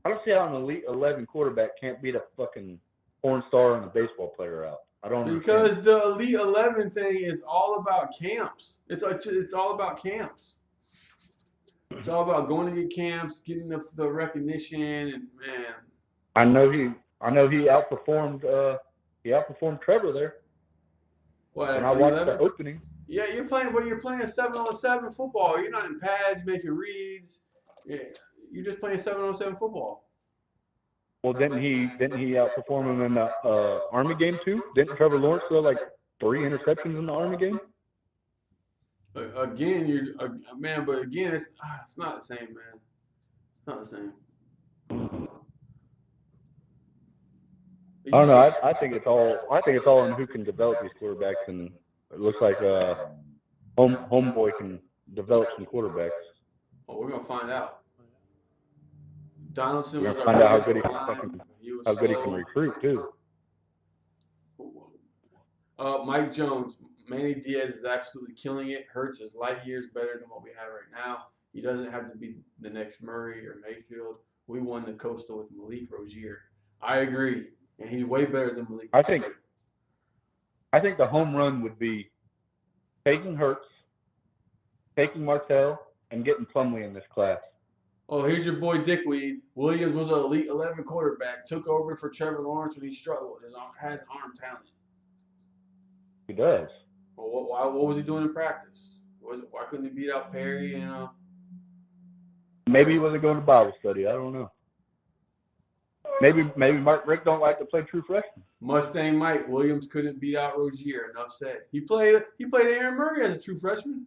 don't see how an Elite 11 quarterback can't beat a fucking porn star and a baseball player out. I don't Because understand. the Elite 11 thing is all about camps. It's all about camps. It's all about going to get camps, getting the recognition, and man. I know he outperformed Trevor there. What? When I watched the opening. Yeah, you're playing 7-on-7 football. You're not in pads making reads. Yeah, you're just playing 7-on-7 football. Well, didn't he outperform him in the Army game too? Didn't Trevor Lawrence throw like 3 interceptions in the Army game? Again, but again, it's not the same, man. It's not the same. I don't know. I think it's all on who can develop these quarterbacks, and it looks like Homeboy can develop some quarterbacks. Well, we're gonna find out. Donaldson We're was gonna find out how our good he biggest can recruit too. Mike Jones, Manny Diaz is absolutely killing it. Hurts is light years better than what we have right now. He doesn't have to be the next Murray or Mayfield. We won the Coastal with Malik Rozier. I agree, and he's way better than Malik. I think the home run would be taking Hurts, taking Martell, and getting Plumlee in this class. Oh, here's your boy Dickweed. Williams was an Elite 11 quarterback. Took over for Trevor Lawrence when he struggled. Has arm talent. He does. Well, what was he doing in practice? Why couldn't he beat out Perry and? Maybe he wasn't going to Bible study. I don't know. Maybe Mark Rick don't like to play true freshmen. Mustang Mike Williams couldn't beat out Rozier. Enough said. He played Aaron Murray as a true freshman.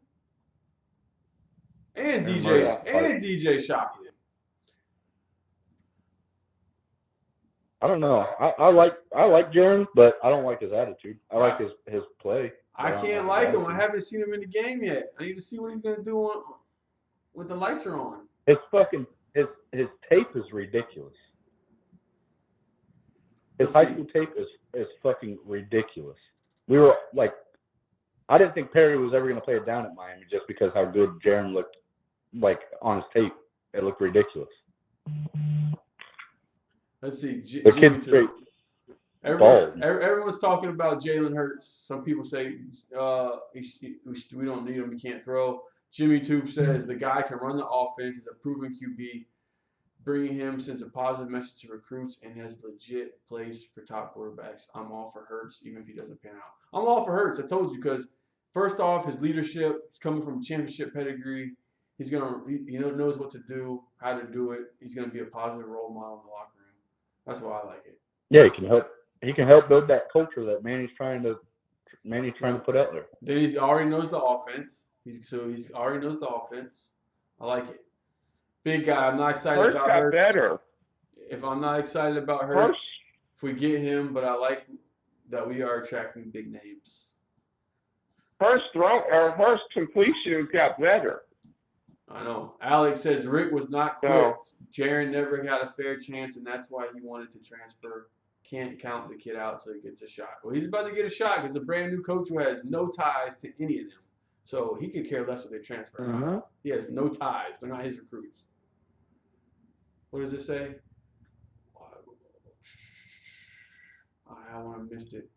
And DJ Shockley. I don't know. I like Jaron, but I don't like his attitude. I like his play. I can't like him. I haven't seen him in the game yet. I need to see what he's gonna do when the lights are on. His tape is ridiculous. His high school tape is fucking ridiculous. We were like, I didn't think Perry was ever gonna play it down at Miami just because how good Jaron looked like on his tape. It looked ridiculous. Let's see. The kid's straight. Everyone's talking about Jalen Hurts. Some people say we don't need him. He can't throw. Jimmy Tube says the guy can run the offense. He's a proven QB. bringing him sends a positive message to recruits and has legit place for top quarterbacks. I'm all for Hurts, even if he doesn't pan out. I'm all for Hurts. I told you because first off, his leadership is coming from championship pedigree. He knows what to do, how to do it. He's gonna be a positive role model in the locker room. That's why I like it. Yeah, he can help. He can help build that culture that Manny's trying to put out there. Then he already knows the offense. He's already knows the offense. I like it. Big guy. I'm not excited about Hurts. Better. If I'm not excited about Hurts, if we get him, but I like that we are attracting big names. Hurts completions got better. I know. Alex says Rick was not quick. No. Jaron never got a fair chance, and that's why he wanted to transfer. Can't count the kid out until he gets a shot. Well, he's about to get a shot because a brand new coach who has no ties to any of them. So he could care less if they transfer. Mm-hmm. He has no ties. They're not his recruits. What does it say? I want to missed it.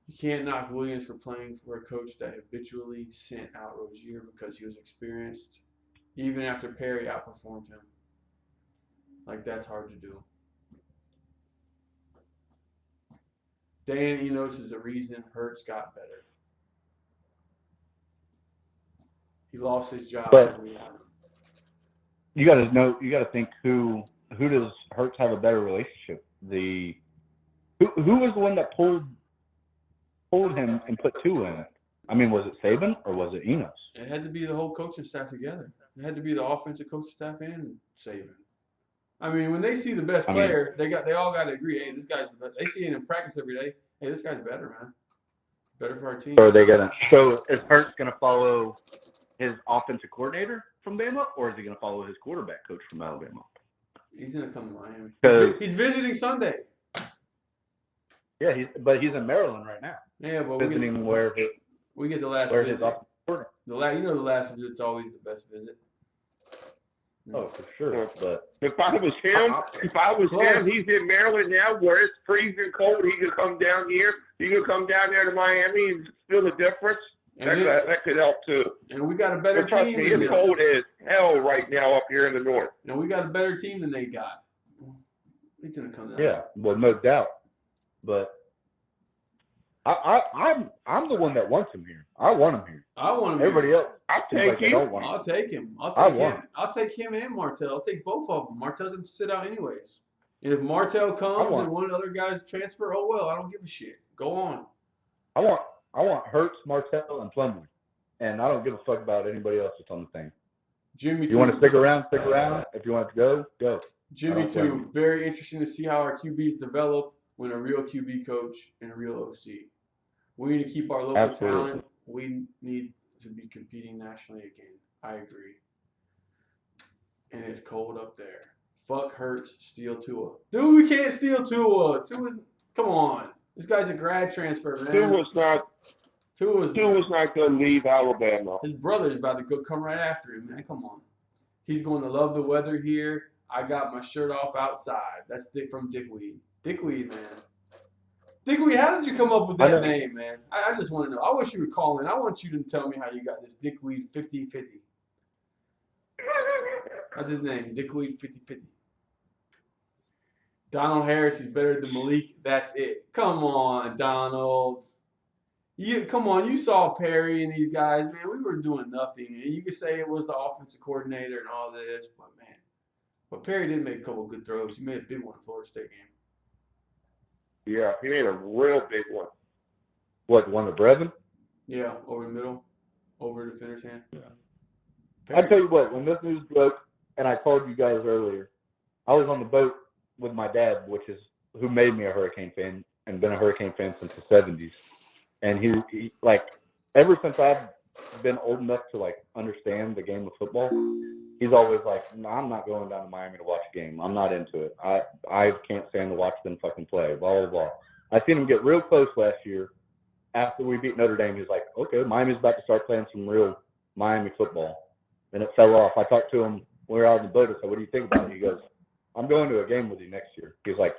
You can't knock Williams for playing for a coach that habitually sent out Rozier because he was experienced, even after Perry outperformed him. Like, that's hard to do. Dan Enos is the reason Hurts got better. He lost his job. But you got to think who does Hurts have a better relationship? Who was the one that pulled him and put two in it? I mean, was it Saban or was it Enos? It had to be the whole coaching staff together. It had to be the offensive coaching staff and Saban. I mean, when they see the best player, they all got to agree. Hey, this guy's the best. They see it in practice every day. Hey, this guy's better, man. Better for our team. So is Hurts gonna follow his offensive coordinator from Bama, or is he gonna follow his quarterback coach from Alabama? He's gonna come to Miami. He's visiting Sunday. Yeah, he's in Maryland right now. Yeah, but visiting we get the last where visit. his offensive coordinator. The last visit's always the best visit. Oh, for sure. But if I was him, he's in Maryland now where it's freezing cold. He could come down here. He could come down there to Miami and feel the difference. That could help too. And we got a better but trust team. Me, it's cold as hell right now up here in the north. And we got a better team than they got. He's gonna come down. Yeah, well, no doubt. But I'm the one that wants him here. I want him here. I want him. Everybody else, I'll take him. I'll take him. I'll take him and Martell. I'll take both of them. Martell's gonna sit out anyways. And if Martell comes and one of the other guys transfer, oh well, I don't give a shit. Go on. I want Hurts, Martell, and Plumlee, and I don't give a fuck about anybody else that's on the thing. Jimmy, you want to stick around, stick around. If you want to go, go. Jimmy too. Very interesting to see how our QBs develop when a real QB coach and a real OC. We need to keep our local talent. We need to be competing nationally again. I agree. And it's cold up there. Fuck Hurts, steal Tua. Dude, we can't steal Tua. Come on. This guy's a grad transfer, man. Tua's not going to leave Alabama. His brother's about to come right after him, man. Come on. He's going to love the weather here. I got my shirt off outside. That's from Dickweed. Dickweed, man. Dickweed, how did you come up with that name, man? I just want to know. I wish you would call in. I want you to tell me how you got this Dickweed 50-50. That's his name, Dickweed 50-50. Donald Harris is better than Malik. That's it. Come on, Donald. Come on. You saw Perry and these guys, man. We were doing nothing. And you could say it was the offensive coordinator and all this, but man. But Perry did make a couple of good throws. He made a big one in the Florida State game. Yeah, he made a real big one. What, one of Brevin? Yeah, over the middle. Over the defender's hand. Yeah. I tell you what, when this news broke, and I told you guys earlier, I was on the boat with my dad, who made me a Hurricane fan and been a Hurricane fan since the 70s. And he like, ever since I've been old enough to like understand the game of football, he's always like, no, I'm not going down to Miami to watch a game. I'm not into it. I can't stand to watch them fucking play, blah, blah, blah. I seen him get real close last year. After we beat Notre Dame, he's like, okay, Miami's about to start playing some real Miami football. Then it fell off. I talked to him when we were out on the boat. I said, what do you think about it? He goes, I'm going to a game with you next year. He's like,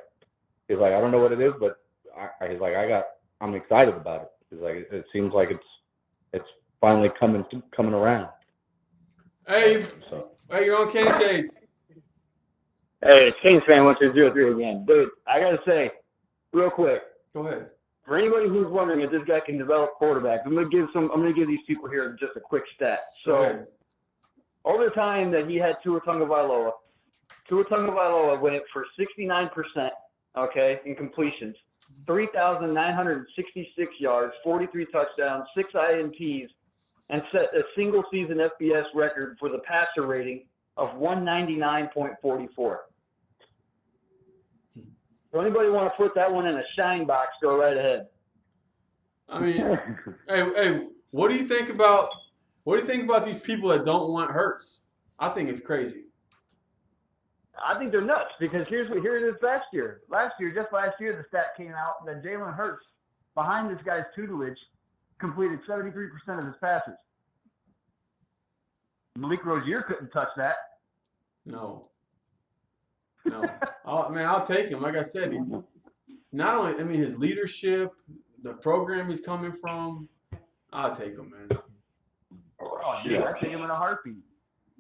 I don't know what it is, but I'm excited about it. He's like, it seems like it's finally coming around. Hey, Hey, you're on Kane Shades. Hey, it's Kings fan 1203 again. Dude, I gotta say, real quick. Go ahead. For anybody who's wondering if this guy can develop quarterbacks, I'm gonna give these people here just a quick stat. So over the time that he had Tua Tagovailoa went for 69%, okay, in completions, 3,966 yards, 43 touchdowns, 6 INTs, and set a single season FBS record for the passer rating of 199.44. So anybody want to put that one in a shine box, go right ahead. I mean, hey, what do you think about these people that don't want Hurts? I think it's crazy. I think they're nuts because here it is last year. Just last year, the stat came out that Jalen Hurts, behind this guy's tutelage, completed 73% of his passes. Malik Rozier couldn't touch that. No. I'll take him. Like I said, not only, his leadership, the program he's coming from, I'll take him, man. Oh, yeah, I'd take him in a heartbeat.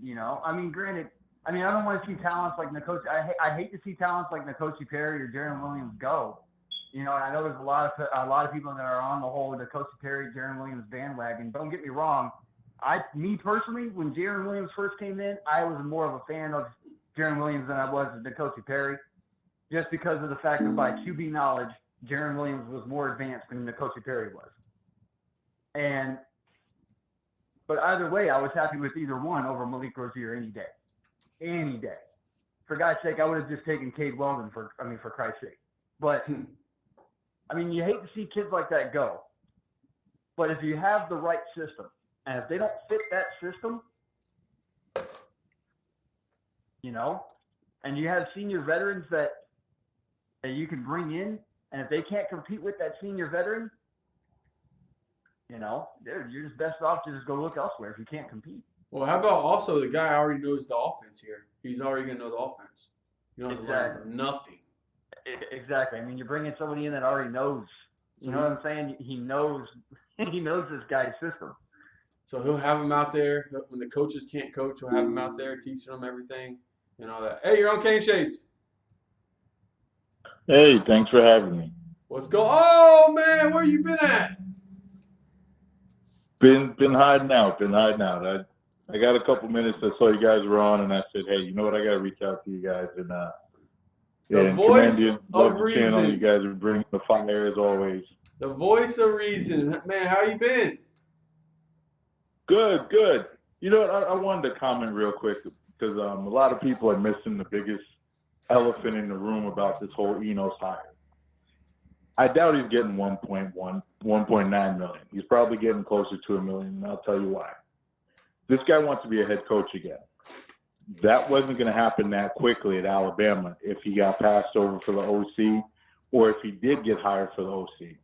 Granted, I don't want to see talents like N'Kosi. I hate to see talents like N'Kosi Perry or Jaron Williams go. And I know there's a lot of people that are on the whole N'Kosi Perry, Jaron Williams bandwagon. Don't get me wrong. Me personally, when Jaron Williams first came in, I was more of a fan of Jaron Williams than I was of N'Kosi Perry, just because of the fact that by QB knowledge, Jaron Williams was more advanced than N'Kosi Perry was. But either way, I was happy with either one over Malik Rozier any day. Any day. For God's sake, I would have just taken Cade Weldon for Christ's sake. But, you hate to see kids like that go. But if you have the right system, and if they don't fit that system, and you have senior veterans that you can bring in, and if they can't compete with that senior veteran, dude, you're just best off to just go look elsewhere if you can't compete. Well, how about also the guy already knows the offense here? He's already going to know the offense. You don't have to learn nothing. Exactly. You're bringing somebody in that already knows. You know what I'm saying? He knows this guy's system. So he'll have him out there. When the coaches can't coach, he'll have him out there teaching them everything and all that. Hey, you're on Kane Shades. Hey, thanks for having me. What's going on? Oh, man, where you been at? Been hiding out. I got a couple minutes. I saw you guys were on, and I said, hey, you know what? I got to reach out to you guys. And the voice of reason. You guys are bringing the fire as always. The voice of reason. Man, how you been? Good. You know what? I wanted to comment real quick because a lot of people are missing the biggest elephant in the room about this whole Enos hire. I doubt he's getting 1.9 million. He's probably getting closer to $1 million, and I'll tell you why. This guy wants to be a head coach again. That wasn't going to happen that quickly at Alabama if he got passed over for the OC or if he did get hired for the OC.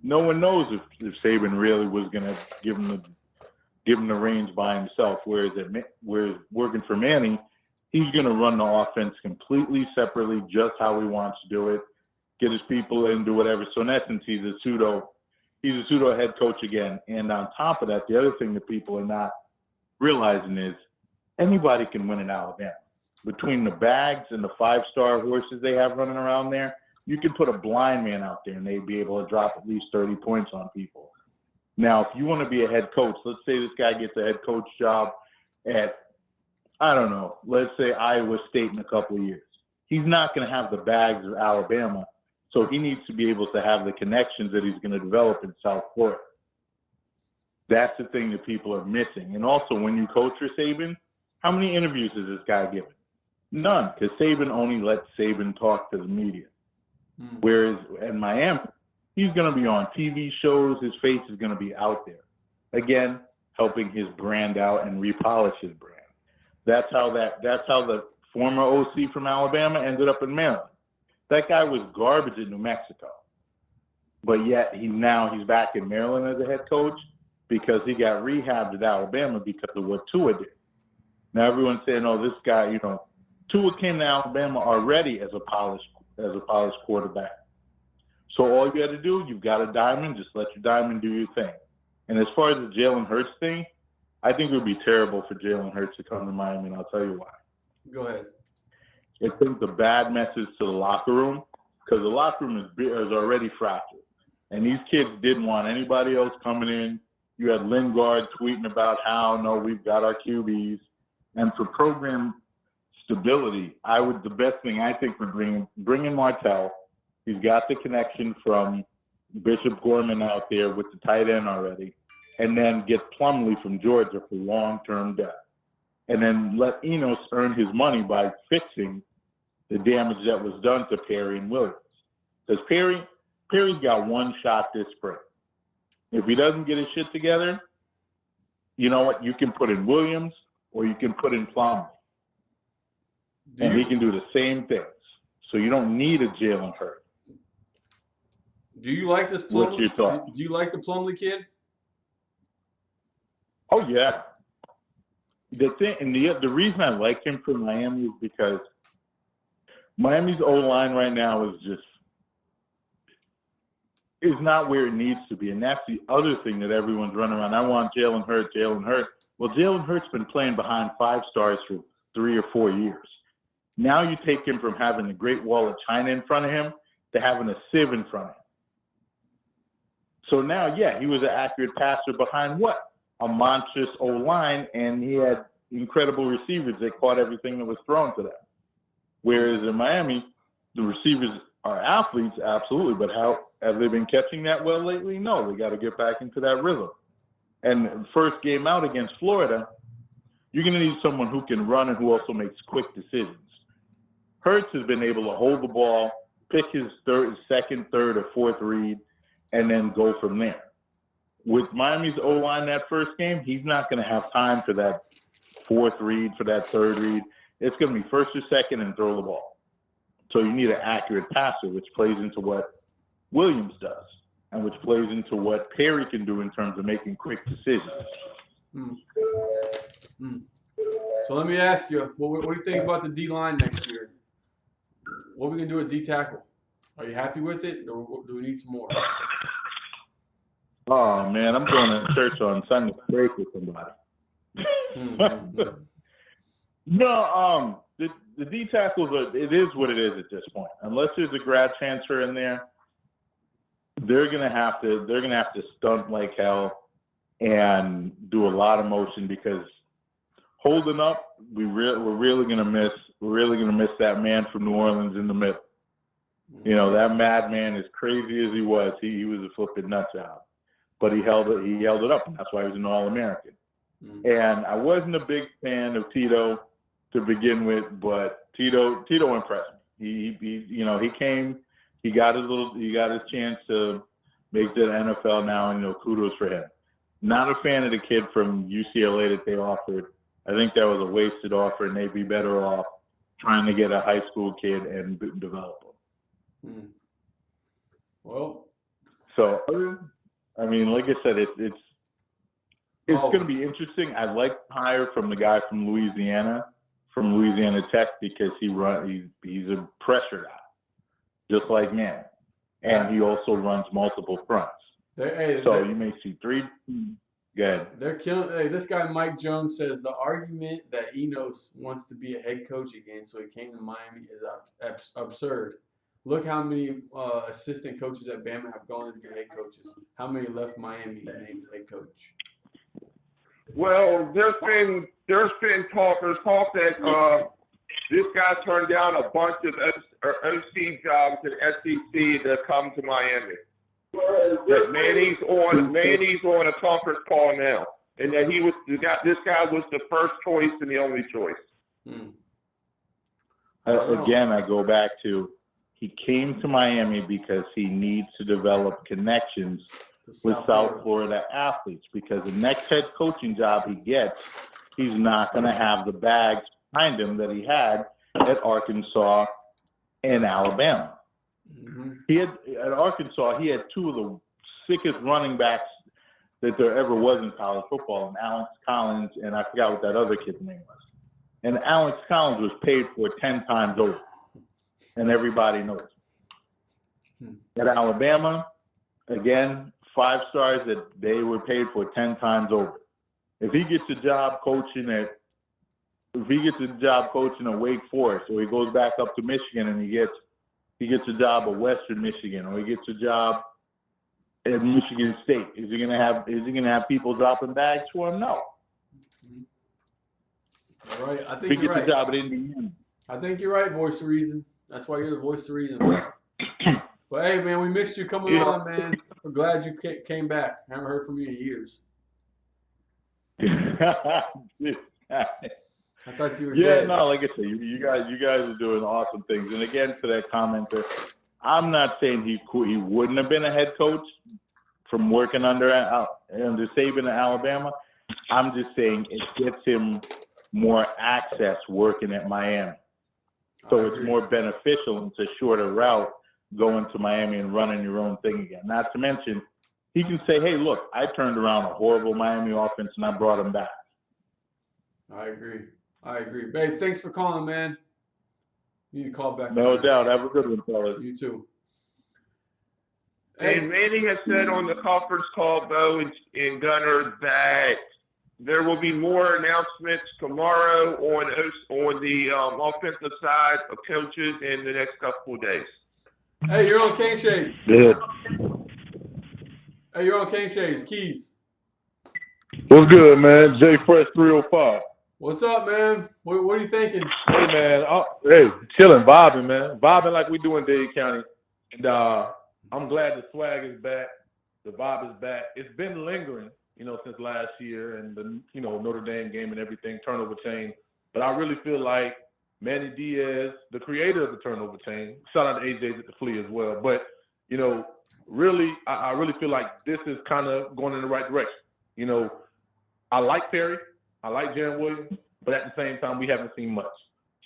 No one knows if Saban really was going to give him the reins by himself, whereas working for Manny, he's going to run the offense completely separately, just how he wants to do it, get his people in, do whatever. So in essence, he's a pseudo head coach again. And on top of that, the other thing that people are not realizing is anybody can win in Alabama. Between the bags and the 5-star horses they have running around there, you can put a blind man out there and they'd be able to drop at least 30 points on people. Now, if you want to be a head coach, let's say this guy gets a head coach job at, I don't know, let's say Iowa State in a couple of years. He's not going to have the bags of Alabama, so he needs to be able to have the connections that he's going to develop in South Florida. That's the thing that people are missing. And also, when you coach for Saban, how many interviews has this guy given? None, because Saban only lets Saban talk to the media. Whereas in Miami, he's going to be on TV shows. His face is going to be out there. Again, helping his brand out and repolish his brand. That's how the former OC from Alabama ended up in Maryland. That guy was garbage in New Mexico. But yet he's back in Maryland as a head coach because he got rehabbed at Alabama because of what Tua did. Now everyone's saying, oh, this guy, Tua came to Alabama already as a polished quarterback. So all you got to do, you've got a diamond, just let your diamond do your thing. And as far as the Jalen Hurts thing, I think it would be terrible for Jalen Hurts to come to Miami, and I'll tell you why. Go ahead. It sends a bad message to the locker room because the locker room is already fractured. And these kids didn't want anybody else coming in. You had Lingard tweeting about how, no, we've got our QBs. And for program stability, the best thing I think for bringing Martell, he's got the connection from Bishop Gorman out there with the tight end already, and then get Plumlee from Georgia for long-term depth. And then let Enos earn his money by fixing the damage that was done to Perry and Williams. Because Perry's got one shot this spring. If he doesn't get his shit together, you know what? You can put in Williams or you can put in Plumlee. And he can do the same things. So you don't need a Jalen Hurts. Do you like this Plumlee? What's your thought? Do you like the Plumlee kid? Oh, yeah. The thing, and the reason I like him from Miami is because Miami's O-line right now is not where it needs to be. And that's the other thing that everyone's running around. I want Jalen Hurts. Well, Jalen Hurts been playing behind 5 stars for 3 or 4 years. Now you take him from having the Great Wall of China in front of him to having a sieve in front of him. So now, yeah, he was an accurate passer behind what? A monstrous O-line, and he had incredible receivers that caught everything that was thrown to them. Whereas in Miami, the receivers are athletes, absolutely, but how have they been catching that well lately? No, they got to get back into that rhythm. And first game out against Florida, you're going to need someone who can run and who also makes quick decisions. Hurts has been able to hold the ball, pick his second, third, or fourth read, and then go from there. With Miami's O-line that first game, he's not going to have time for that fourth read, for that third read. It's going to be first or second and throw the ball. So you need an accurate passer, which plays into what Williams does and which plays into what Perry can do in terms of making quick decisions. So let me ask you, what do you think about the D-line next year? What are we going to do at D-tackle? Are you happy with it, or do we need some more? Oh, man, I'm going to church on Sunday break with somebody. No, the D tackles it is what it is at this point. Unless there's a grad transfer in there, they're gonna have to stunt like hell and do a lot of motion because holding up, we're really gonna miss that man from New Orleans in the middle. You know, that madman, as crazy as he was a flipping nut job. But he held it up, and that's why he was an All-American. And I wasn't a big fan of Tito to begin with, but Tito impressed me. He came, he got his chance to make the NFL now, and kudos for him. Not a fan of the kid from UCLA that they offered. I think that was a wasted offer, and they'd be better off trying to get a high school kid and develop him. Well, so I mean, like I said, it's going to be interesting. I like the hire from the guy from Louisiana Tech, because he's a pressure guy, just like man, and he also runs multiple fronts. You may see 3. Good. They're killing. Hey, this guy Mike Jones says the argument that Enos wants to be a head coach again, so he came to Miami, is absurd. Look how many assistant coaches at Bama have gone to be head coaches. How many left Miami and named head coach? Well, there's been talk that this guy turned down a bunch of OC jobs at SEC to come to Miami. That Manny's on a conference call now, and that this guy was the first choice and the only choice. Again, I go back to he came to Miami because he needs to develop connections with South Florida athletes, because the next head coaching job he gets, he's not going to have the bags behind him that he had at Arkansas and Alabama. At Arkansas, he had 2 of the sickest running backs that there ever was in college football, and Alex Collins, and I forgot what that other kid's name was. And Alex Collins was paid for 10 times over, and everybody knows. At Alabama, again, 5 stars that they were paid for 10 times over. If he gets a job coaching at Wake Forest, or he goes back up to Michigan and he gets a job at Western Michigan, or he gets a job at Michigan State, is he gonna have people dropping bags for him? No. All right, I If think he you're gets right. a job at Indiana. I think you're right, voice of reason. That's why you're the voice of reason. But hey, man, we missed you coming on, man. We're glad you came back. Haven't heard from you in years. I thought you were dead. No, like I said, you guys are doing awesome things. And again, to that commenter, I'm not saying he wouldn't have been a head coach from working under Saban in Alabama. I'm just saying it gets him more access working at Miami. So it's more beneficial and it's a shorter route going to Miami and running your own thing again. Not to mention, he can say, hey, look, I turned around a horrible Miami offense and I brought him back. I agree. Hey, thanks for calling, man. You need to call back. No doubt. Have a good one, fellas. You too. And Manny has said on the conference call, Bo and Gunner, that there will be more announcements tomorrow on the offensive side of coaches in the next couple of days. Hey, you're on Cane Shades. Good. Hey, you're on Cane Shades. Keys. What's good, man? J Fresh 305. What's up, man? What are you thinking? Hey, man. Hey, chilling, vibing, man. Vibing like we do in Dade County. And I'm glad the swag is back. The vibe is back. It's been lingering, since last year and the, Notre Dame game and everything, turnover chain. But I really feel like Manny Diaz, the creator of the turnover chain, shout out to AJ's at the Flea as well. But, really, I really feel like this is kind of going in the right direction. I like Perry. I like Jaron Williams. But at the same time, we haven't seen much.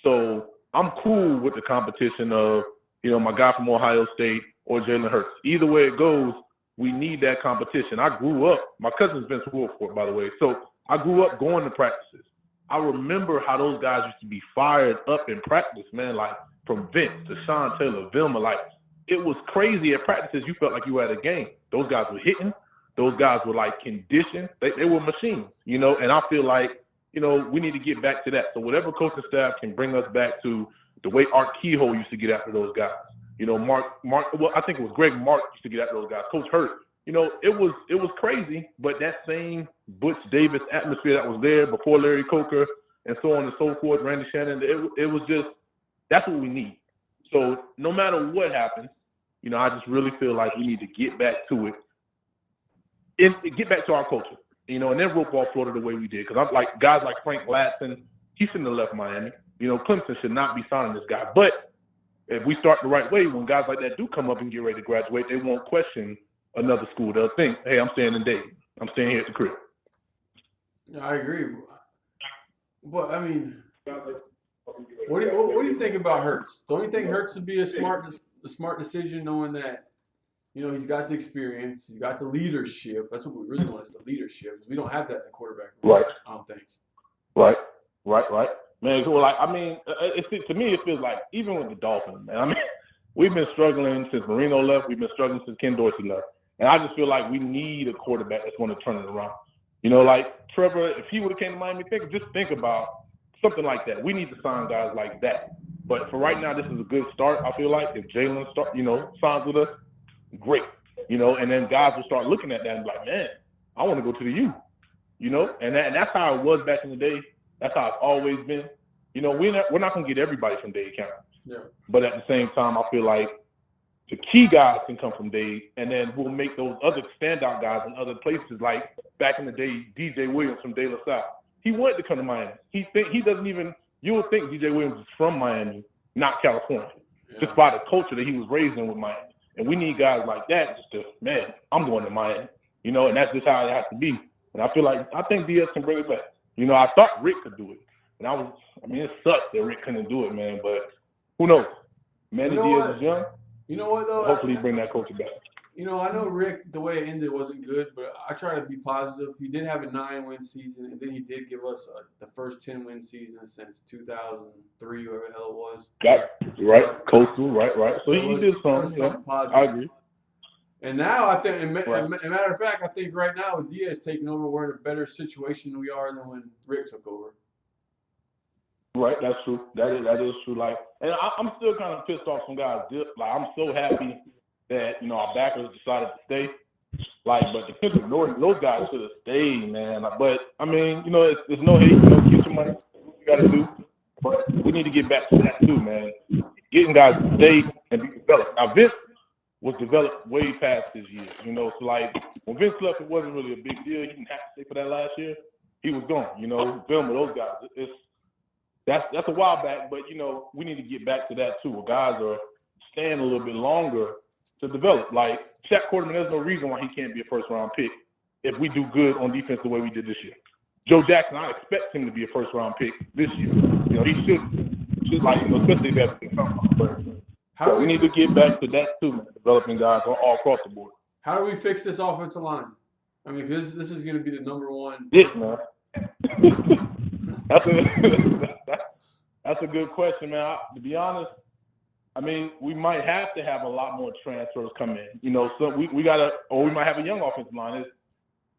So I'm cool with the competition of, my guy from Ohio State or Jalen Hurts. Either way it goes, we need that competition. I grew up, my cousin's Vince Wilfork, by the way. So I grew up going to practices. I remember how those guys used to be fired up in practice, man, like from Vince to Sean Taylor, Vilma. Like, it was crazy at practices. You felt like you were at a game. Those guys were hitting. Those guys were, like, conditioned. They were machines, and I feel like, we need to get back to that. So whatever coaching staff can bring us back to the way Art Kehoe used to get after those guys. Mark, well, I think it was Greg Mark used to get after those guys. Coach Hurt, it was crazy, but that same Butch Davis atmosphere that was there before Larry Coker and so on and so forth, Randy Shannon, it was just, that's what we need. So no matter what happens, I just really feel like we need to get back to it and get back to our culture, and then rope off Florida the way we did. Because I'm like, guys like Frank Latson, he shouldn't have left Miami. Clemson should not be signing this guy. But if we start the right way, when guys like that do come up and get ready to graduate, they won't question another school. They'll think, hey, I'm staying in Dayton. I'm staying here at the crib. Yeah, I agree. But, I mean, what do you think about Hurts? Don't you think Hurts would be a smart decision knowing that, he's got the experience, he's got the leadership. That's what we really want is the leadership. We don't have that in the quarterback room, right? I don't think. Right. Man, so to me, it feels like even with the Dolphins, man, we've been struggling since Marino left. We've been struggling since Ken Dorsey left. And I just feel like we need a quarterback that's going to turn it around. Like Trevor, if he would have came to Miami, just think about something like that. We need to sign guys like that. But for right now, this is a good start, I feel like. If Jalen signs with us, great. And then guys will start looking at that and be like, man, I want to go to the U. And that's how it was back in the day. That's how it's always been. We're not going to get everybody from Dade County. Yeah. But at the same time, I feel like the key guys can come from Dade, and then we'll make those other standout guys in other places. Like back in the day, DJ Williams from De La Salle. He wanted to come to Miami. You would think DJ Williams is from Miami, not California, just by the culture that he was raised in with Miami. And we need guys like that just to, man, I'm going to Miami. And that's just how it has to be. And I think Diaz can bring it back. I thought Rick could do it. And it sucks that Rick couldn't do it, man. But who knows? Manny Diaz is young. You know what, though? Hopefully he bring that culture back. I know Rick, the way it ended wasn't good, but I try to be positive. He did have a 9-win season, and then he did give us the first 10-win season since 2003, whatever the hell it was. Right. Coastal, right. So he did something. Yeah, I agree. And now I think, Right. as a matter of fact, I think right now with Diaz taking over, we're in a better situation than we are than when Rick took over. Right, that's true. That is true. Like, and I'm still kind of pissed off some guys. Like, I'm so happy that our backers decided to stay. Like, but the Kendrick Norton, those guys should have stayed, man. Like, but I mean, it's no hate, get your money, what you got to do. But we need to get back to that too, man. Getting guys to stay and be developed. Now, Vince was developed way past his years, So like when Vince left, it wasn't really a big deal. He didn't have to stay for that last year. He was gone. Film with those guys. That's a while back, but we need to get back to that too. Where guys are staying a little bit longer to develop. Like Shaq Quarterman, there's no reason why he can't be a first round pick if we do good on defense the way we did this year. Joe Jackson, I expect him to be a first round pick this year. He should like, especially if everything comes out. But we need to get back to that too, man. Developing guys all across the board. How do we fix this offensive line? I mean, this is going to be the number one. Yes, man. That's a good question, man. To be honest, I mean, we might have to have a lot more transfers come in. So we gotta, or we might have a young offensive line.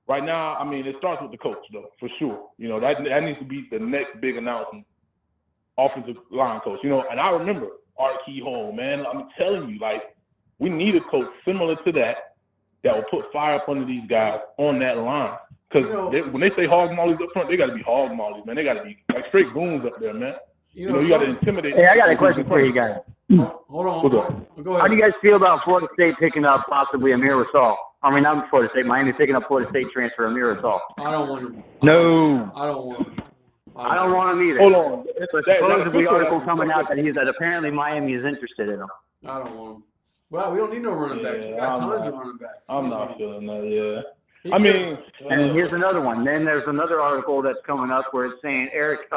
Right now, I mean, it starts with the coach, though, for sure. That needs to be the next big announcement. Offensive line coach, and I remember Art Keyhole, man. I'm telling you, like, we need a coach similar to that will put fire up under these guys on that line. Because when they say hog mollies up front, they got to be hog mollies, man. They got to be like straight goons up there, man. You got to intimidate. Hey, I got a question for you guys. Hold on. Go ahead. How do you guys feel about Florida State picking up possibly Amir Rasul? I mean, not Florida State, Miami picking up Florida State transfer Amir Rasul. I don't want him. No. I don't want him. I don't want him either. Hold on. But supposedly article coming out that apparently Miami is interested in him. I don't want him. Well, we don't need no running backs. We got tons of running backs. I'm not feeling that, yeah. I mean, and here's another one. Then there's another article that's coming up where it's saying Eric,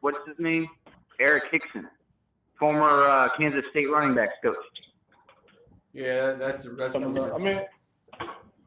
what's his name? Eric Hickson, former Kansas State running backs coach. Yeah, that's.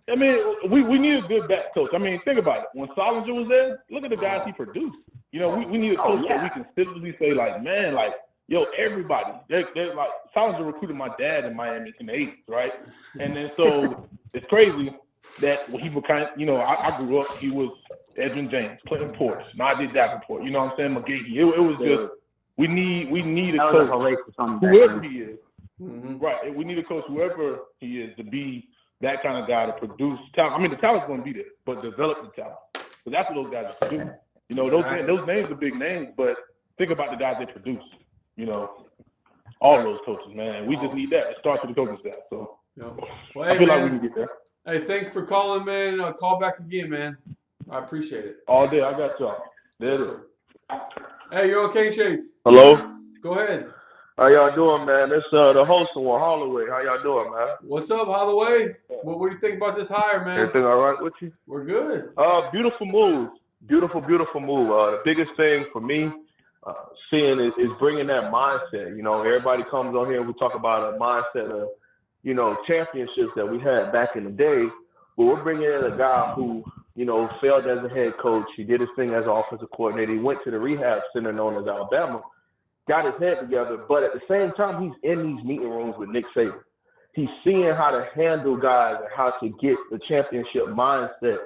I mean, we need a good back coach. I mean, think about it. When Solinger was there, look at the guys he produced. We need a coach that we can consistently say, like, man, like, yo, everybody. They're like, Solinger recruited my dad in Miami in the 80s, right? And then so it's crazy that he was kind of, I grew up, he was Edwin James, Clinton Portis, Najee Davenport, what I'm saying, McGahee. It was just, we need a coach, whoever he is. Mm-hmm. Right. We need a coach, whoever he is, to be that kind of guy to produce talent. I mean, the talent's going to be there, but develop the talent. So that's what those guys do. Those names are big names, but think about the guys they produce. All of those coaches, man. We just need that. It starts with the coaching staff. So well, I feel like we can get there. Hey, thanks for calling, man. Call back again, man. I appreciate it. All day. I got y'all. There it is. Hey, you're on King Shades. Hello. Go ahead. How y'all doing, man? It's the host of Holloway. How y'all doing, man? What's up, Holloway? What do you think about this hire, man? Everything all right with you? We're good. Beautiful move. Beautiful move. The biggest thing for me, seeing is bringing that mindset. Everybody comes on here and we talk about a mindset of, championships that we had back in the day. But we're bringing in a guy who, failed as a head coach. He did his thing as an offensive coordinator. He went to the rehab center known as Alabama. Got his head together, but at the same time, he's in these meeting rooms with Nick Saban. He's seeing how to handle guys and how to get the championship mindset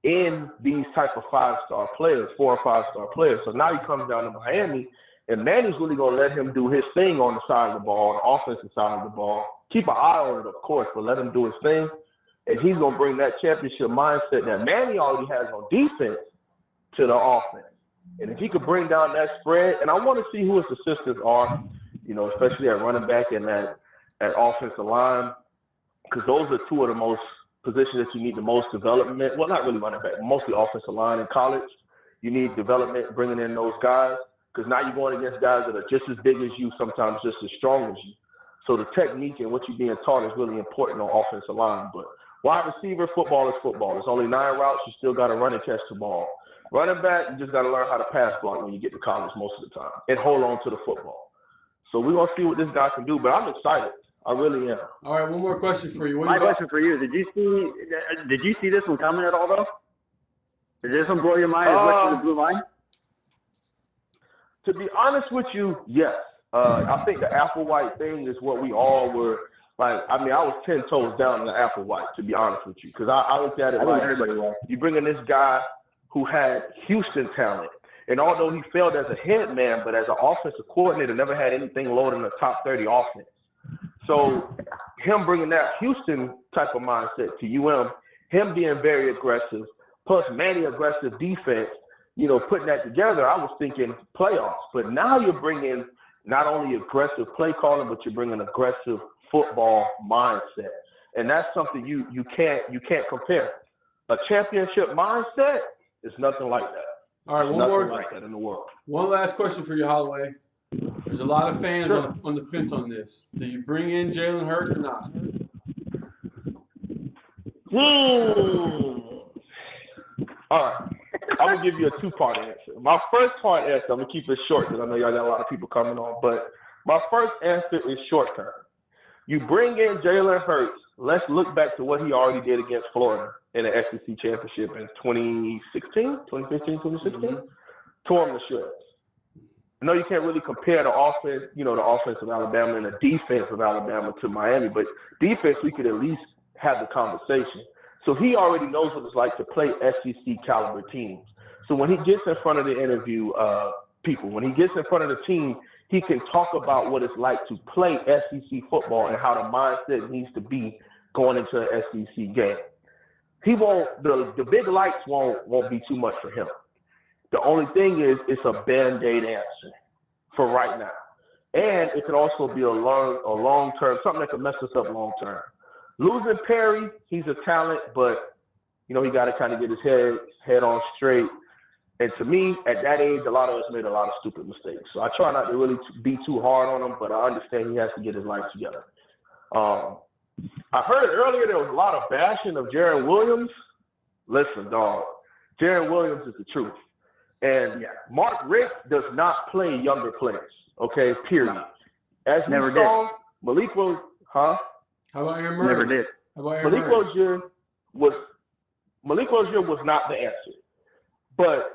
in these type of 5-star players, 4 or 5-star players. So now he comes down to Miami, and Manny's really going to let him do his thing on the side of the ball, on the offensive side of the ball. Keep an eye on it, of course, but let him do his thing. And he's going to bring that championship mindset that Manny already has on defense to the offense. And if he could bring down that spread, and I want to see who his assistants are, especially at running back and at offensive line, because those are two of the most positions that you need the most development. Well, not really running back, mostly offensive line in college. You need development, bringing in those guys, because now you're going against guys that are just as big as you, sometimes just as strong as you. So the technique and what you're being taught is really important on offensive line. But wide receiver, football is football. There's only 9 routes. You still got to run and catch the ball. Running back, you just got to learn how to pass block when you get to college most of the time and hold on to the football. So we're going to see what this guy can do, but I'm excited. I really am. All right, one more question for you. My question for you is, did you see this one coming at all, though? Did this one blow your mind as much as it blew mine? To be honest with you, yes. I think the Applewhite thing is what we all were Like, I mean, I was 10 toes down in the apple white, to be honest with you, because I looked at it like you bring in this guy who had Houston talent, and although he failed as a head man, but as an offensive coordinator, never had anything lower than a top 30 offense. So him bringing that Houston type of mindset to UM, him being very aggressive, plus Manny aggressive defense, you know, putting that together, I was thinking playoffs. But now you're bringing not only aggressive play calling, but you're bringing aggressive football mindset, and that's something you can't compare. A championship mindset is nothing like that. All right, There's one more nothing like that in the world. One last question for you, Holloway. There's a lot of fans on the fence on this. Do you bring in Jalen Hurts or not? All right, I'm gonna give you a two-part answer. My first part answer, I'm gonna keep it short because I know y'all got a lot of people coming on, but my first answer is short term. You bring in Jalen Hurts. Let's look back to what he already did against Florida in the SEC championship in 2016, 2015, 2016. Mm-hmm. Tore him to shreds. I know you can't really compare the offense, you know, the offense of Alabama and the defense of Alabama to Miami, but defense, we could at least have the conversation. So he already knows what it's like to play SEC caliber teams. So when he gets in front of the interview people, when he gets in front of the team, he can talk about what it's like to play SEC football and how the mindset needs to be going into an SEC game. He won't. The big lights won't be too much for him. The only thing is, it's a band-aid answer for right now, and it could also be a long term, something that could mess us up long term. Losing Perry, he's a talent, but you know he got to kind of get his head on straight. And to me, at that age, a lot of us made a lot of stupid mistakes. So I try not to really be too hard on him, but I understand he has to get his life together. I heard earlier there was a lot of bashing of Jaron Williams. Listen, dog, Jaron Williams is the truth. And Mark Richt does not play younger players, okay, period. As we saw, Malik was, How about Aaron Murray? Never did. How about Aaron Malik Murray? Rozier was not the answer. But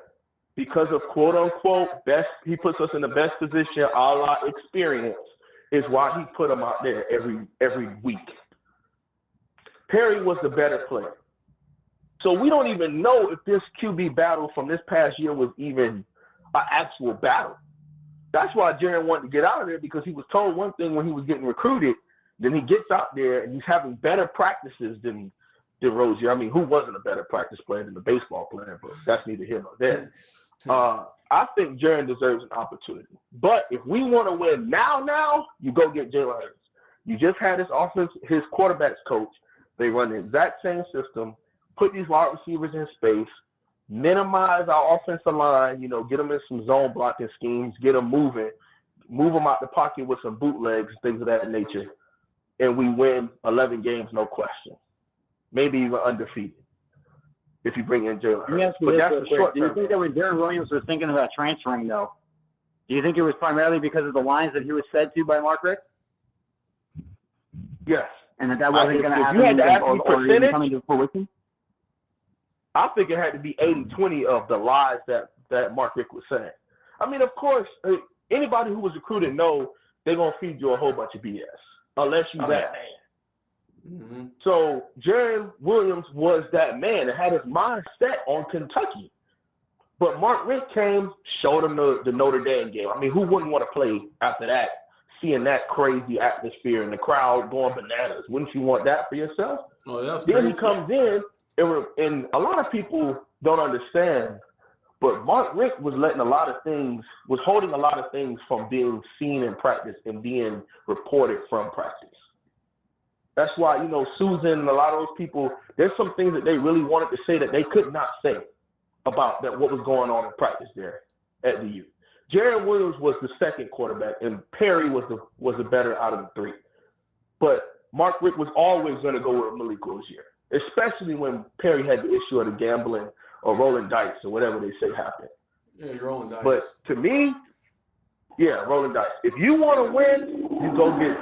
because of quote unquote best, he puts us in the best position, a la experience, is why he put him out there every week. Perry was the better player. So we don't even know if this QB battle from this past year was even an actual battle. That's why Jaron wanted to get out of there, because he was told one thing when he was getting recruited. Then he gets out there and he's having better practices than Rozier. I mean, who wasn't a better practice player than the baseball player? But that's neither here nor there. I think Jaron deserves an opportunity. But if we want to win now, you go get Jalen Hurts. You just had his quarterback's coach. They run the exact same system, put these wide receivers in space, minimize our offensive line, you know, get them in some zone blocking schemes, get them moving, move them out the pocket with some bootlegs, things of that nature. And we win 11 games, no question. Maybe even undefeated if you bring in Jalen Hurts. Let me ask you But this that's real a quick. short Do you term. think that when Jaron Williams was thinking about transferring, though, do you think it was primarily because of the lines that he was fed to by Mark Richt? Yes. And that wasn't going to If happen you had to ask me or even percentage, coming to fruition? I think it had to be 80-20 of the lies that Mark Richt was saying. I mean, of course, anybody who was recruited knows they're going to feed you a whole bunch of BS, unless you're that man. Mm-hmm. So Jaron Williams was that man and had his mind set on Kentucky. But Mark Richt came, showed him the Notre Dame game. I mean, who wouldn't want to play after that, seeing that crazy atmosphere and the crowd going bananas? Wouldn't you want that for yourself? Oh, that's Then crazy. he comes in, and a lot of people don't understand, but Mark Richt was holding a lot of things from being seen in practice and being reported from practice. That's why, you know, Susan and a lot of those people, there's some things that they really wanted to say that they could not say about that what was going on in practice there at the U. Jaron Williams was the second quarterback, and Perry was the better out of the three. But Mark Richt was always going to go with Malik Rozier, especially when Perry had the issue of the gambling or rolling dice or whatever they say happened. Yeah, you're rolling dice. But to me, yeah, rolling dice. If you want to win, you go get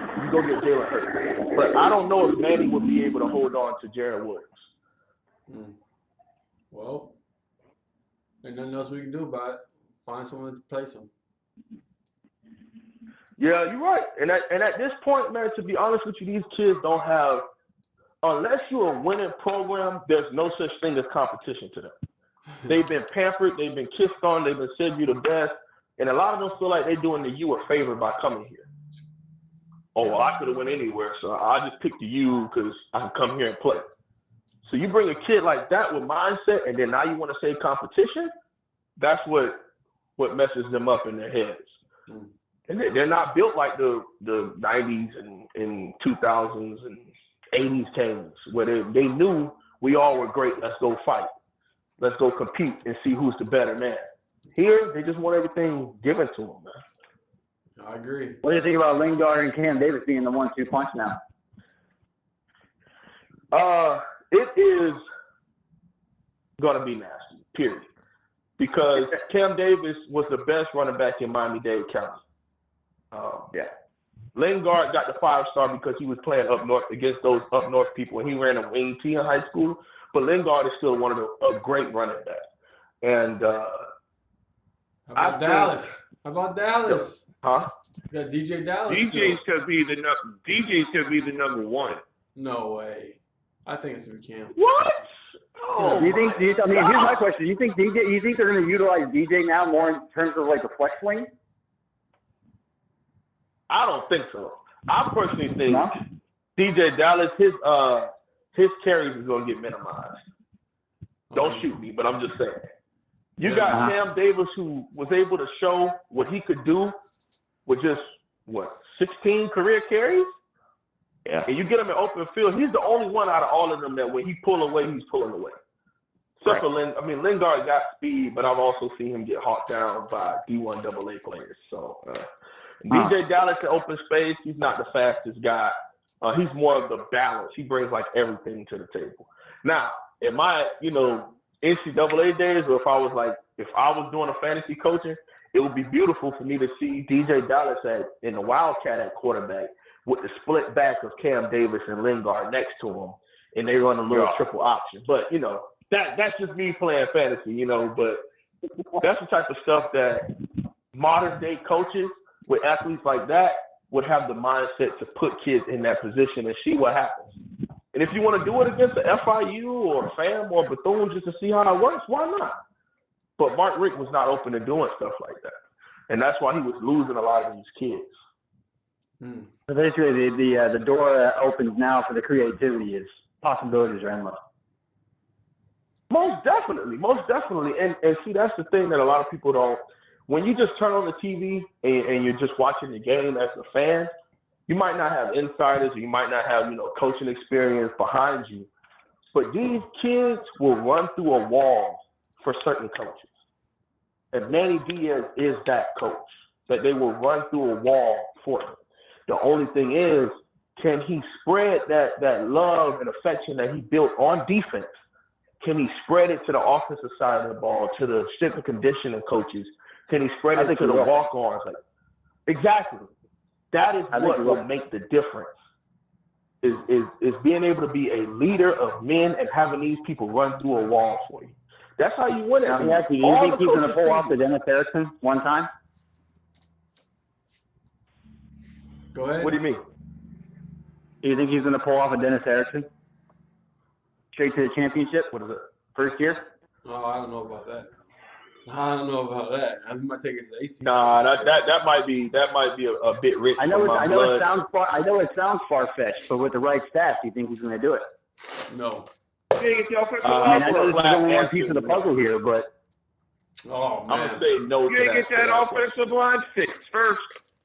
Jalen Hurts. But I don't know if Manny would be able to hold on to Jaron Williams. Well, ain't nothing else we can do about it. Find someone to place him. Yeah, you're right. And at this point, man, to be honest with you, these kids don't have, unless you're a winning program, there's no such thing as competition to them. They've been pampered, they've been kissed on, they've been said you're the best, and a lot of them feel like they're doing the U a favor by coming here. Oh, well, I could have went anywhere, so I just picked the U because I can come here and play. So you bring a kid like that with mindset, and then now you want to say competition? That's what messes them up in their heads. And they're not built like the 90s and 2000s and 80s teams where they knew we all were great. Let's go fight. Let's go compete and see who's the better man. Here, they just want everything given to them, man. I agree. What do you think about Lingard and Cam Davis being the 1-2 punch now? It is going to be nasty, period. Because Cam Davis was the best running back in Miami-Dade County. Lingard got the 5-star because he was playing up north against those up north people, and he ran a wing T in high school. But Lingard is still one of a great running back. And How about Dallas? Huh? You got DJ Dallas. DJ should be the number one. No way. I think it's gonna be Cam. What? Oh, here's my question. You think they're going to utilize DJ now more in terms of like the flex lane? I don't think so. I personally think DJ Dallas, his carries is going to get minimized. Don't shoot me, but I'm just saying. You got Cam Davis, who was able to show what he could do with just 16 career carries. Yeah. And you get him in open field. He's the only one out of all of them that when he pull away, he's pulling away. Except for Lingard got speed, but I've also seen him get hawked down by D1 AA players. So DJ Dallas in open space, he's not the fastest guy. He's more of the balance. He brings like everything to the table. Now, in my NCAA days, or if I was doing a fantasy coaching, it would be beautiful for me to see DJ Dallas in the Wildcat at quarterback with the split back of Cam Davis and Lingard next to him, and they run a little triple option. But that's just me playing fantasy, but that's the type of stuff that modern day coaches with athletes like that would have the mindset to put kids in that position and see what happens. And if you want to do it against the FIU or FAM or Bethune just to see how that works, why not? But Mark Richt was not open to doing stuff like that. And that's why he was losing a lot of these kids. So basically, the door that opens now for the creativity is possibilities are endless. Most definitely. And see, that's the thing that a lot of people don't. When you just turn on the TV and you're just watching the game as a fan, you might not have insiders or you might not have, coaching experience behind you. But these kids will run through a wall for certain coaches. And Manny Diaz is that coach, that they will run through a wall for him. The only thing is, can he spread that love and affection that he built on defense? Can he spread it to the offensive side of the ball, to the strength and conditioning coaches? Can he spread it to the walk-ons? Exactly. That is what will make the difference. Is being able to be a leader of men and having these people run through a wall for you. That's how you win it. Do you think he's going to pull off the Dennis Erickson one time? Go ahead. What do you mean? Do you think he's going to pull off a Dennis Erickson? Straight to the championship? What is it? First year? Oh, I don't know about that. I might take his AC. Nah, that might be a bit rich. I know it sounds far-fetched, but with the right stats, do you think he's going to do it? No. I know this is only one piece of the puzzle here, but oh man, I'm gonna say no. You gotta get that offensive line fixed first.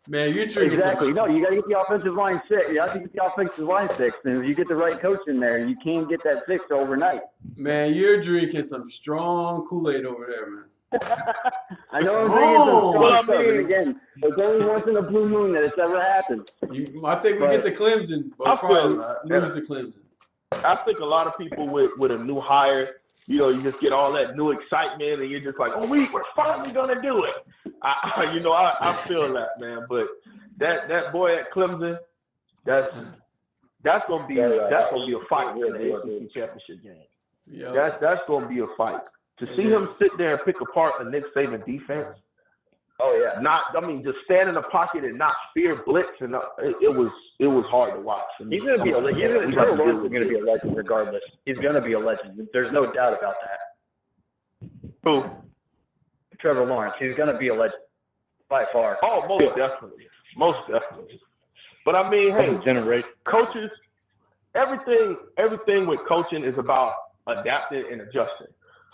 Man, you're drinking exactly. No, you got to get the offensive line fixed. You have to get the offensive line fixed, and if you get the right coach in there, you can't get that fixed overnight. Man, you're drinking some strong Kool-Aid over there, man. I know I'm drinking some strong stuff, and again, it's only once in a blue moon that it's ever happened. I think we get the Clemson, but we'll probably lose the Clemson. I think a lot of people with a new hire, you just get all that new excitement, and you're just like, oh, we're finally gonna do it. I feel that, man. But that boy at Clemson, that's gonna be a fight in the ACC championship game. Yeah. That's gonna be a fight. To see him sit there and pick apart a Nick Saban defense, Oh yeah. Just stand in the pocket and not fear blitz, and it was hard to watch. He's gonna be a legend. Trevor Lawrence is gonna be a legend regardless. He's gonna be a legend. There's no doubt about that. Who? Trevor Lawrence. He's gonna be a legend by far. Oh, most definitely. Most definitely. But I mean, hey, generation coaches, everything with coaching is about adapting and adjusting.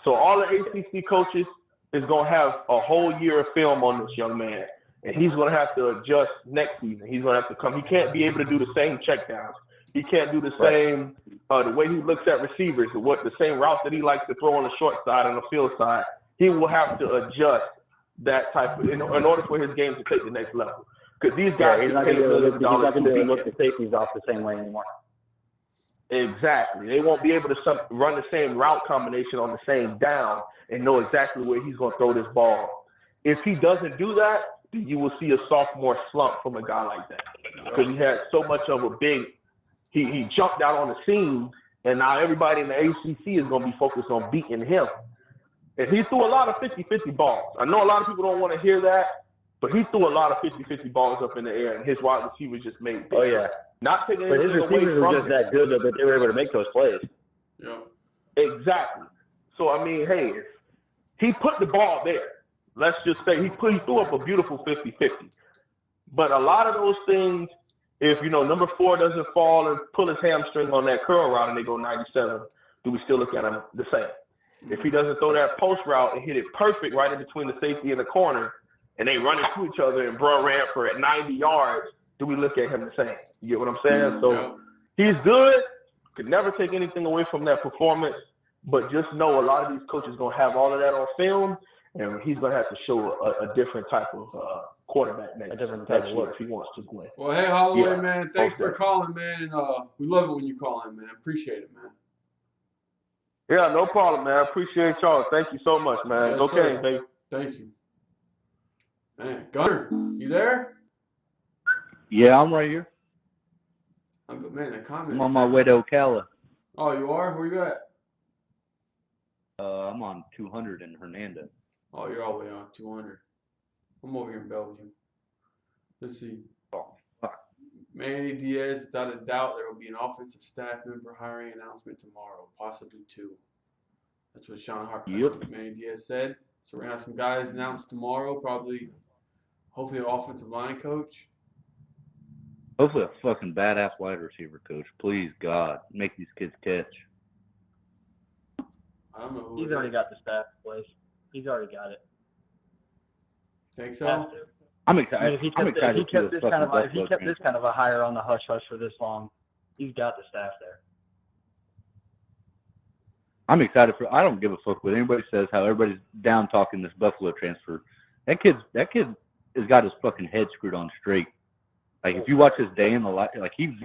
So all the ACC coaches is going to have a whole year of film on this young man, and he's going to have to adjust next season. He's going to have to come. He can't be able to do the same checkdowns. He can't do the same, the way he looks at receivers, the same routes that he likes to throw on the short side and the field side. He will have to adjust that type of, in order for his game to take the next level. Because these guys, he's not going to be able to look the safeties off the same way anymore. Exactly. They won't be able to run the same route combination on the same down and know exactly where he's going to throw this ball. If he doesn't do that, then you will see a sophomore slump from a guy like that. Because he had so much of a big, he jumped out on the scene, and now everybody in the ACC is going to be focused on beating him. And he threw a lot of 50-50 balls. I know a lot of people don't want to hear that, but he threw a lot of 50-50 balls up in the air, and his wide receivers just made big. Oh, yeah. Not taking but his anything away receivers from are just him. that good that they were able to make those plays. Yeah. Exactly. So, I mean, hey, he put the ball there. Let's just say he threw up a beautiful 50-50. But a lot of those things, if, number 4 doesn't fall and pull his hamstring on that curl route and they go 97, do we still look at him the same? If he doesn't throw that post route and hit it perfect right in between the safety and the corner, and they run into each other and bro ran for at 90 yards, do we look at him the same? You get what I'm saying? So he's good. Could never take anything away from that performance, but just know a lot of these coaches going to have all of that on film, and he's going to have to show a different type of quarterback next year if he wants to win. Well, hey, Holloway, Yeah, man, thanks for okay. calling, man. And we love it when you call in, man. Appreciate it, man. Yeah, no problem, man. I appreciate y'all. Thank you so much, man. Yes, Okay, sir. baby. Thank you. Man, Gunner, you there? Yeah, I'm right here. Man, the comments. I'm on my way to Ocala. Oh, you are? Where you at? I'm on 200 in Hernando. Oh, you're all the way on 200. I'm over here in Belgium. Let's see. Oh, fuck. Manny Diaz, without a doubt, there will be an offensive staff member hiring announcement tomorrow, possibly 2. That's what Sean Harper, Manny Diaz said. So we're going to have some guys announced tomorrow, hopefully an offensive line coach. Hopefully a fucking badass wide receiver coach. Please, God, make these kids catch. I don't know who. He's already got the staff in place. He's already got it. Think so? I'm excited. I mean, if he kept this kind of a hire on the hush hush for this long, he's got the staff there. I'm excited for. I don't give a fuck what anybody says. How everybody's down talking this Buffalo transfer. That kid has got his fucking head screwed on straight. Like if you watch his day in the life, like he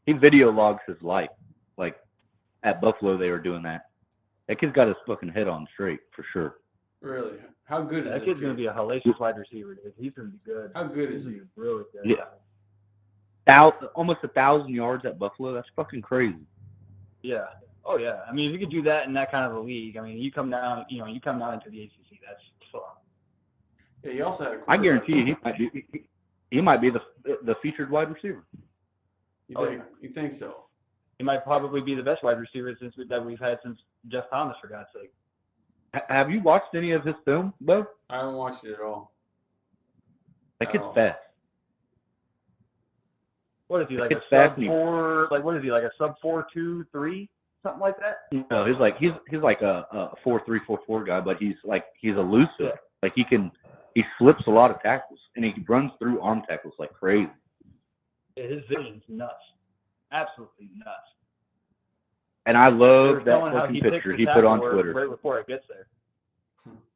video logs his life. Like at Buffalo, they were doing that. That kid's got his fucking head on straight for sure. Really? How good is that this kid's kid? going to be a hellacious wide receiver, dude. He's going to be good. How good is he? He's really good. Yeah. Almost 1,000 yards at Buffalo. That's fucking crazy. Yeah. Oh yeah. I mean, if you could do that in that kind of a league, I mean, you come down into the ACC. That's fun. Yeah. He also had a. I guarantee you, he might be the featured wide receiver. You think so? He might probably be the best wide receiver that we've had since Jeff Thomas, for God's sake. Have you watched any of his film, though? I haven't watched it at all. Like it's fast. What is he, like a sub 4? Like what is he, like a sub 4.23, something like that? No, he's like a 4.3, 4.4 guy, but he's elusive. Yeah. Like he slips a lot of tackles and he runs through arm tackles like crazy. Yeah, his vision's nuts. Absolutely nuts. And I love that fucking picture he put on Twitter. Right before it gets there.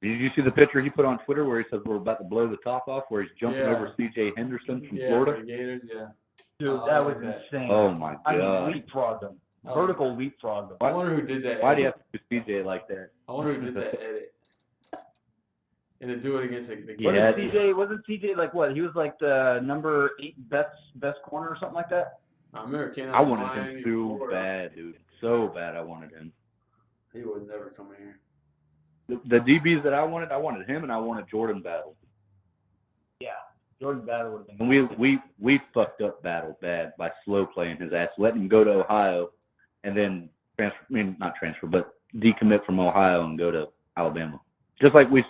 Did you see the picture he put on Twitter where he says we're about to blow the top off, where he's jumping over C.J. Henderson from Florida? For the Gators, yeah. Dude, that was insane. Oh my God. I mean, leapfrog them. Vertical leapfrog them. I wonder who did that. Why do you have to do C.J. like that? I wonder who did that edit. And to do it against the Gators. Wasn't CJ like what? He was like the number 8 best corner or something like that? I remember I wanted him so bad, dude. So bad I wanted him. He would never come here. The DBs that I wanted him and I wanted Jordan Battle. Jordan Battle would have been. And we fucked up Battle bad by slow playing his ass, letting him go to Ohio, and then not transfer, but decommit from Ohio and go to Alabama. Just like we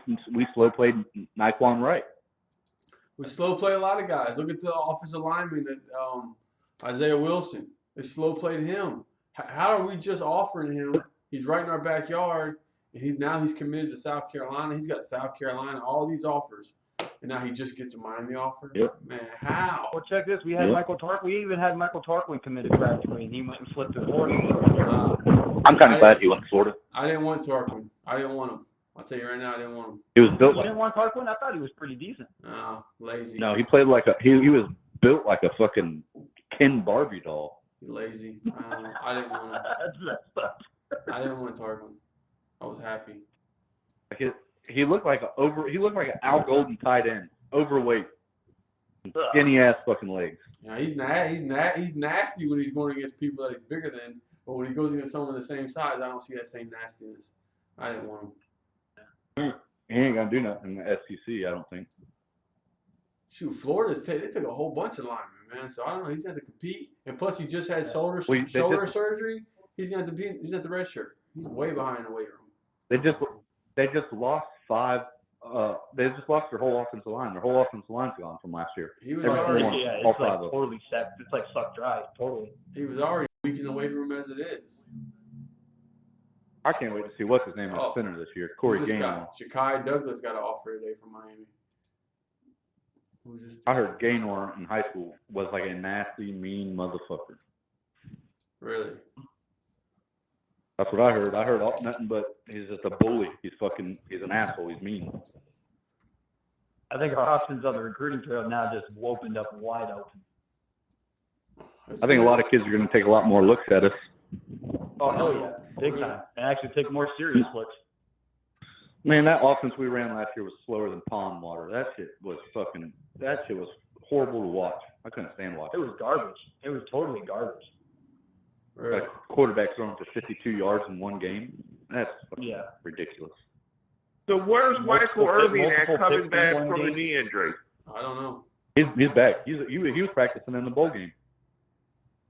slow played Naquan Wright. We slow play a lot of guys. Look at the offensive lineman that Isaiah Wilson. They slow played him. How are we just offering him? He's right in our backyard, and now he's committed to South Carolina. He's got South Carolina, all these offers, and now he just gets a Miami offer. Yep. Man, how? Well, check this. We had We even had Michael Tarquin committed practically, and he went and flipped to Florida. I'm kind of glad he went to Florida. I didn't want Tarquin. I didn't want him. I'll tell you right now, I didn't want him. He was built You like didn't want Tarquin? I thought he was pretty decent. Oh, lazy. no, he played like he was built like a fucking Ken Barbie doll. Lazy. I didn't want him. I didn't want Tarquin. I was happy. Like he looked like an Al Golden tight end, overweight, skinny ass fucking legs. Yeah, he's nasty when he's going against people that he's bigger than, but when he goes against someone the same size, I don't see that same nastiness. I didn't want him. He ain't gonna do nothing in the SEC, I don't think. Shoot, they took a whole bunch of linemen, man. So I don't know. He's going to compete, and plus he just had shoulder surgery. He's going to be. He's at the red shirt. He's way behind the weight room. They just lost five. They just lost their whole offensive line. Their whole offensive line's gone from last year. He was It's like totally set. It's like sucked dry. Totally. He was already weak in the weight room as it is. I can't wait to see what's his name at center this year. Corey Gaynor. Ja'Kai Douglas got an offer today from Miami. I heard Gaynor in high school was like a nasty, mean motherfucker. Really? That's what I heard. I heard nothing but he's just a bully. He's an asshole. He's mean. I think our options on the recruiting trail now just opened up wide open. I think a lot of kids are going to take a lot more looks at us. Oh, hell yeah. Big time. And actually take more serious looks. Man, that offense we ran last year was slower than pond water. That shit was horrible to watch. I couldn't stand watching. It was garbage. It was totally garbage. Like quarterback throwing for 52 yards in one game. That's ridiculous. So where's Michael Irvin at coming back from the knee injury? I don't know. He's back. He was practicing in the bowl game.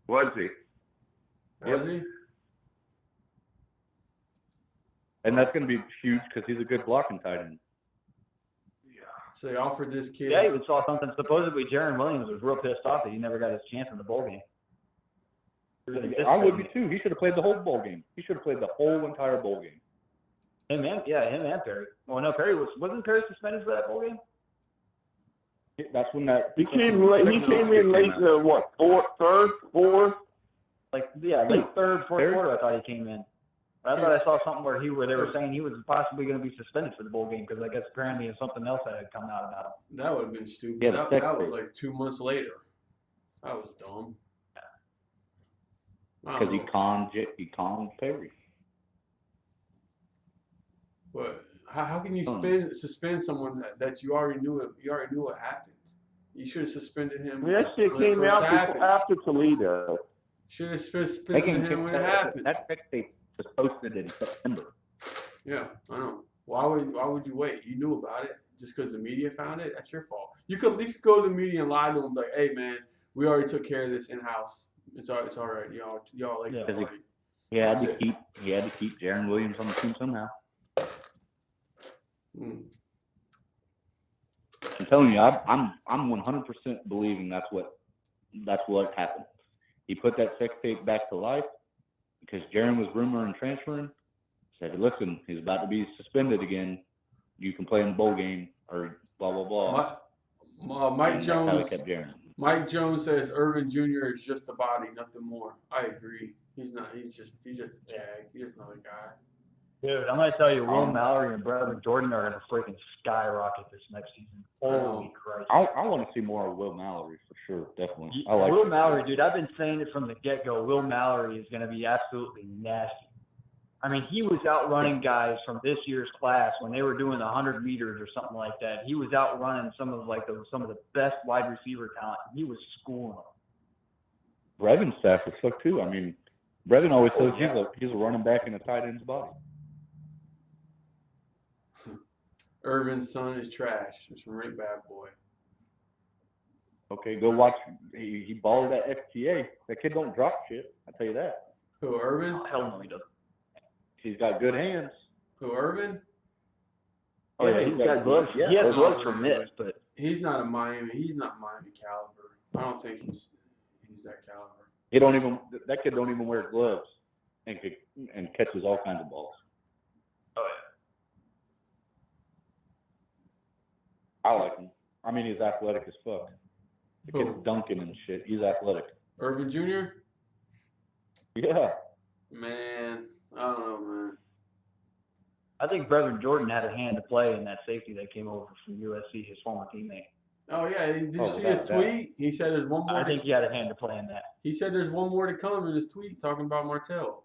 Was he? Was he? And that's going to be huge because he's a good blocking tight end. So they offered this kid. Yeah, I even saw something. Supposedly, Jaron Williams was real pissed off that he never got his chance in the bowl game. I would be too. He should have played the whole bowl game. He should have played the whole entire bowl game. Him and Perry. Well, no, Perry wasn't Perry suspended for that bowl game? That's when that he came late. He came in late. Fourth. Like late third, fourth quarter. I thought he came in. I thought I saw something where they were saying he was possibly going to be suspended for the bowl game because I guess apparently something else that had come out about him. That would have been stupid. Yeah, that was like 2 months later. That was dumb. Because he conned Perry. But how can you suspend someone that you already knew what happened? You should have suspended him. That shit came out after Toledo. Should have suspended him when it happened. That tape was posted in September. Yeah, I know. Why would you wait? You knew about it just because the media found it. That's your fault. You could go to the media and lie to them like, "Hey man, we already took care of this in house. It's all right. Y'all like that party." He had to keep Jaron Williams on the team somehow. I'm telling you, I'm 100% believing that's what happened. He put that sex tape back to life because Jaron was rumoring transferring. Said, "Listen, he's about to be suspended again. You can play in the bowl game or blah blah blah." Mike Jones. That's how he kept Jaron. Mike Jones says Irvin Jr. is just a body, nothing more. I agree. He's not. He's just a jag. He's just another guy. Dude, I'm gonna tell you, Will Mallory and Brevin Jordan are gonna freaking skyrocket this next season. Holy Christ! I want to see more of Will Mallory for sure, definitely. I like Will Mallory, dude. I've been saying it from the get-go. Will Mallory is gonna be absolutely nasty. I mean, he was outrunning guys from this year's class when they were doing the 100 meters or something like that. He was outrunning some of the best wide receiver talent. He was schooling them. Brevin's staff is suck too. I mean, Brevin always says he's a running back in a tight end's body. Irvin's son is trash. It's from Rick Bad Boy. Okay, go watch. He balled at FTA. That kid don't drop shit. I tell you that. Who, Irvin? Oh, hell no, he doesn't. He's got good hands. Who, Irvin? Oh yeah, he's got gloves. Yeah, He has gloves for mitts, but He's not a Miami. He's not Miami caliber. I don't think he's that caliber. He don't even. That kid don't even wear gloves, and catches all kinds of balls. oh I like him. I mean, he's athletic as fuck. The kid's dunking and shit. He's athletic. Irvin Jr.? Yeah. Man, I don't know, man. I think Brevin Jordan had a hand to play in that safety that came over from USC, his former teammate. Oh yeah, did you see his tweet? He said there's one more. I think he had a hand to play in that. He said there's one more to come in his tweet talking about Martell.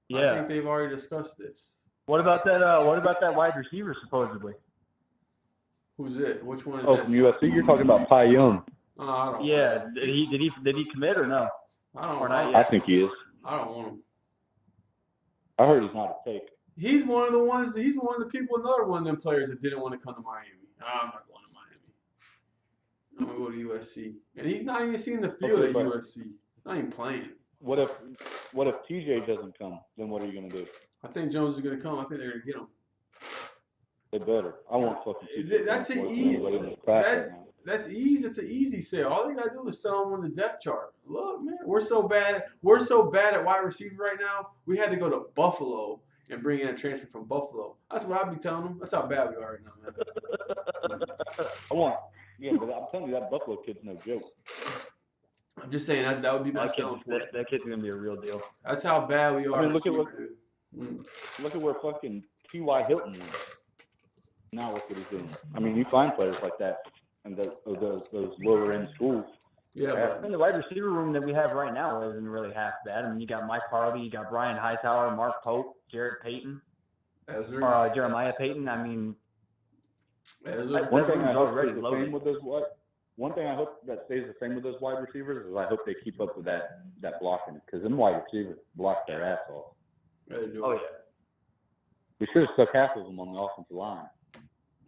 Yeah. I think they've already discussed this. What about that? What about that wide receiver supposedly? Who's it? Which one is Oh, it? from USC, you're talking about Pai Young. I don't. Yeah. Did he commit or no? I don't. Or not I yet? think he is. I don't want him. I heard he's not a take. He's one of the ones. He's one of the people. Another one of them players that didn't want to come to Miami. I'm not going to Miami. I'm gonna go to USC, and he's not even seeing the field Okay, at but USC. Not even playing. What if TJ doesn't come? Then what are you gonna do? I think Jones is gonna come. I think they're gonna get him. They better. I want fucking TJ. That's an easy. That's easy. It's an easy sale. All they gotta do is sell him on the depth chart. Look, man, we're so bad. We're so bad at wide receiver right now. We had to go to Buffalo and bring in a transfer from Buffalo. That's what I'd be telling them. That's how bad we are right now, man. Yeah, but I'm telling you, that Buffalo kid's no joke. I'm just saying that would be my That selling point. That kid's gonna be a real deal. That's how bad we are. I mean, look at where fucking T.Y. Hilton went. Now look what he's doing. I mean, you find players like that in those lower end schools. Yeah, I mean, the wide receiver room that we have right now isn't really half bad. I mean, you got Mike Harvey, you got Brian Hightower, Mark Pope, Jared Payton, Jeremiah Payton. I mean, one thing I hope stays the same with those One thing I hope that stays the same with those wide receivers is I hope they keep up with that blocking, because them wide receivers block their ass off. Oh yeah. We should have stuck half of them on the offensive line.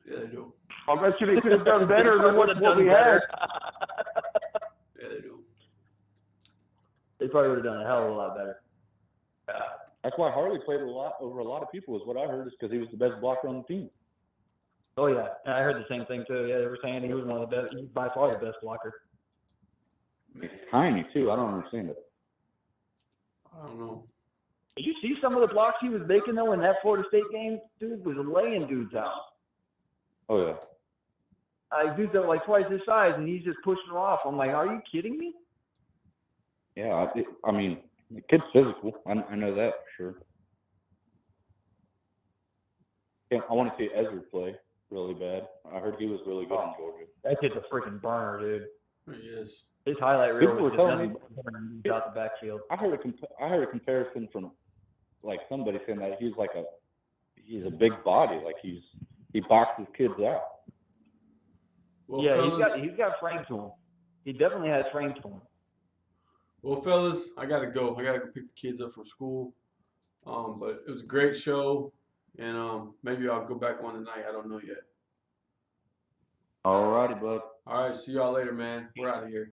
Yeah, they do. I bet you they could have done better than what we had. Yeah, they do. They probably would have done a hell of a lot better. That's why Harley played over a lot of people, is what I heard, is because he was the best blocker on the team. Oh yeah, and I heard the same thing too. Yeah, they were saying he was one of the best, he's by far the best blocker. He's tiny too. I don't understand it. I don't know. Did you see some of the blocks he was making though in that Florida State game? Dude was laying dudes out. Oh yeah. Dudes that were like twice his size, and he's just pushing them off. I'm like, are you kidding me? Yeah, I mean, the kid's physical. I know that for sure. Yeah, I want to see Ezra play really bad. I heard he was really good in Georgia. That kid's a freaking burner, dude. He is. His highlight reel People was were just telling me nothing out the backfield. I heard a comparison from like somebody saying that he's a big body, like he boxes kids out. Well, yeah, fellas, he's got frame to him. He definitely has frame to him. Well, fellas, I gotta go. I gotta go pick the kids up from school. But it was a great show, and maybe I'll go back on tonight. I don't know yet. All righty, bud. All right, see y'all later, man. We're out of here.